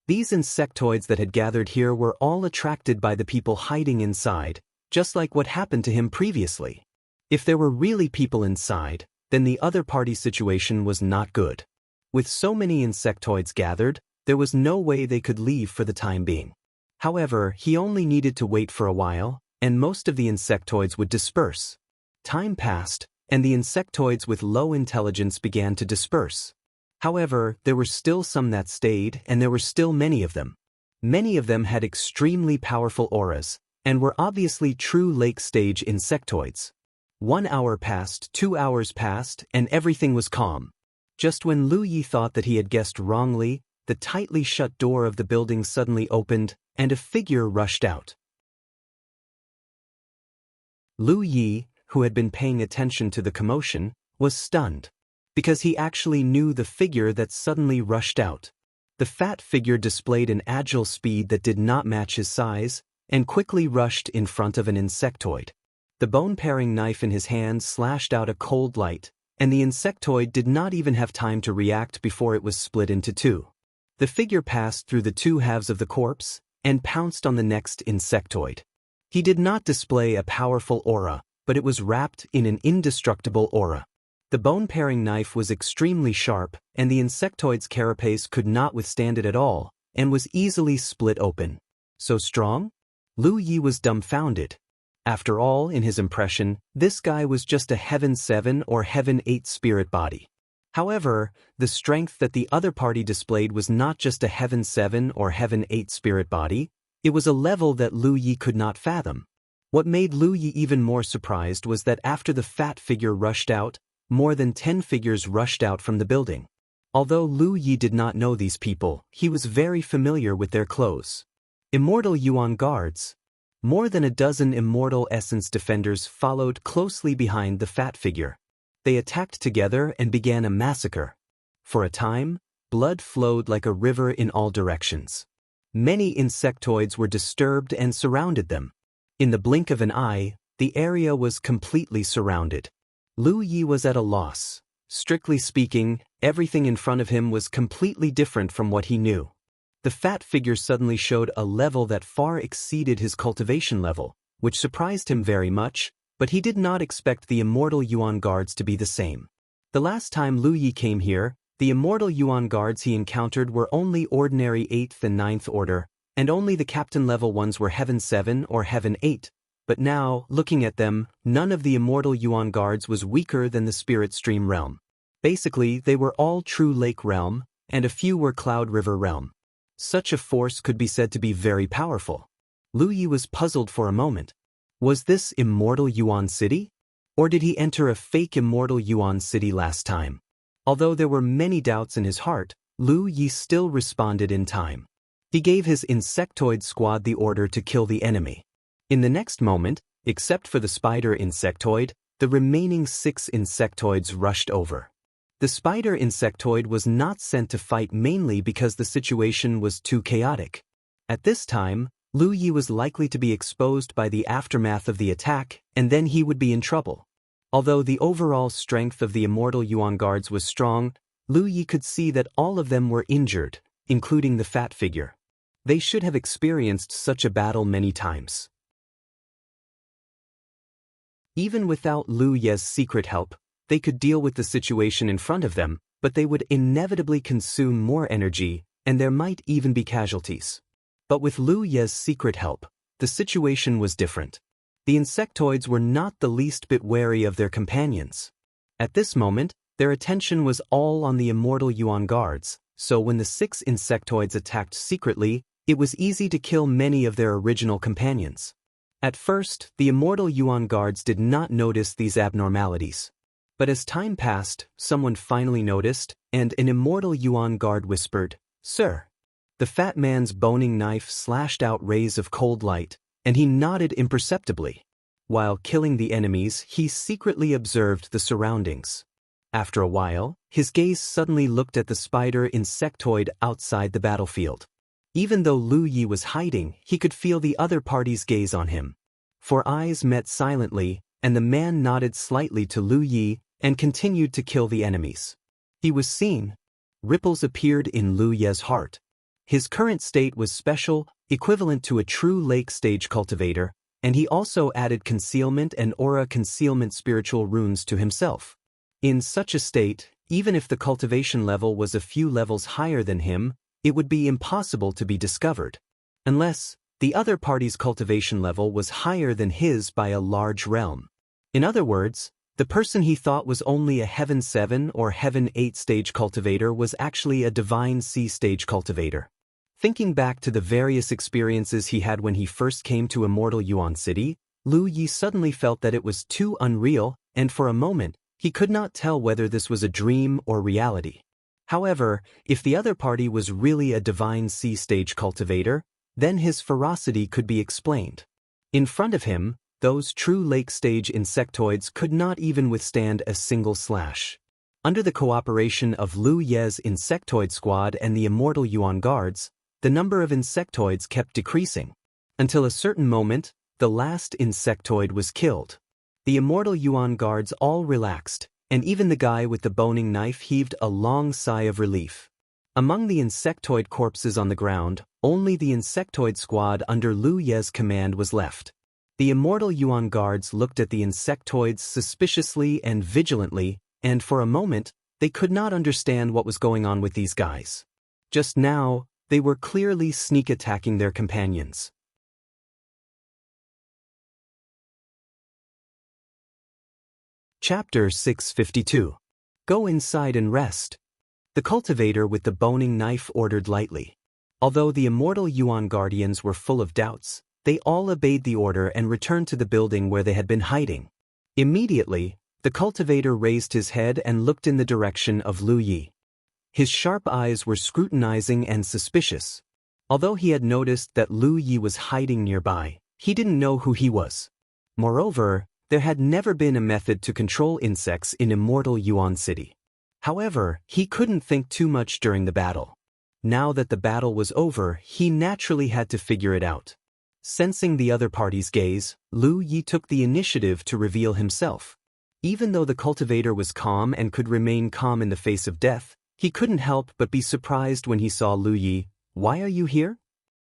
These insectoids that had gathered here were all attracted by the people hiding inside, just like what happened to him previously. If there were really people inside, then the other party's situation was not good. With so many insectoids gathered, there was no way they could leave for the time being. However, he only needed to wait for a while, and most of the insectoids would disperse. Time passed, and the insectoids with low intelligence began to disperse. However, there were still some that stayed, and there were still many of them. Many of them had extremely powerful auras, and were obviously true lake-stage insectoids. 1 hour passed, 2 hours passed, and everything was calm. Just when Lu Yi thought that he had guessed wrongly, the tightly shut door of the building suddenly opened, and a figure rushed out. Lu Yi, who had been paying attention to the commotion, was stunned, because he actually knew the figure that suddenly rushed out. The fat figure displayed an agile speed that did not match his size, and quickly rushed in front of an insectoid. The bone-paring knife in his hand slashed out a cold light, and the insectoid did not even have time to react before it was split into two. The figure passed through the two halves of the corpse, and pounced on the next insectoid. He did not display a powerful aura, but it was wrapped in an indestructible aura. The bone-paring knife was extremely sharp, and the insectoid's carapace could not withstand it at all, and was easily split open. So strong? Lu Yi was dumbfounded. After all, in his impression, this guy was just a Heaven 7 or Heaven 8 spirit body. However, the strength that the other party displayed was not just a Heaven 7 or Heaven 8 spirit body, it was a level that Lu Yi could not fathom. What made Lu Yi even more surprised was that after the fat figure rushed out, more than 10 figures rushed out from the building. Although Lu Yi did not know these people, he was very familiar with their clothes. Immortal Yuan guards. More than a dozen Immortal Essence defenders followed closely behind the fat figure. They attacked together and began a massacre. For a time, blood flowed like a river in all directions. Many insectoids were disturbed and surrounded them. In the blink of an eye, the area was completely surrounded. Lu Yi was at a loss. Strictly speaking, everything in front of him was completely different from what he knew. The fat figure suddenly showed a level that far exceeded his cultivation level, which surprised him very much, but he did not expect the Immortal Yuan guards to be the same. The last time Lu Yi came here, the Immortal Yuan guards he encountered were only ordinary 8th and 9th order, and only the captain level ones were Heaven 7 or Heaven 8. But now, looking at them, none of the Immortal Yuan guards was weaker than the Spirit Stream realm. Basically, they were all true Lake realm, and a few were Cloud River realm. Such a force could be said to be very powerful. Lu Yi was puzzled for a moment. Was this Immortal Yuan City? Or did he enter a fake Immortal Yuan City last time? Although there were many doubts in his heart, Lu Yi still responded in time. He gave his insectoid squad the order to kill the enemy. In the next moment, except for the spider insectoid, the remaining 6 insectoids rushed over. The spider insectoid was not sent to fight mainly because the situation was too chaotic. At this time, Lu Yi was likely to be exposed by the aftermath of the attack, and then he would be in trouble. Although the overall strength of the Immortal Yuan guards was strong, Lu Yi could see that all of them were injured, including the fat figure. They should have experienced such a battle many times. Even without Lu Ye's secret help, they could deal with the situation in front of them, but they would inevitably consume more energy, and there might even be casualties. But with Lu Ye's secret help, the situation was different. The insectoids were not the least bit wary of their companions. At this moment, their attention was all on the Immortal Yuan guards, so when the 6 insectoids attacked secretly, it was easy to kill many of their original companions. At first, the Immortal Yuan guards did not notice these abnormalities. But as time passed, someone finally noticed, and an Immortal Yuan guard whispered, "Sir." The fat man's boning knife slashed out rays of cold light, and he nodded imperceptibly. While killing the enemies, he secretly observed the surroundings. After a while, his gaze suddenly looked at the spider insectoid outside the battlefield. Even though Lu Yi was hiding, he could feel the other party's gaze on him. 4 eyes met silently, and the man nodded slightly to Lu Yi and continued to kill the enemies. He was seen. Ripples appeared in Lu Ye's heart. His current state was special, equivalent to a true lake-stage cultivator, and he also added concealment and aura concealment spiritual runes to himself. In such a state, even if the cultivation level was a few levels higher than him, it would be impossible to be discovered. Unless the other party's cultivation level was higher than his by a large realm. In other words, the person he thought was only a Heaven 7 or Heaven 8 stage cultivator was actually a Divine C stage cultivator. Thinking back to the various experiences he had when he first came to Immortal Yuan City, Lu Yi suddenly felt that it was too unreal, and for a moment, he could not tell whether this was a dream or reality. However, if the other party was really a Divine C stage cultivator, then his ferocity could be explained. In front of him, those true lake-stage insectoids could not even withstand a single slash. Under the cooperation of Lu Ye's insectoid squad and the Immortal Yuan guards, the number of insectoids kept decreasing. Until a certain moment, the last insectoid was killed. The Immortal Yuan guards all relaxed, and even the guy with the boning knife heaved a long sigh of relief. Among the insectoid corpses on the ground, only the insectoid squad under Lu Ye's command was left. The Immortal Yuan guards looked at the insectoids suspiciously and vigilantly, and for a moment, they could not understand what was going on with these guys. Just now, they were clearly sneak attacking their companions. Chapter 652. Go inside and rest. The cultivator with the boning knife ordered lightly. Although the Immortal Yuan guardians were full of doubts, they all obeyed the order and returned to the building where they had been hiding. Immediately, the cultivator raised his head and looked in the direction of Lu Yi. His sharp eyes were scrutinizing and suspicious. Although he had noticed that Lu Yi was hiding nearby, he didn't know who he was. Moreover, there had never been a method to control insects in Immortal Yuan City. However, he couldn't think too much during the battle. Now that the battle was over, he naturally had to figure it out. Sensing the other party's gaze, Lu Yi took the initiative to reveal himself. Even though the cultivator was calm and could remain calm in the face of death, he couldn't help but be surprised when he saw Lu Yi. "Why are you here?"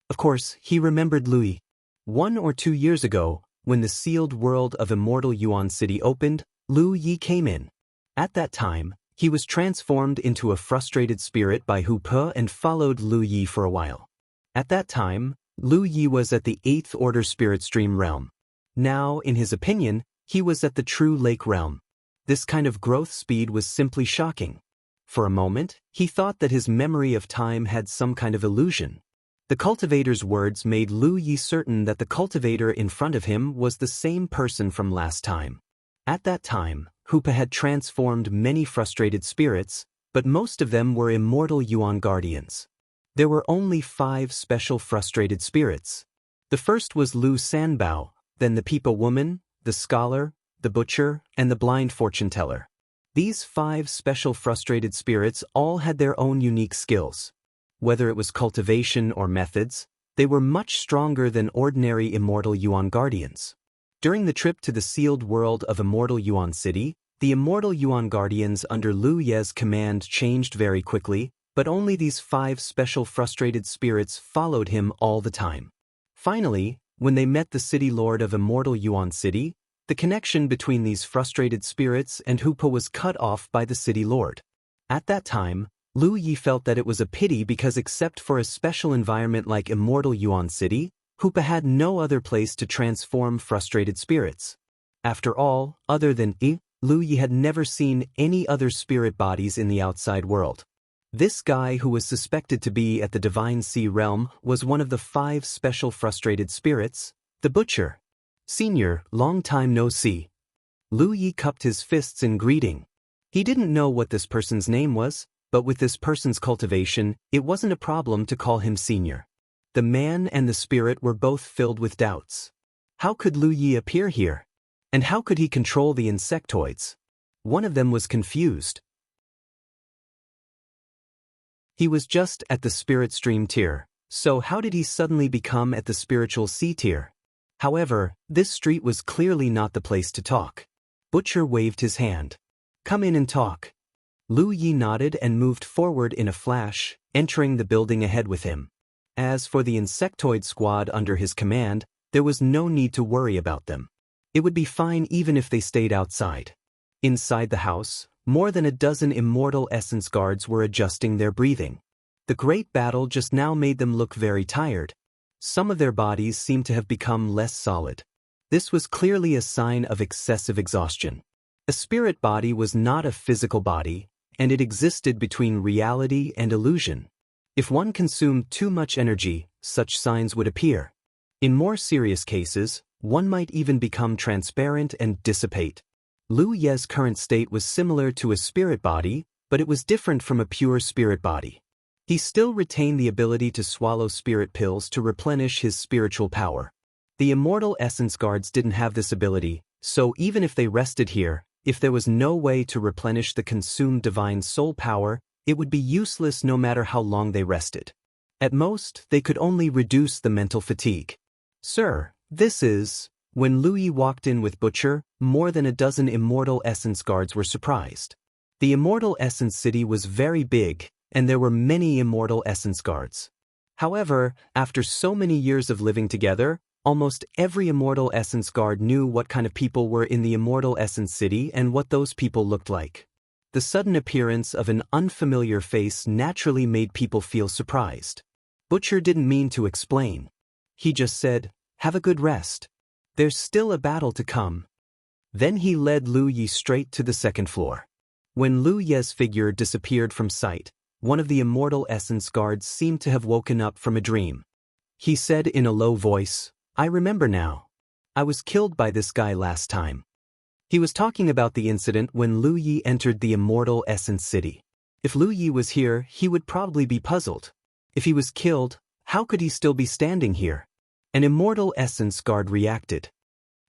Of course, he remembered Lu Yi. 1 or 2 years ago, when the sealed world of Immortal Yuan City opened, Lu Yi came in. At that time, he was transformed into a frustrated spirit by Hu Pe and followed Lu Yi for a while. At that time, Lu Yi was at the 8th Order Spirit Stream realm. Now, in his opinion, he was at the True Lake realm. This kind of growth speed was simply shocking. For a moment, he thought that his memory of time had some kind of illusion. The cultivator's words made Lu Yi certain that the cultivator in front of him was the same person from last time. At that time, Hu Pe had transformed many frustrated spirits, but most of them were immortal Yuan guardians. There were only 5 special frustrated spirits. The first was Lu Sanbao, then the Peepa woman, the scholar, the butcher, and the blind fortune teller. These 5 special frustrated spirits all had their own unique skills. Whether it was cultivation or methods, they were much stronger than ordinary immortal Yuan guardians. During the trip to the sealed world of Immortal Yuan City, the immortal Yuan guardians under Lu Ye's command changed very quickly, but only these 5 special frustrated spirits followed him all the time. Finally, when they met the city lord of Immortal Yuan City, the connection between these frustrated spirits and Hupa was cut off by the city lord. At that time, Lu Yi felt that it was a pity because except for a special environment like Immortal Yuan City, Hupa had no other place to transform frustrated spirits. After all, other than Lu Yi had never seen any other spirit bodies in the outside world. This guy who was suspected to be at the Divine Sea realm was one of the 5 special frustrated spirits, the Butcher. Senior, long time no see. Lu Yi cupped his fists in greeting. He didn't know what this person's name was, but with this person's cultivation, it wasn't a problem to call him Senior. The man and the spirit were both filled with doubts. How could Lu Yi appear here? And how could he control the insectoids? One of them was confused. He was just at the spirit stream tier, so how did he suddenly become at the spiritual sea tier? However, this street was clearly not the place to talk. Butcher waved his hand. Come in and talk. Lu Yi nodded and moved forward in a flash, entering the building ahead with him. As for the insectoid squad under his command, there was no need to worry about them. It would be fine even if they stayed outside. Inside the house, more than a dozen immortal essence guards were adjusting their breathing. The great battle just now made them look very tired. Some of their bodies seemed to have become less solid. This was clearly a sign of excessive exhaustion. A spirit body was not a physical body, and it existed between reality and illusion. If one consumed too much energy, such signs would appear. In more serious cases, one might even become transparent and dissipate. Lu Ye's current state was similar to a spirit body, but it was different from a pure spirit body. He still retained the ability to swallow spirit pills to replenish his spiritual power. The immortal essence guards didn't have this ability, so even if they rested here, if there was no way to replenish the consumed divine soul power, it would be useless no matter how long they rested. At most, they could only reduce the mental fatigue. Sir, this is... When Lu Yi walked in with Butcher, more than a dozen immortal essence guards were surprised. The immortal essence city was very big, and there were many immortal essence guards. However, after so many years of living together, almost every immortal essence guard knew what kind of people were in the immortal essence city and what those people looked like. The sudden appearance of an unfamiliar face naturally made people feel surprised. Butcher didn't mean to explain. He just said, "Have a good rest. There's still a battle to come." Then he led Lu Yi straight to the second floor. When Lu Ye's figure disappeared from sight, one of the immortal essence guards seemed to have woken up from a dream. He said in a low voice, "I remember now. I was killed by this guy last time." He was talking about the incident when Lu Yi entered the immortal essence city. If Lu Yi was here, he would probably be puzzled. If he was killed, how could he still be standing here? An immortal essence guard reacted.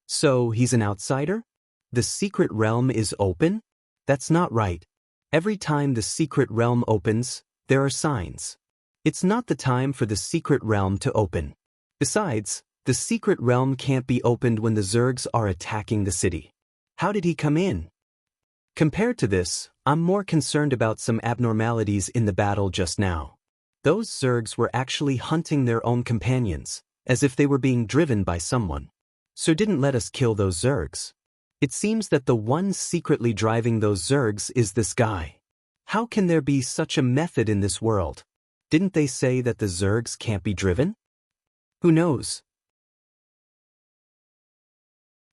So, he's an outsider? The secret realm is open? That's not right. Every time the secret realm opens, there are signs. It's not the time for the secret realm to open. Besides, the secret realm can't be opened when the Zergs are attacking the city. How did he come in? Compared to this, I'm more concerned about some abnormalities in the battle just now. Those Zergs were actually hunting their own companions, as if they were being driven by someone. So didn't let us kill those Zergs. It seems that the one secretly driving those Zergs is this guy. How can there be such a method in this world? Didn't they say that the Zergs can't be driven? Who knows?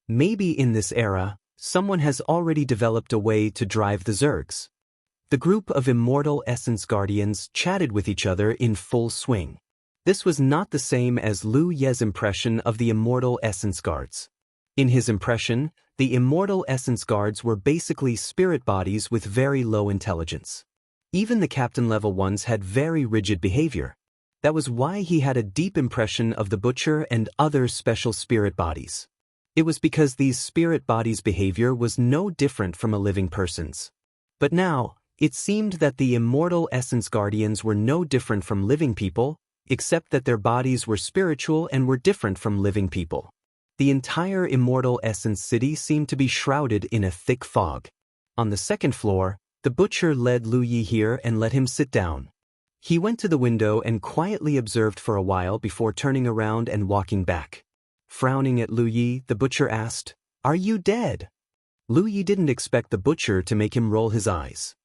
Maybe in this era, someone has already developed a way to drive the Zergs. The group of immortal essence guardians chatted with each other in full swing. This was not the same as Lu Ye's impression of the immortal essence guards. In his impression, the immortal essence guards were basically spirit bodies with very low intelligence. Even the captain-level ones had very rigid behavior. That was why he had a deep impression of the butcher and other special spirit bodies. It was because these spirit bodies' behavior was no different from a living person's. But now, it seemed that the immortal essence guardians were no different from living people, except that their bodies were spiritual and were different from living people. The entire immortal essence city seemed to be shrouded in a thick fog. On the second floor, the butcher led Lu Yi here and let him sit down. He went to the window and quietly observed for a while before turning around and walking back. Frowning at Lu Yi, the butcher asked, "Are you dead?" Lu Yi didn't expect the butcher to make him roll his eyes.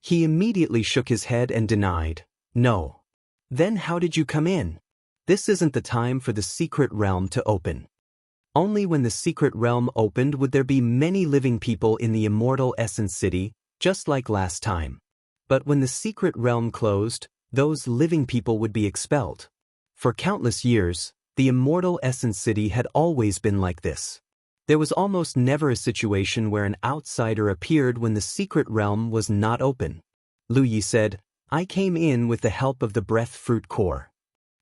He immediately shook his head and denied, "No." "Then how did you come in?" "This isn't the time for the secret realm to open." Only when the secret realm opened would there be many living people in the immortal essence city, just like last time. But when the secret realm closed, those living people would be expelled. For countless years, the immortal essence city had always been like this. There was almost never a situation where an outsider appeared when the secret realm was not open. Lu Yi said, "I came in with the help of the breath fruit core."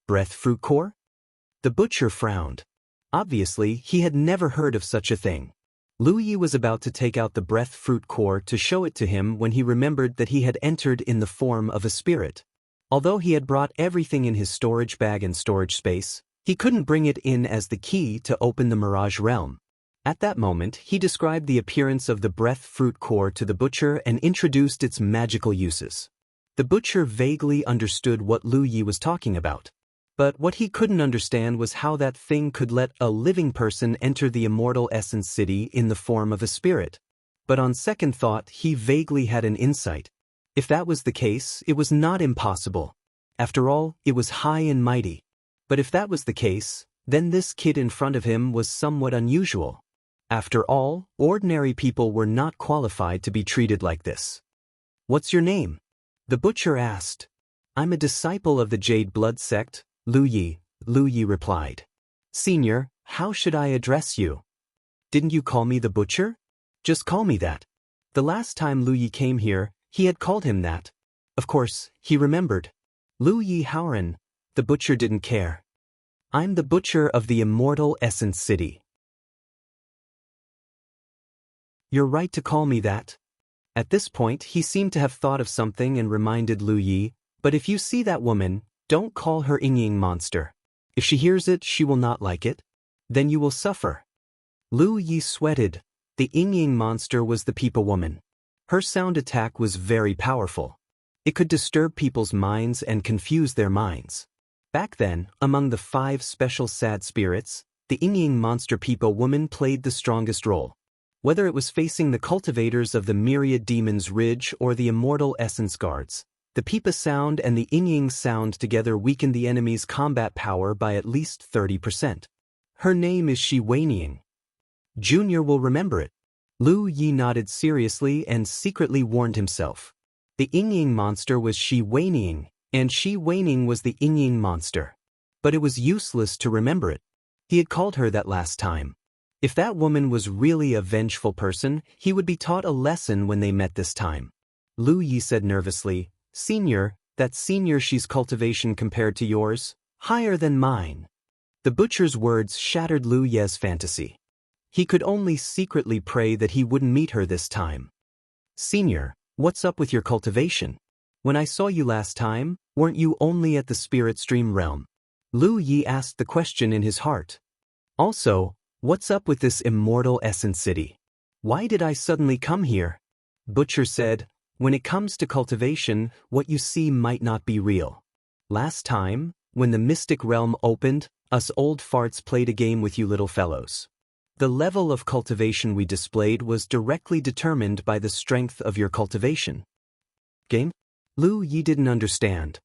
Breath fruit core? The butcher frowned. Obviously, he had never heard of such a thing. Lu Yi was about to take out the breath fruit core to show it to him when he remembered that he had entered in the form of a spirit. Although he had brought everything in his storage bag and storage space, he couldn't bring it in as the key to open the Mirage realm. At that moment, he described the appearance of the breath fruit core to the butcher and introduced its magical uses. The butcher vaguely understood what Lu Yi was talking about. But what he couldn't understand was how that thing could let a living person enter the immortal essence city in the form of a spirit. But on second thought, he vaguely had an insight. If that was the case, it was not impossible. After all, it was high and mighty. But if that was the case, then this kid in front of him was somewhat unusual. After all, ordinary people were not qualified to be treated like this. "What's your name?" the butcher asked. "I'm a disciple of the Jade Blood sect, Lu Yi," Lu Yi replied. "Senior, how should I address you?" "Didn't you call me the butcher?" "Just call me that." The last time Lu Yi came here, he had called him that. Of course, he remembered. Lu Yi Haoren, the butcher didn't care. "I'm the butcher of the immortal essence city." "You're right to call me that." At this point, he seemed to have thought of something and reminded Lu Yi, "But if you see that woman, don't call her Ying monster. If she hears it, she will not like it. Then you will suffer." Lu Yi sweated. The Ying monster was the people woman. Her sound attack was very powerful. It could disturb people's minds and confuse their minds. Back then, among the 5 special sad spirits, the Ying monster people woman played the strongest role. Whether it was facing the cultivators of the myriad demons Ridge or the immortal essence guards, the Pipa sound and the Ying sound together weakened the enemy's combat power by at least 30%. Her name is Shi Weiniang. Junior will remember it. Lu Yi nodded seriously and secretly warned himself. The Ying monster was Shi Weiniang, and Shi Weiniang was the Ying monster. But it was useless to remember it. He had called her that last time. If that woman was really a vengeful person, he would be taught a lesson when they met this time. Lu Yi said nervously, "Senior, that senior she's cultivation compared to yours, higher than mine." The butcher's words shattered Lu Ye's fantasy. He could only secretly pray that he wouldn't meet her this time. "Senior, what's up with your cultivation? When I saw you last time, weren't you only at the spirit stream realm?" Lu Yi asked the question in his heart. "Also, what's up with this immortal essence city? Why did I suddenly come here?" Butcher said, "When it comes to cultivation, what you see might not be real. Last time, when the mystic realm opened, us old farts played a game with you little fellows. The level of cultivation we displayed was directly determined by the strength of your cultivation." "Game?" Lu Yi didn't understand.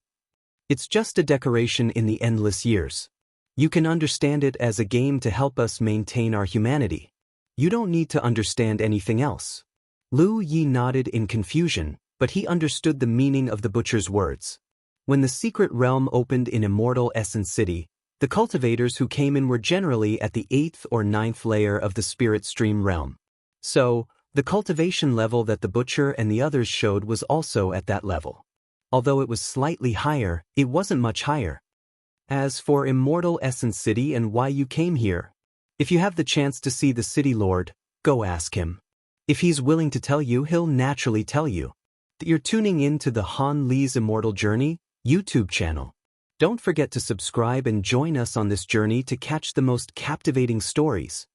"It's just a decoration in the endless years. You can understand it as a game to help us maintain our humanity. You don't need to understand anything else." Lu Yi nodded in confusion, but he understood the meaning of the butcher's words. When the secret realm opened in Immortal Essence City, the cultivators who came in were generally at the 8th or 9th layer of the spirit stream realm. So, the cultivation level that the butcher and the others showed was also at that level. Although it was slightly higher, it wasn't much higher. As for Immortal Essence City and why you came here, if you have the chance to see the City Lord, go ask him. If he's willing to tell you, he'll naturally tell you. That you're tuning in to the Han Li's Immortal Journey YouTube channel. Don't forget to subscribe and join us on this journey to catch the most captivating stories.